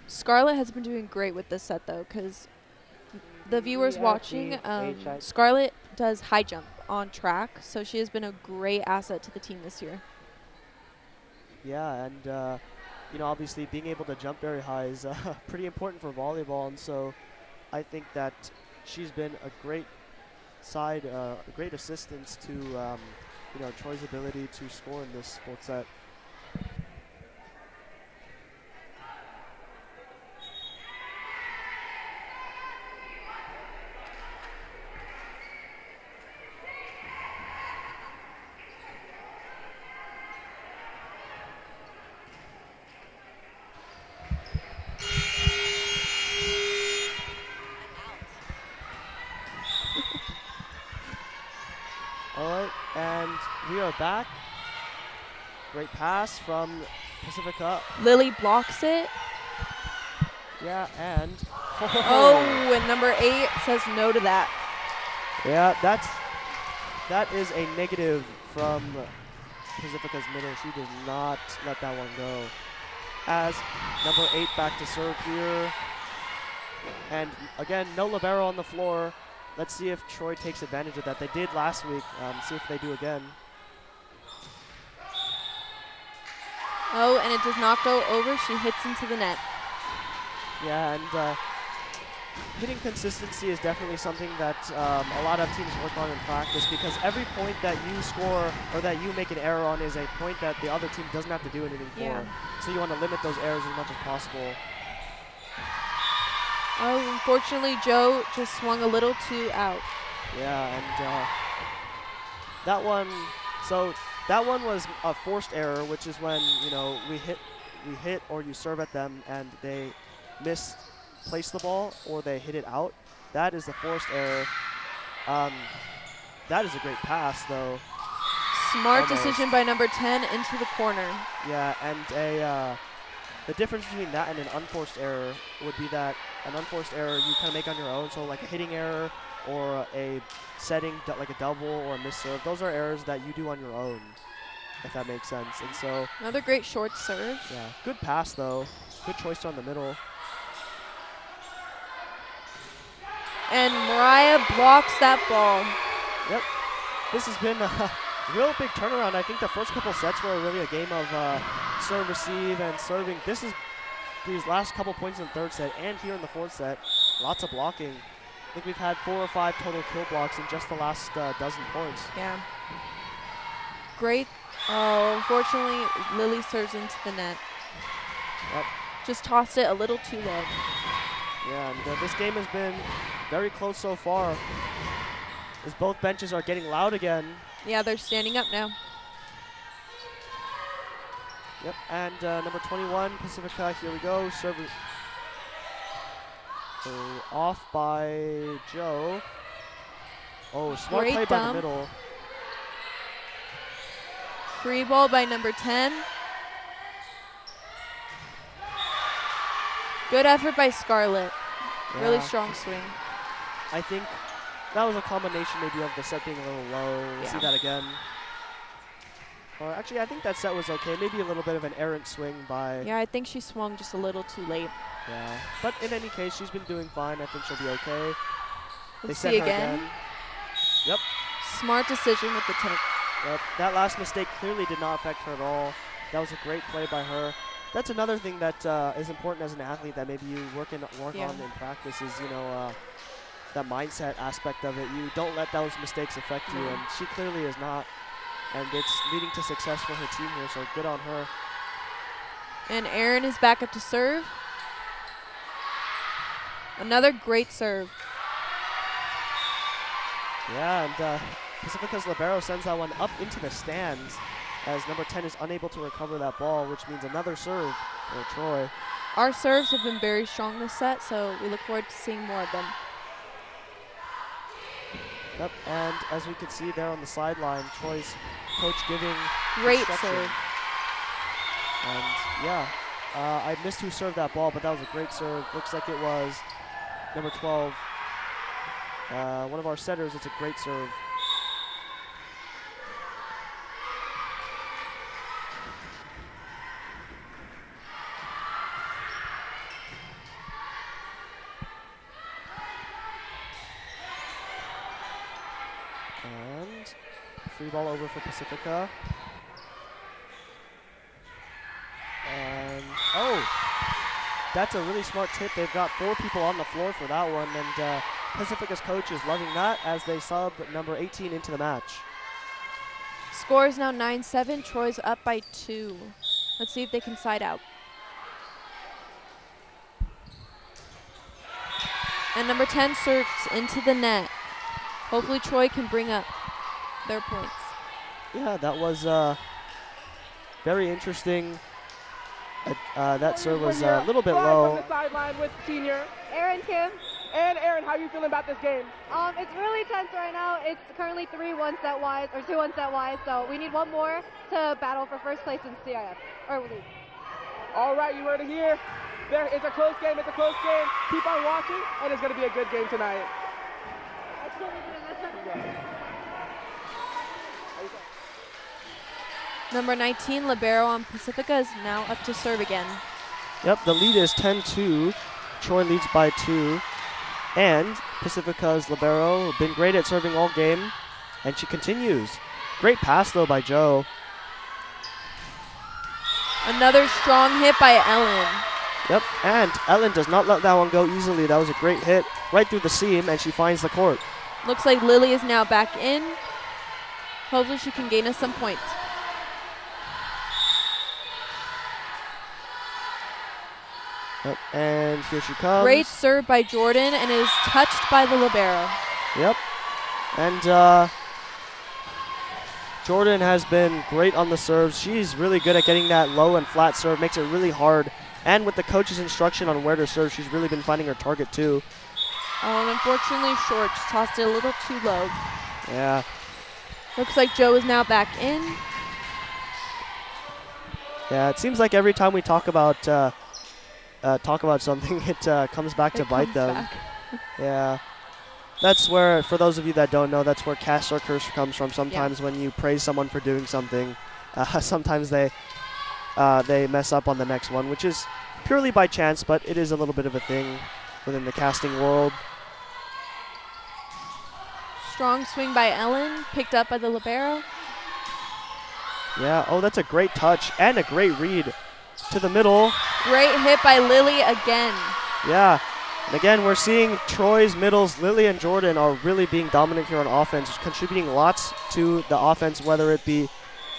Scarlett has been doing great with this set, though, because the viewers watching, Scarlett does high jump on track, so she has been a great asset to the team this year. Yeah, and you know, obviously being able to jump very high is pretty important for volleyball, and so I think that she's been a great great assistance to you know, Troy's ability to score in this fourth set. We are back. Great pass from Pacifica. Lily blocks it. Yeah, and oh, and number 8 says no to that. Yeah, that is a negative from Pacifica's middle. She does not let that one go. As number 8 back to serve here. And again, no libero on the floor. Let's see if Troy takes advantage of that. They did last week. See if they do again. Oh, and it does not go over. She hits into the net. Yeah, and hitting consistency is definitely something that a lot of teams work on in practice, because every point that you score or that you make an error on is a point that the other team doesn't have to do anything for. So you want to limit those errors as much as possible. Oh, unfortunately, Joe just swung a little too out. Yeah, and that one, so that one was a forced error, which is when, you know, we hit or you serve at them and they misplace the ball or they hit it out. That is a forced error. That is a great pass, though. Smart Almost. decision by number 10 into the corner. Yeah, and the difference between that and an unforced error would be that an unforced error you kind of make on your own, so like a hitting error or a setting like a double or a miss serve. Those are errors that you do on your own, if that makes sense. And so, Another great short serve. yeah, good pass though. Good choice on the middle. And Mariah blocks that ball. Yep. This has been a real big turnaround. I think the first couple sets were really a game of serve, receive, and serving. This is these last couple points in the third set and here in the fourth set, lots of blocking. I think we've had 4 or 5 total kill blocks in just the last dozen points. Yeah. Great. Oh, unfortunately, Lily serves into the net. Yep. Just tossed it a little too low. Yeah, and this game has been very close so far, as both benches are getting loud again. Yeah, they're standing up now. Yep, and number 21, Pacifica, here we go. Serve off by Joe. Oh, smart Great play by the dump. middle. Free ball by number 10. Good effort by Scarlett. Really Yeah. strong swing. I think that was a combination maybe of the set being a little low. We'll Yeah. see that again. Or actually, I think that set was okay. Maybe a little bit of an errant swing by. Yeah, I think she swung just a little too late. Yeah. But in any case, she's been doing fine. I think she'll be okay. They Let's set see her again. Yep. Smart decision with the tip. Yep. That last mistake clearly did not affect her at all. That was a great play by her. That's another thing that is important as an athlete that maybe you work Yeah. on in practice is, you know, that mindset aspect of it. You don't let those mistakes affect you, No. and she clearly is not. And it's leading to success for her team here, so good on her. And Aaron is back up to serve. Another great serve. Yeah, and Pacifica's libero sends that one up into the stands as number 10 is unable to recover that ball, which means another serve for Troy. Our serves have been very strong this set, so we look forward to seeing more of them. Yep, and as we can see there on the sideline, Troy's coach giving Great instruction. serve. And yeah, I missed who served that ball, but that was a great serve. Looks like it was number 12. One of our setters. It's a great serve. And free ball over for Pacifica. And, oh, that's a really smart tip. They've got 4 people on the floor for that one, and Pacifica's coach is loving that as they sub number 18 into the match. Score is now 9-7. Troy's up by 2. Let's see if they can side out. And number 10 serves into the net. Hopefully Troy can bring up their points. Yeah, that was very interesting. That serve was a little bit low. On the sideline with senior Aaron Kim. and Aaron. How are you feeling about this game? It's really tense right now. It's currently 3-1 set wise, or 2-1 set wise, so we need one more to battle for first place in CIF, or league. All right, you heard it here. There, it's a close game. It's a close game. Keep on watching, and it's going to be a good game tonight. Number 19, libero on Pacifica, is now up to serve again. Yep, the lead is 10-2. Troy leads by 2. And Pacifica's libero been great at serving all game, and she continues. Great pass, though, by Joe. Another strong hit by Ellen. Yep, and Ellen does not let that one go easily. That was a great hit right through the seam, and she finds the court. Looks like Lily is now back in. Hopefully she can gain us some points. Yep, and here she comes. Great serve by Jordan, and it is touched by the libero. Yep. And Jordan has been great on the serves. She's really good at getting that low and flat serve, makes it really hard. And with the coach's instruction on where to serve, she's really been finding her target too. Oh, and unfortunately short. Just tossed it a little too low. Yeah. Looks like Joe is now back in. Yeah, it seems like every time we talk about something, it comes back to bite them. Back. Yeah. That's where, for those of you that don't know, that's where cast or curse comes from. Sometimes when you praise someone for doing something, sometimes they mess up on the next one, which is purely by chance, but it is a little bit of a thing within the casting world. Strong swing by Ellen, picked up by the libero. Yeah, oh, that's a great touch and a great read to the middle. Great hit by Lily again. Yeah, and again, we're seeing Troy's middles, Lily and Jordan, are really being dominant here on offense, contributing lots to the offense, whether it be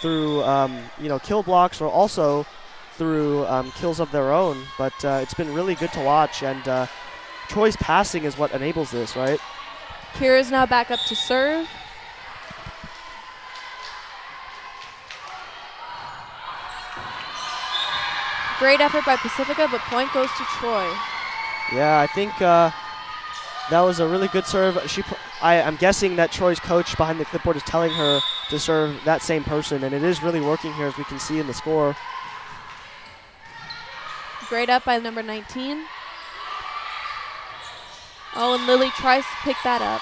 through kill blocks or also through kills of their own. But it's been really good to watch, and Troy's passing is what enables this, right? Kira's now back up to serve. Great effort by Pacifica, but point goes to Troy. Yeah, I think that was a really good serve. I'm guessing that Troy's coach behind the clipboard is telling her to serve that same person, and it is really working here, as we can see in the score. Great up by number 19. Oh, and Lily tries to pick that up.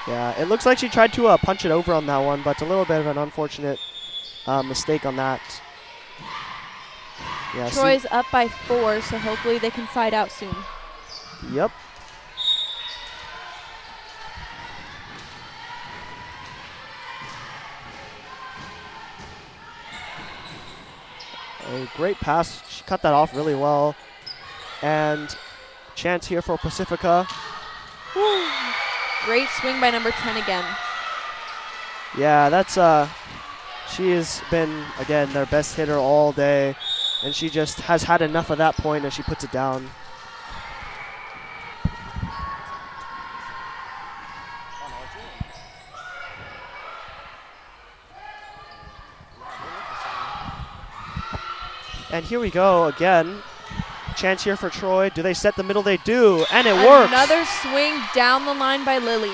Yeah, it looks like she tried to punch it over on that one, but a little bit of an unfortunate mistake on that. Yeah, Troy's up by 4, so hopefully they can side out soon. Yep. A great pass. She cut that off really well. And chance here for Pacifica. Woo. Great swing by number 10 again. Yeah, that's she has been, again, their best hitter all day. And she just has had enough of that point as she puts it down. And here we go again. Chance here for Troy. Do they set the middle? They do, and it works. Another swing down the line by Lily.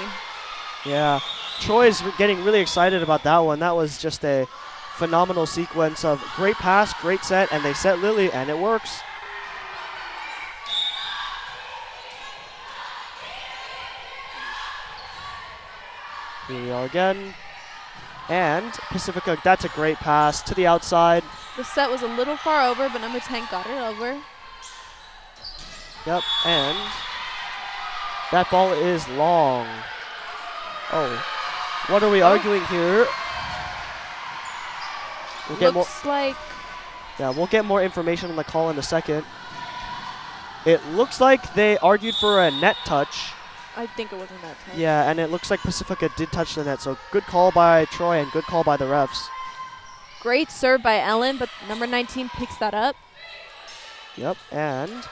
Yeah, Troy's getting really excited about that one. That was just a phenomenal sequence of great pass, great set, and they set Lily, and it works. Here we are again. And Pacifica, that's a great pass to the outside. The set was a little far over, but number 10 got it over. Yep, and that ball is long. Oh, what are we arguing here? We'll get Looks like... Yeah, we'll get more information on the call in a second. It looks like they argued for a net touch. I think it wasn't that touch. Yeah, and it looks like Pacifica did touch the net, so good call by Troy and good call by the refs. Great serve by Ellen, but number 19 picks that up. Yep, and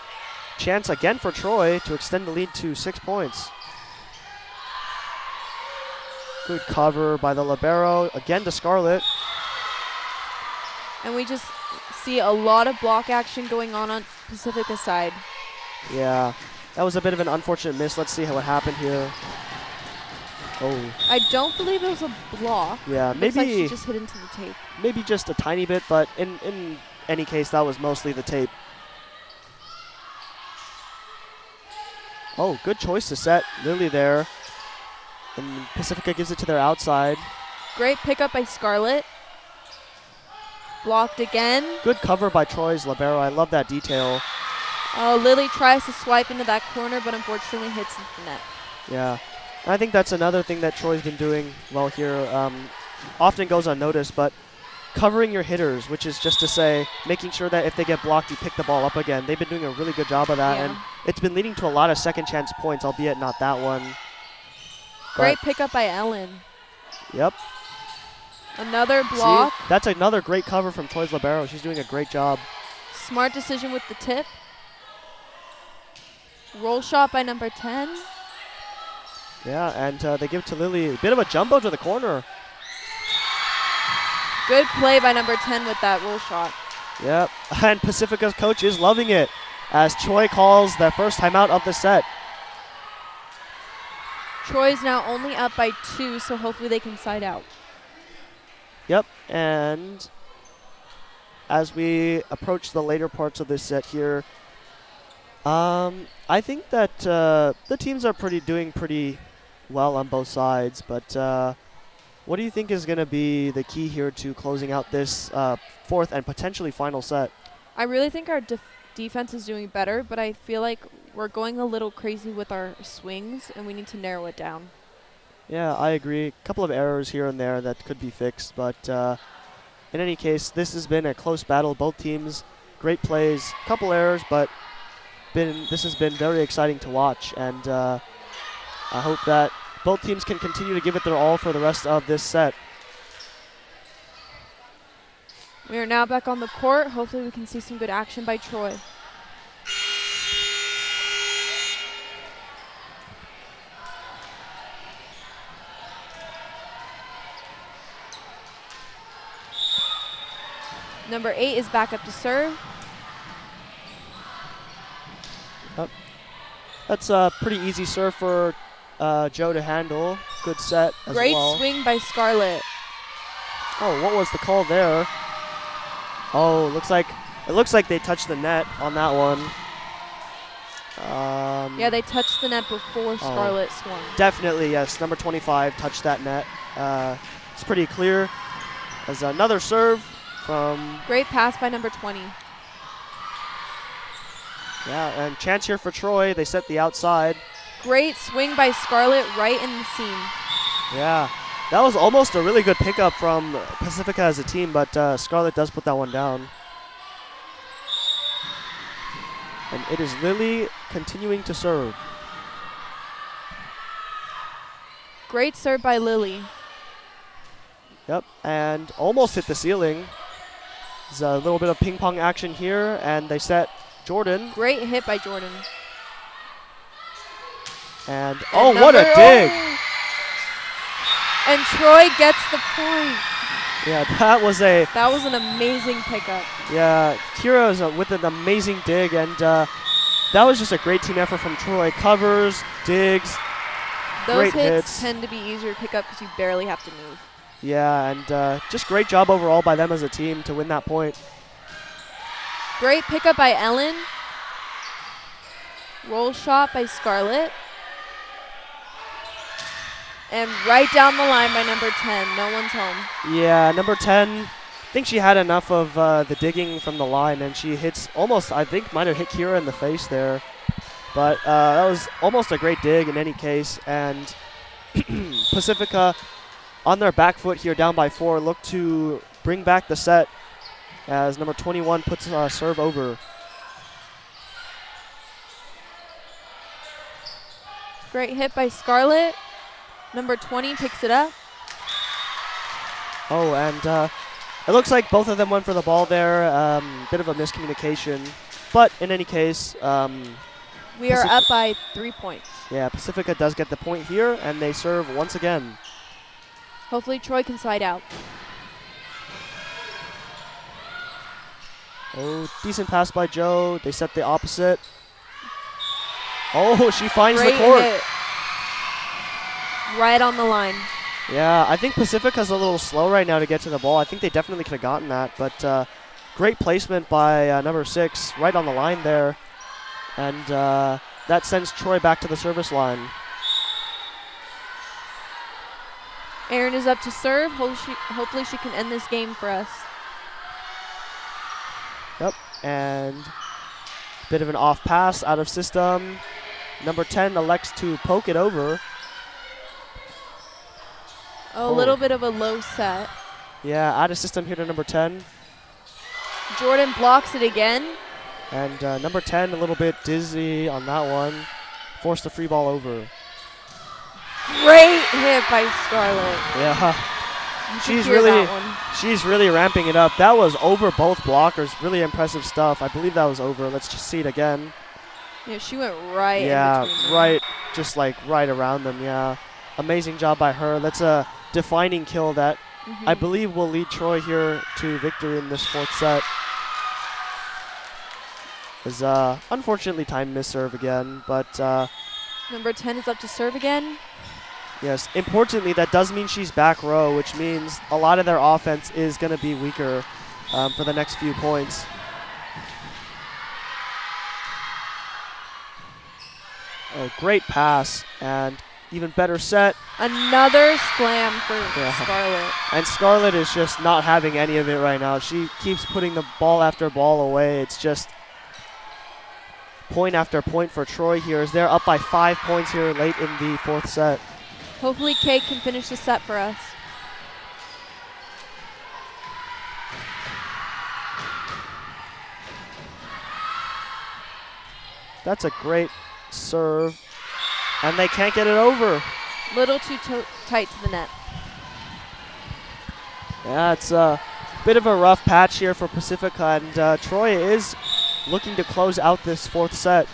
chance again for Troy to extend the lead to 6 points. Good cover by the libero, again to Scarlett. And we just see a lot of block action going on Pacifica's side. Yeah, that was a bit of an unfortunate miss. Let's see what happened here. Oh. I don't believe it was a block. Yeah, Looks like maybe she just hit into the tape. Maybe just a tiny bit, but in any case, that was mostly the tape. Oh, good choice to set Lily there. And Pacifica gives it to their outside. Great pickup by Scarlett. Blocked again. Good cover by Troy's libero. I love that detail. Lily tries to swipe into that corner, but unfortunately hits into the net. Yeah. And I think that's another thing that Troy's been doing well here. Often goes unnoticed, but covering your hitters, which is just to say making sure that if they get blocked, you pick the ball up again. They've been doing a really good job of that, and it's been leading to a lot of second chance points, albeit not that one. Great pickup by Ellen. Yep. Another block. See? That's another great cover from Troy's libero. She's doing a great job. Smart decision with the tip. Roll shot by number 10. Yeah, and they give to Lily a bit of a jumbo to the corner. Good play by number 10 with that roll shot. Yep, and Pacifica's coach is loving it as Troy calls the first timeout of the set. Troy's now only up by 2, so hopefully they can side out. Yep, and as we approach the later parts of this set here, I think that the teams are doing pretty well on both sides, but what do you think is going to be the key here to closing out this fourth and potentially final set? I really think our defense is doing better, but I feel like we're going a little crazy with our swings, and we need to narrow it down. Yeah, I agree. A couple of errors here and there that could be fixed, but in any case, this has been a close battle. Both teams, great plays, couple errors, but this has been very exciting to watch, and I hope that both teams can continue to give it their all for the rest of this set. We are now back on the court. Hopefully we can see some good action by Troy. Number 8 is back up to serve. That's a pretty easy serve for Joe to handle. Good set as Great well. swing by Scarlett. Oh, what was the call there? Oh, it looks like they touched the net on that one. Yeah, they touched the net before Scarlett swung. Definitely, yes. Number 25 touched that net. It's pretty clear. As another serve from... Great pass by number 20. Yeah, and chance here for Troy. They set the outside. Great swing by Scarlett right in the seam. Yeah, that was almost a really good pickup from Pacifica as a team, but Scarlett does put that one down. And it is Lily continuing to serve. Great serve by Lily. Yep, and almost hit the ceiling. There's a little bit of ping pong action here, and they set Jordan. Great hit by Jordan. And oh, what a dig! And Troy gets the point. Yeah, that was an amazing pickup. Yeah, Kira is with an amazing dig, and that was just a great team effort from Troy. Covers, digs, Those great hits tend to be easier to pick up because you barely have to move. Yeah, and just great job overall by them as a team to win that point. Great pickup by Ellen. Roll shot by Scarlett. And right down the line by number 10. No one's home. Yeah, number 10, I think she had enough of the digging from the line, and she hits almost, I think, might have hit Kira in the face there. But that was almost a great dig in any case. And Pacifica, on their back foot here, down by 4, look to bring back the set as number 21 puts serve over. Great hit by Scarlett. Number 20 picks it up. Oh, and it looks like both of them went for the ball there. Bit of a miscommunication. But in any case, we are up by 3 points. Yeah, Pacifica does get the point here, and they serve once again. Hopefully Troy can side out. Oh, decent pass by Joe. They set the opposite. Oh, she finds the court. Hit. Right on the line. Yeah, I think Pacifica's a little slow right now to get to the ball. I think they definitely could have gotten that, but great placement by number 6 right on the line there. And that sends Troy back to the service line. Erin is up to serve. Hopefully she can end this game for us. Yep, and bit of an off pass out of system. Number 10 elects to poke it over. A little bit of a low set. Yeah, out of system here to number 10. Jordan blocks it again. And number 10 a little bit dizzy on that one. Forced the free ball over. Great hit by Scarlett. Yeah. She's really ramping it up. That was over both blockers. Really impressive stuff. I believe that was over. Let's just see it again. Yeah, she went right in Yeah, between them. right, just like right around them, yeah. Amazing job by her. That's a defining kill that I believe will lead Troy here to victory in this 4th set. Is unfortunately time miss serve again, but Number 10 is up to serve again. yes, importantly, that does mean she's back row, which means a lot of their offense is going to be weaker for the next few points. Oh, great pass and even better set. Another slam for Scarlett. And Scarlett is just not having any of it right now. She keeps putting the ball after ball away. It's just point after point for Troy here as they're up by 5 points here late in the 4th set. Hopefully Kate can finish the set for us. That's a great serve. And they can't get it over. Little too tight to the net. Yeah, it's a bit of a rough patch here for Pacifica, and Troy is looking to close out this 4th set.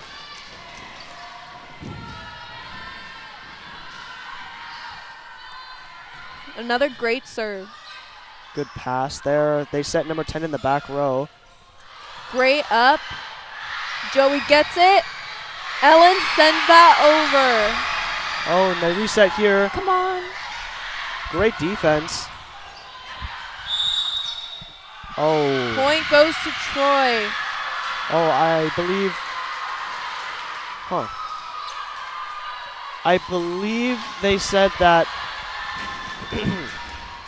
Another great serve. Good pass there. They set number 10 in the back row. Great up. Joey gets it. Ellen sends that over. Oh, and they reset here. Come on. Great defense. Oh. Point goes to Troy. Oh, I believe they said that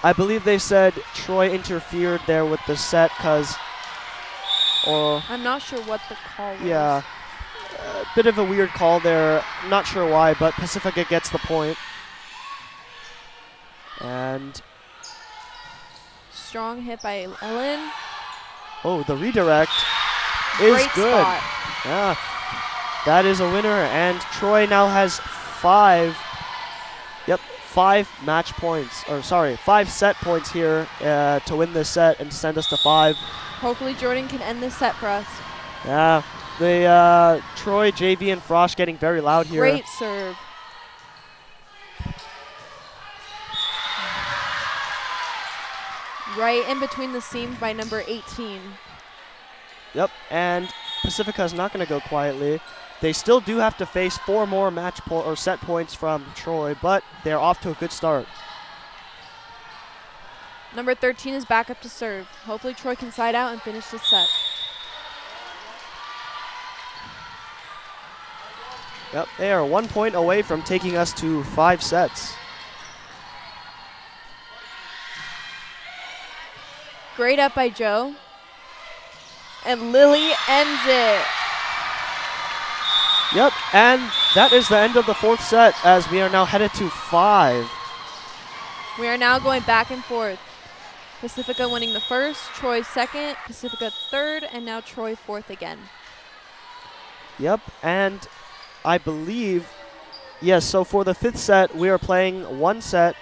I believe they said Troy interfered there with the set I'm not sure what the call was. Yeah, a bit of a weird call there. Not sure why, but Pacifica gets the point. And strong hit by Ellen. oh, the redirect is Great good. Spot. Yeah, that is a winner, and Troy now has 5 match points, or sorry, 5 set points here to win this set and send us to 5. Hopefully Jordan can end this set for us. Yeah, the Troy, JV, and Frosch getting very loud here. Great serve. Right in between the seam by number 18. Yep, and Pacifica's not going to go quietly. They still do have to face 4 more or set points from Troy, but they're off to a good start. Number 13 is back up to serve. Hopefully Troy can side out and finish this set. Yep, they are 1 point away from taking us to 5 sets. Great up by Joe. And Lily ends it. Yep, and that is the end of the 4th set as we are now headed to 5. We are now going back and forth. Pacifica winning the first, Troy second, Pacifica third, and now Troy 4th again. Yep, and I believe, yes, so for the 5th set, we are playing 1 set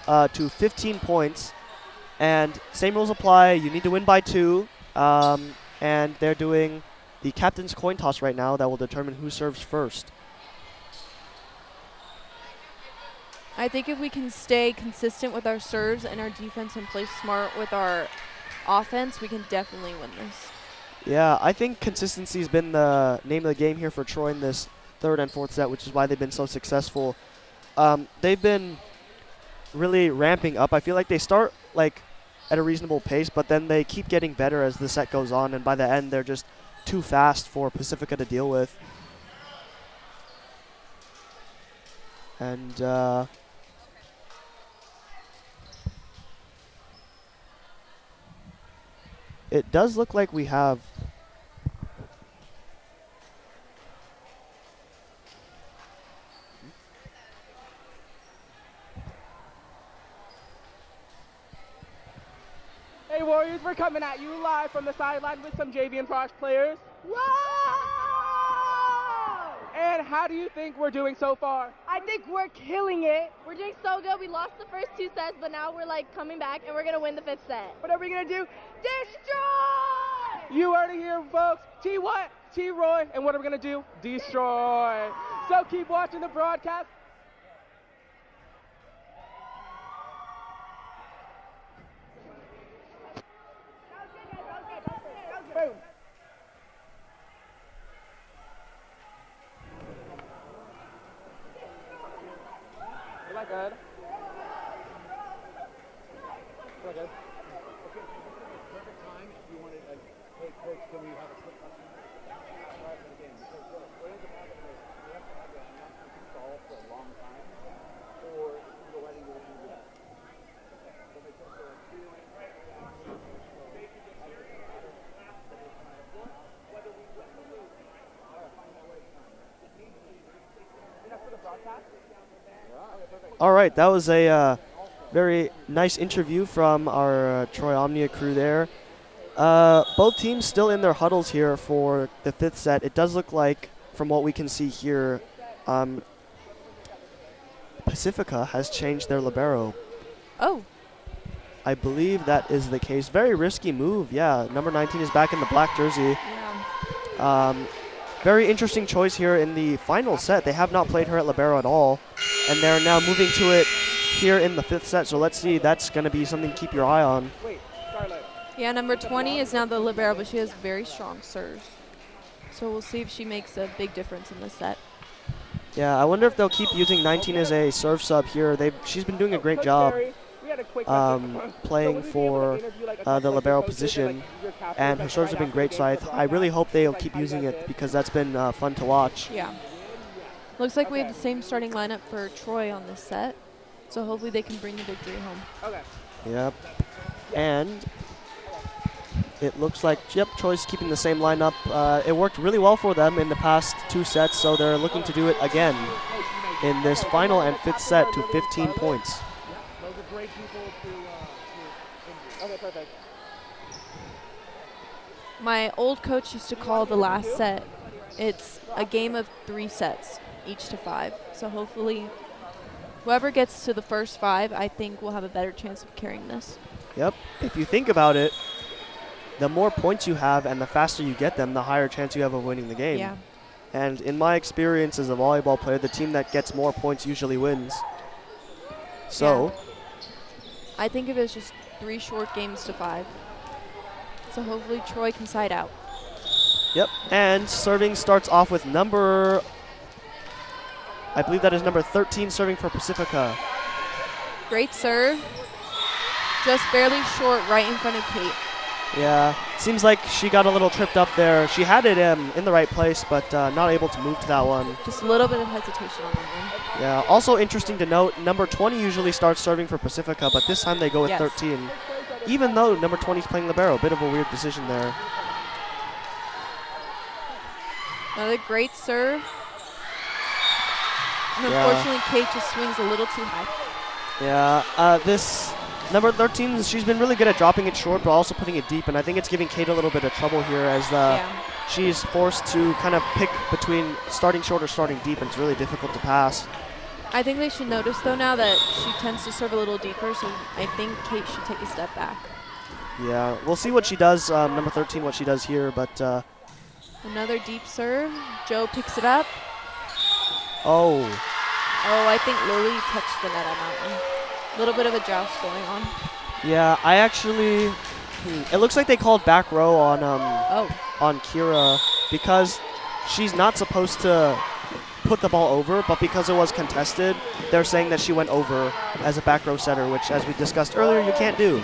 to 15 points. And same rules apply. You need to win by 2. And they're doing the captain's coin toss right now that will determine who serves first. I think if we can stay consistent with our serves and our defense and play smart with our offense, we can definitely win this. Yeah, I think consistency has been the name of the game here for Troy in this 3rd and 4th set, which is why they've been so successful. They've been really ramping up. I feel like they start at a reasonable pace, but then they keep getting better as the set goes on, and by the end, they're just too fast for Pacifica to deal with. And it does look like we have Hey Warriors, we're coming at you live from the sideline with some JV and Frosh players. Whoa! And how do you think we're doing so far? I think we're killing it. We're doing so good. We lost the first 2 sets, but now we're coming back and we're gonna win the 5th set. What are we gonna do? Destroy! You heard it here, folks. T1 T-Roy, and what are we going to do? Destroy. So keep watching the broadcast. Boom. Is that good? Is that good? Perfect time if you wanted, like, hey, coach, can we have a quick question? Right for the game. Because what ends up happening is we have to have the enough to stall for a long time, or the wedding will do that. So they tend to do it. Whether we win or lose, I gotta find my way. It needs to be. Enough for the broadcast? All right, that was a very nice interview from our Troy Omnia crew there. Both teams still in their huddles here for the 5th set. It does look like, from what we can see here, Pacifica has changed their libero. Oh, I believe that is the case. Very risky move, yeah. Number 19 is back in the black jersey. yeah. Very interesting choice here in the final set. They have not played her at libero at all, and they're now moving to it here in the 5th set. So let's see. That's going to be something to keep your eye on. Wait, Scarlett. Yeah, number 20 is now the libero, but she has very strong serves. So we'll see if she makes a big difference in this set. Yeah, I wonder if they'll keep using 19 as a serve sub here. She's been doing a great Coach job Barry, we had a quick playing for the libero position, and her serves have been great. So I really hope they'll keep using it because that's been fun to watch. Yeah. Looks like we have the same starting lineup for Troy on this set. So hopefully they can bring the victory home. Okay. Yep. And it looks like, yep, Troy's keeping the same lineup. It worked really well for them in the past 2 sets, so they're looking to do it again in this final and 5th set to 15 points. Those are great people to Okay, perfect. My old coach used to call the last set, it's a game of 3 sets, each to 5. So hopefully whoever gets to the first 5, I think will have a better chance of carrying this. Yep. If you think about it, the more points you have and the faster you get them, the higher chance you have of winning the game. Yeah. And in my experience as a volleyball player, the team that gets more points usually wins. So, I think of it as just 3 short games to 5. So hopefully Troy can side out. yep. And serving starts off with I believe that is number 13 serving for Pacifica. Great serve. Just barely short right in front of Kate. Yeah, seems like she got a little tripped up there. She had it in the right place, but not able to move to that one. Just a little bit of hesitation on that one. Yeah, also interesting to note, number 20 usually starts serving for Pacifica, but this time they go with Yes. 13. Even though number 20 is playing libero, bit of a weird decision there. Another great serve. And Yeah. unfortunately, Kate just swings a little too high. Yeah, this number 13, she's been really good at dropping it short, but also putting it deep, and I think it's giving Kate a little bit of trouble here as she's forced to kind of pick between starting short or starting deep, and it's really difficult to pass. I think they should notice, though, now that she tends to serve a little deeper, so I think Kate should take a step back. Yeah, we'll see what she does, number 13, what she does here, but... Another deep serve. Joe picks it up. Oh, I think Lily touched the net on that one. A little bit of a joust going on. yeah, I actually... it looks like they called back row on Kira because she's not supposed to put the ball over, but because it was contested, they're saying that she went over as a back row setter, which, as we discussed earlier, you can't do.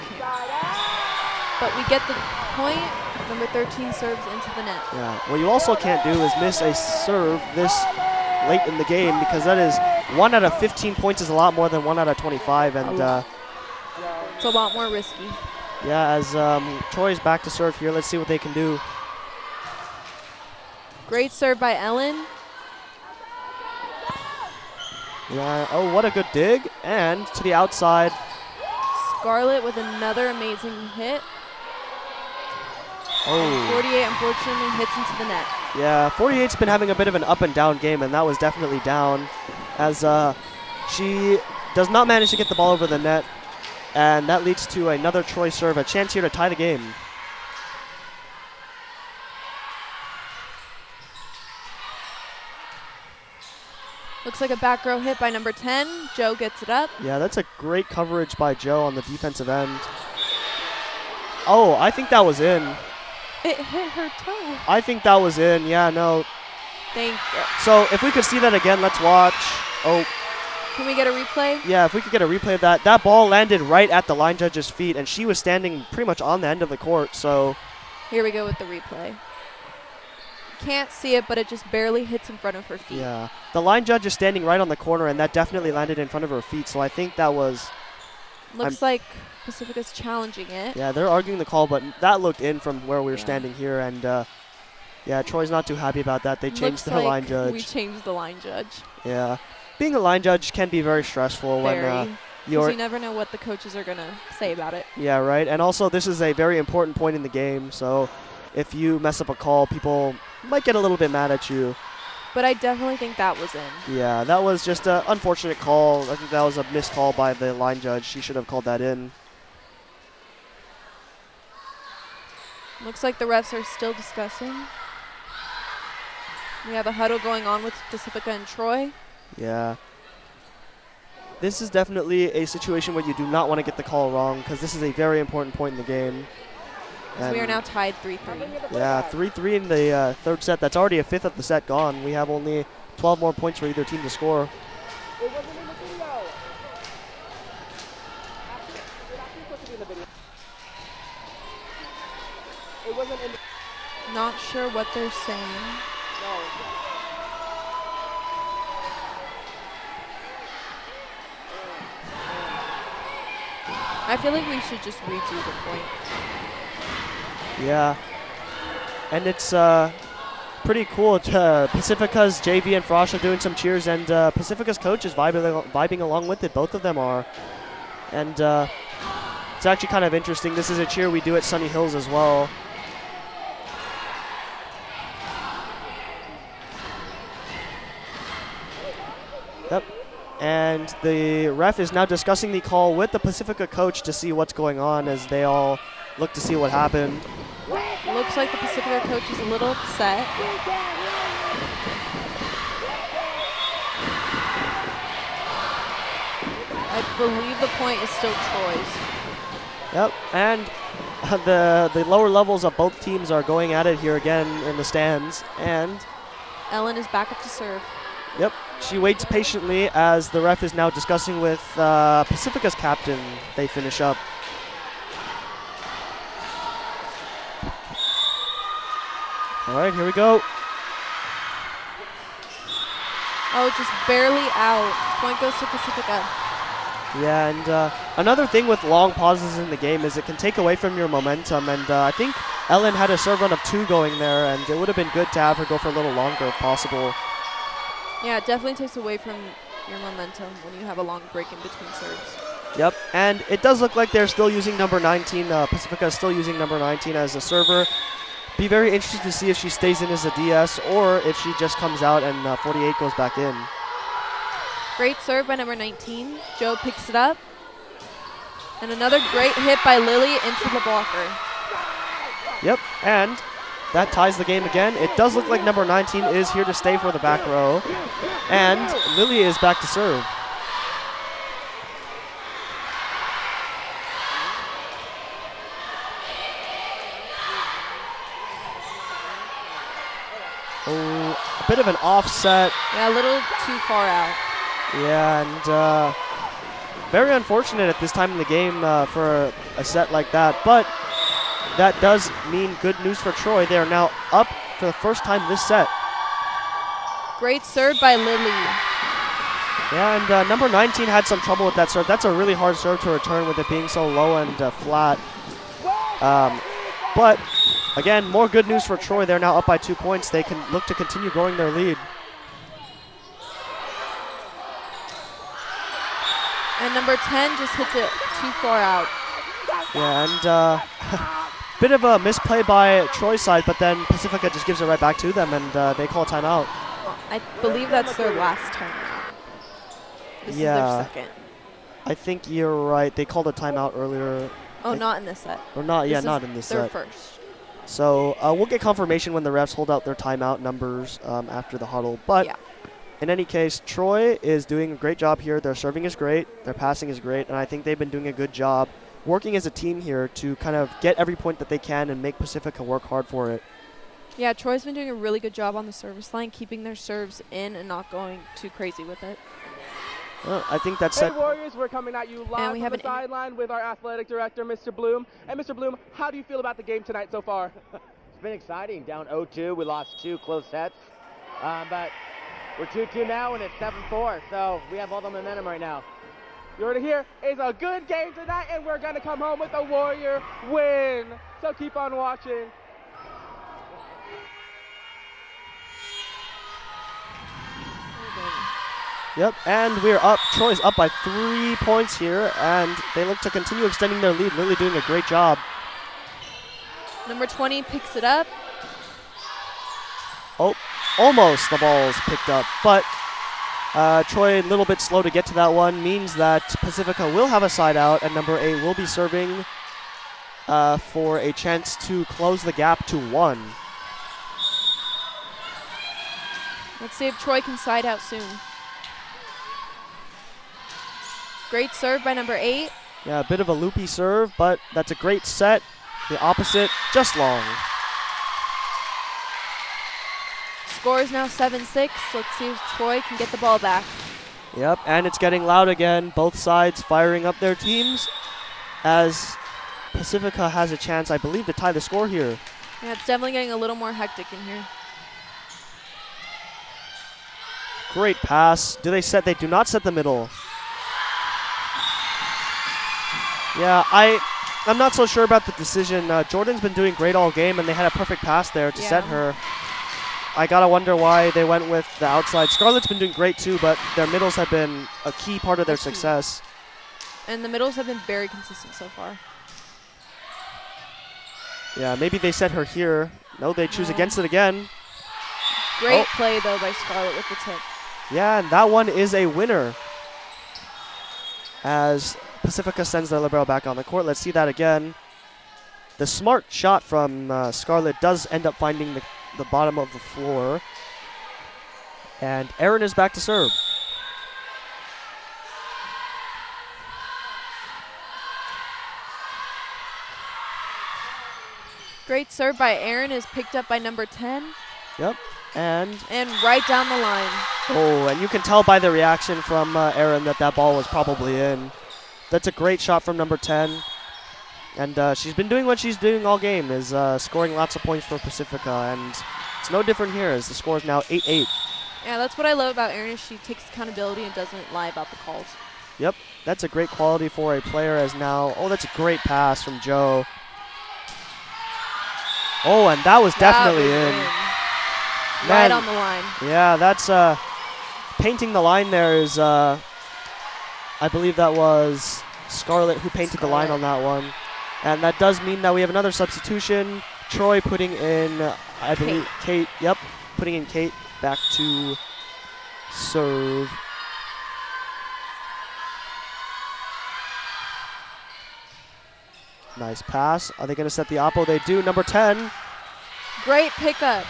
But we get the point. Number 13 serves into the net. Yeah, what you also can't do is miss a serve this late in the game, because that is 1 out of 15 points is a lot more than 1 out of 25, and It's a lot more risky. yeah, as Troy's back to serve here, let's see what they can do. Great serve by Ellen. Yeah, oh, what a good dig, and to the outside. Scarlett with another amazing hit. Oh, 48 unfortunately hits into the net. yeah, 48's been having a bit of an up and down game, and that was definitely down, as she does not manage to get the ball over the net, and that leads to another Troy serve, a chance here to tie the game. Looks like a back row hit by number 10. Joe gets it up. Yeah, that's a great coverage by Joe on the defensive end. Oh, I think that was in. It hit her toe. I think that was in. Yeah, no. Thank you. So if we could see that again, let's watch. Oh, Can we get a replay? yeah, if we could get a replay of that. That ball landed right at the line judge's feet, and she was standing pretty much on the end of the court. So Here we go with the replay. Can't see it, but it just barely hits in front of her feet. yeah, the line judge is standing right on the corner, and that definitely landed in front of her feet. So I think that was, Looks like Pacifica's challenging it. yeah, they're arguing the call, but that looked in from where we were Yeah. standing here. And yeah, Troy's not too happy about that. They changed Looks their line like judge. we changed the line judge. Yeah, being a line judge can be very stressful when Very. you're. Because you never know what the coaches are going to say about it. Yeah, right. And also, this is a very important point in the game. So if you mess up a call, people might get a little bit mad at you. But I definitely think that was in. Yeah, that was just an unfortunate call. I think that was a missed call by the line judge. She should have called that in. Looks like the refs are still discussing. We have a huddle going on with Pacifica and Troy. Yeah. This is definitely a situation where you do not want to get the call wrong, because this is a very important point in the game. So we are And now tied 3-3. yeah, 3-3 in the third set. That's already a fifth of the set gone. We have only 12 more points for either team to score. It wasn't in the video. It actually supposed to be in the video. It wasn't in the Not sure what they're saying. no. I feel like we should just redo the point. Yeah. And it's pretty cool. Pacifica's JV and Frosh are doing some cheers, and Pacifica's coach is vibing along with it. Both of them are. And it's actually kind of interesting. This is a cheer we do at Sunny Hills as well. Yep. And the ref is now discussing the call with the Pacifica coach to see what's going on as they all look to see what happened. Looks like the Pacifica coach is a little upset. I believe the point is still Troy's. Yep, and the lower levels of both teams are going at it here again in the stands. And Ellen is back up to serve. yep, she waits patiently as the ref is now discussing with Pacifica's captain. They finish up. All right, here we go. Oh, just barely out. Point goes to Pacifica. Yeah, and another thing with long pauses in the game is it can take away from your momentum. And I think Ellen had a serve run of 2 going there, and it would have been good to have her go for a little longer if possible. Yeah, it definitely takes away from your momentum when you have a long break in between serves. Yep, and it does look like they're still using number 19. Pacifica is still using number 19 as a server. Be very interested to see if she stays in as a DS or if she just comes out and 48 goes back in. Great serve by number 19. Joe picks it up. And another great hit by Lily into the blocker. Yep, and that ties the game again. It does look like number 19 is here to stay for the back row. And Lily is back to serve. Oh, a bit of an offset. Yeah, a little too far out. Yeah, and very unfortunate at this time in the game for a set like that. But that does mean good news for Troy. They are now up for the first time this set. Great serve by Lily. Yeah, and number 19 had some trouble with that serve. That's a really hard serve to return with it being so low and flat. But again, more good news for Troy. They're now up by 2 points. They can look to continue growing their lead. And number 10 just hits it too far out. Yeah, and bit of a misplay by Troy's side, but then Pacifica just gives it right back to them, and they call timeout. I believe that's their last timeout. This is Yeah. their second. I think you're right. They called a timeout earlier. Oh, not in this set. Or not, yeah, This not is in this their set. first. So we'll get confirmation when the refs hold out their timeout numbers after the huddle. But Yeah. in any case, Troy is doing a great job here. Their serving is great. Their passing is great. And I think they've been doing a good job working as a team here to kind of get every point that they can and make Pacifica work hard for it. Yeah, Troy's been doing a really good job on the service line, keeping their serves in and not going too crazy with it. Well, I think that's Hey it. Warriors, we're coming at you live we from have the an sideline with our athletic director, Mr. Bloom. And Mr. Bloom, how do you feel about the game tonight so far? It's been exciting. Down 0-2. We lost 2 close sets. But we're 2-2 now, and it's 7-4. So we have all the momentum right now. You heard it here. It's a good game tonight, and we're going to come home with a Warrior win. So keep on watching. Yep, and we're up. Troy's up by 3 points here, and they look to continue extending their lead. Lily doing a great job. Number 20 picks it up. Oh, almost the ball is picked up, but Troy a little bit slow to get to that one, means that Pacifica will have a side out, and number 8 will be serving for a chance to close the gap to 1. Let's see if Troy can side out soon. Great serve by number 8. Yeah, a bit of a loopy serve, but that's a great set. The opposite, just long. Score is now 7-6. Let's see if Troy can get the ball back. Yep, and it's getting loud again. Both sides firing up their teams as Pacifica has a chance, I believe, to tie the score here. Yeah, it's definitely getting a little more hectic in here. Great pass. Do they set? They do not set the middle. Yeah, I'm not so sure about the decision. Jordan's been doing great all game, and they had a perfect pass there to set her. I gotta wonder why they went with the outside. Scarlett's been doing great too, but their middles have been a key part of their success. And the middles have been very consistent so far. Yeah, maybe they set her here. No, they choose against it again. Great play, though, by Scarlett with the tip. Yeah, and that one is a winner. As Pacifica sends their libero back on the court. Let's see that again. The smart shot from Scarlett does end up finding the bottom of the floor. And Aaron is back to serve. Great serve by Aaron is picked up by number 10. Yep. And right down the line. Oh, and you can tell by the reaction from Aaron that ball was probably in. That's a great shot from number 10. And she's been doing what she's doing all game, is scoring lots of points for Pacifica. And it's no different here as the score is now 8-8. Yeah, that's what I love about Erin is she takes accountability and doesn't lie about the calls. Yep, that's a great quality for a player as now. Oh, that's a great pass from Joe. Oh, and that was definitely in. Right on the line. Yeah, that's painting the line there is, I believe that was Scarlett who painted the line on that one. And that does mean that we have another substitution. Troy putting in, I believe, Kate. Yep, putting in Kate back to serve. Nice pass. Are they going to set the oppo? They do. Number 10. Great pickup.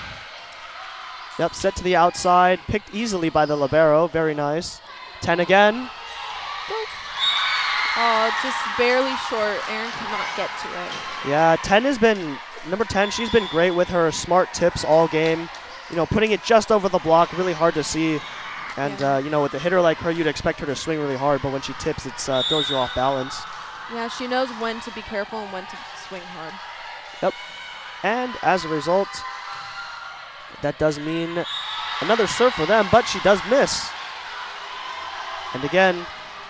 Yep, set to the outside. Picked easily by the libero. Very nice. 10 again. Oh, just barely short. Aaron cannot get to it. Yeah, 10 has been, number 10, she's been great with her smart tips all game. You know, putting it just over the block, really hard to see. And, you know, with a hitter like her, you'd expect her to swing really hard, but when she tips, it throws you off balance. Yeah, she knows when to be careful and when to swing hard. Yep. And as a result, that does mean another serve for them, but she does miss. And again,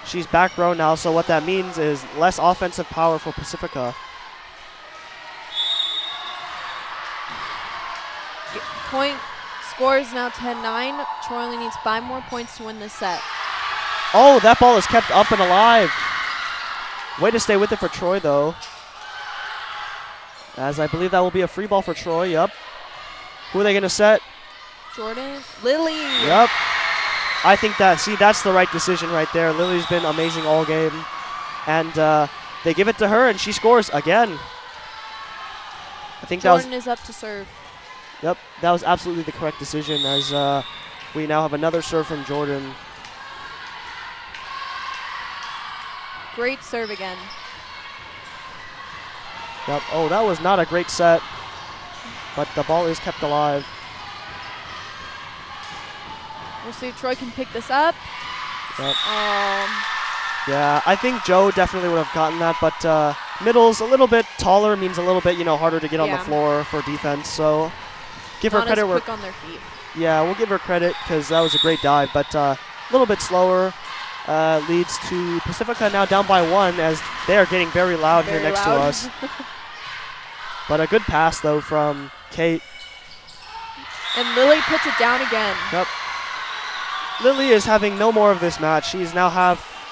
she's back row now, so what that means is less offensive power for Pacifica. Point score is now 10-9. Troy only needs 5 more points to win this set. Oh, that ball is kept up and alive. Way to stay with it for Troy, though. As I believe that will be a free ball for Troy, yep. Who are they going to set? Jordan. Lily. Yep. I think that's the right decision right there. Lily's been amazing all game. And they give it to her, and she scores again. I think Jordan is up to serve. Yep, that was absolutely the correct decision as We now have another serve from Jordan. Great serve again. Yep. Oh, that was not a great set, but the ball is kept alive. We'll see if Troy can pick this up. Yep. Yeah, I think Joe definitely would have gotten that, but middle's a little bit taller, means a little bit, harder to get on the floor for defense. So give her credit. Not as quick on their feet. Yeah, we'll give her credit because that was a great dive, but a little bit slower. Leads to Pacifica now down by 1 as they are getting very loud here next to us. But a good pass, though, from Kate. And Lily puts it down again. Yep. Lily is having no more of this match. She's now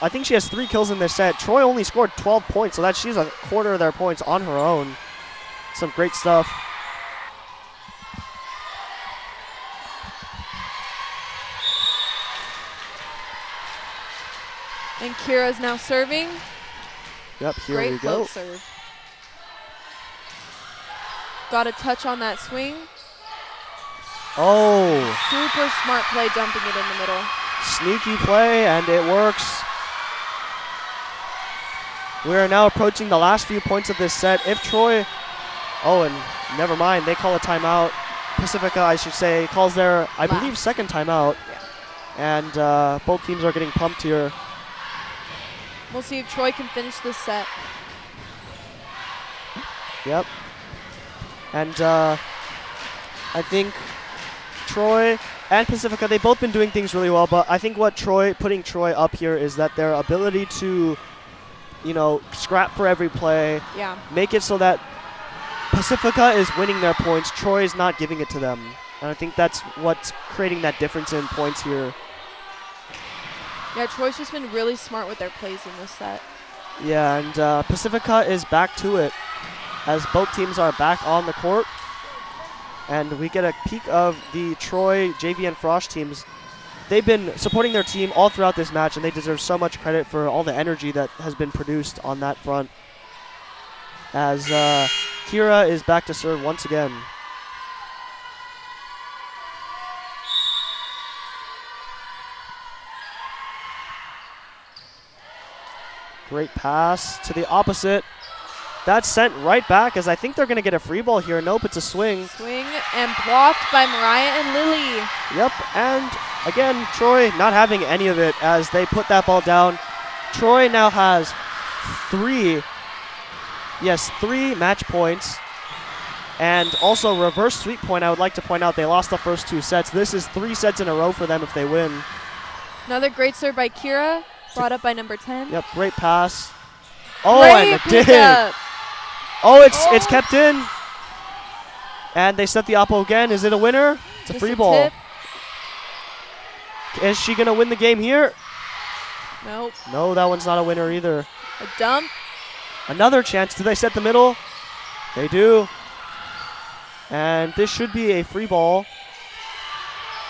I think she has 3 kills in this set. Troy only scored 12 points, so she's a quarter of their points on her own. Some great stuff. And Kira's now serving. Yep, here Great we go. float serve. Got a touch on that swing. Oh. Super smart play dumping it in the middle. Sneaky play, and it works. We are now approaching the last few points of this set. If Troy, and never mind, they call a timeout. Pacifica, I should say, calls their, I believe, second timeout. Yeah. And both teams are getting pumped here. We'll see if Troy can finish this set. Yep. And I think Troy and Pacifica, they've both been doing things really well, but I think putting Troy up here is that their ability to, scrap for every play, make it so that Pacifica is winning their points, Troy is not giving it to them. And I think that's what's creating that difference in points here. Yeah, Troy's just been really smart with their plays in this set. Yeah, and Pacifica is back to it as both teams are back on the court. And we get a peek of the Troy, JV, and Frosh teams. They've been supporting their team all throughout this match, and they deserve so much credit for all the energy that has been produced on that front. As Kira is back to serve once again. Great pass to the opposite. That's sent right back as I think they're going to get a free ball here. Nope, it's a swing. Swing and blocked by Mariah and Lily. Yep, and again, Troy not having any of it as they put that ball down. Troy now has 3 match points. And also reverse sweep point, I would like to point out they lost the first 2 sets. This is 3 sets in a row for them if they win. Another great serve by Kira, brought up by number 10. Yep, great pass. Oh, great and it did. Up. Oh, it's kept in. And they set the oppo again. Is it a winner? It's a free ball. Tip. Is she going to win the game here? Nope. No, that one's not a winner either. A dump. Another chance. Do they set the middle? They do. And this should be a free ball.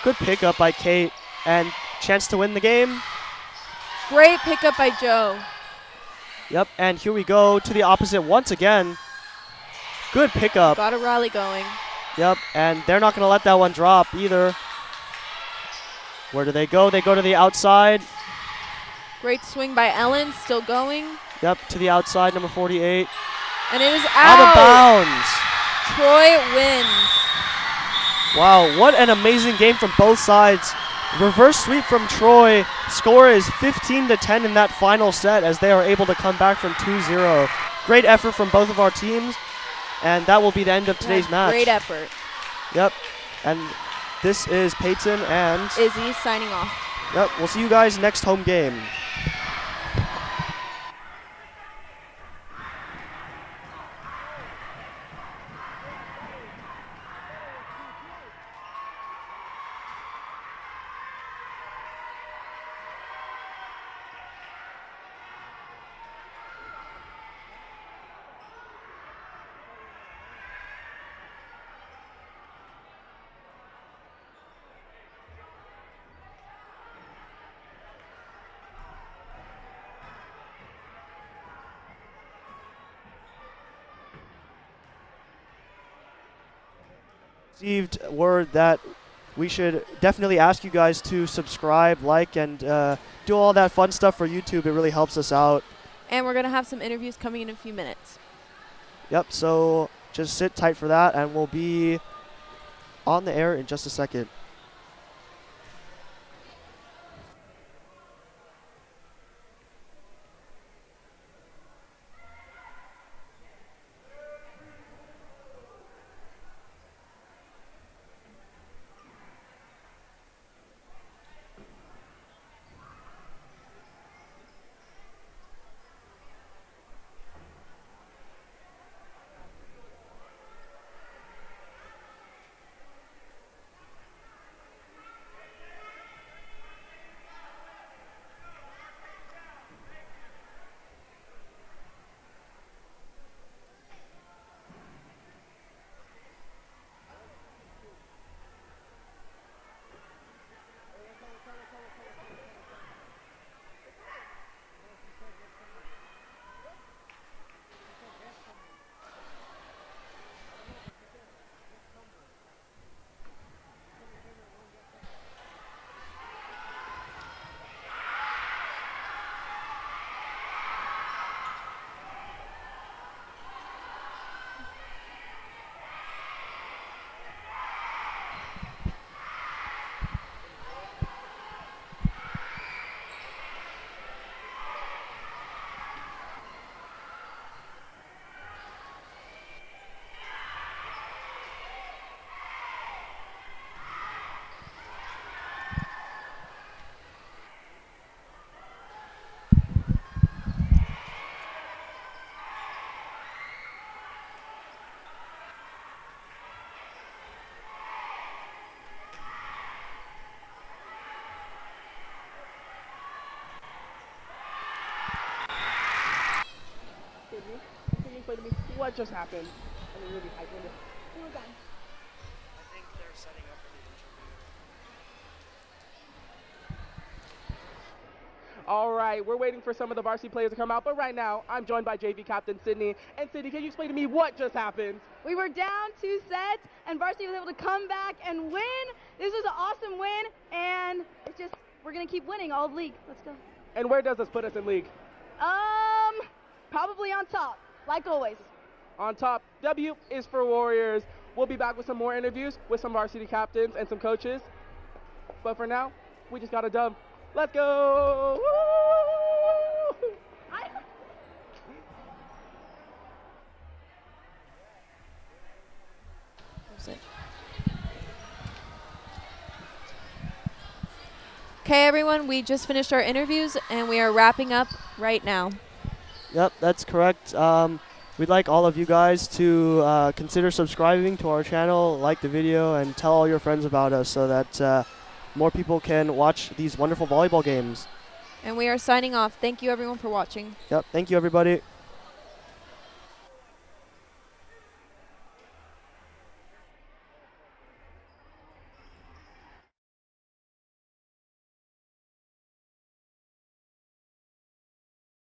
Good pickup by Kate. And chance to win the game. Great pickup by Joe. Yep, and here we go to the opposite once again. Good pickup. Got a rally going. Yep, and they're not going to let that one drop either. Where do they go? They go to the outside. Great swing by Ellen, still going. Yep, to the outside, number 48. And it is Out out. of bounds. Troy wins. Wow, what an amazing game from both sides. Reverse sweep from Troy. Score is 15-10 in that final set as they are able to come back from 2-0. Great effort from both of our teams, and that will be the end of today's match. Great effort. Yep, and this is Peyton and Izzy signing off. Yep, we'll see you guys next home game. Received word that we should definitely ask you guys to subscribe, like, and do all that fun stuff for YouTube. It really helps us out. And we're going to have some interviews coming in a few minutes. Yep, so just sit tight for that, and we'll be on the air in just a second. Explain to me what just happened. I mean, really hype on it. I think they're setting up for the interview. All right, we're waiting for some of the varsity players to come out, but right now, I'm joined by JV captain Sydney. And Sydney, can you explain to me what just happened? We were down 2 sets, and varsity was able to come back and win. This was an awesome win, and it's just, we're going to keep winning all of league. Let's go. And where does this put us in league? Probably on top, like always. On top, W is for Warriors. We'll be back with some more interviews with some varsity captains and some coaches. But for now, we just got a dub. Let's go! Woo! Okay, everyone, we just finished our interviews, and we are wrapping up right now. Yep, that's correct. We'd like all of you guys to consider subscribing to our channel, like the video, and tell all your friends about us so that more people can watch these wonderful volleyball games. And we are signing off. Thank you, everyone, for watching. Yep, thank you, everybody.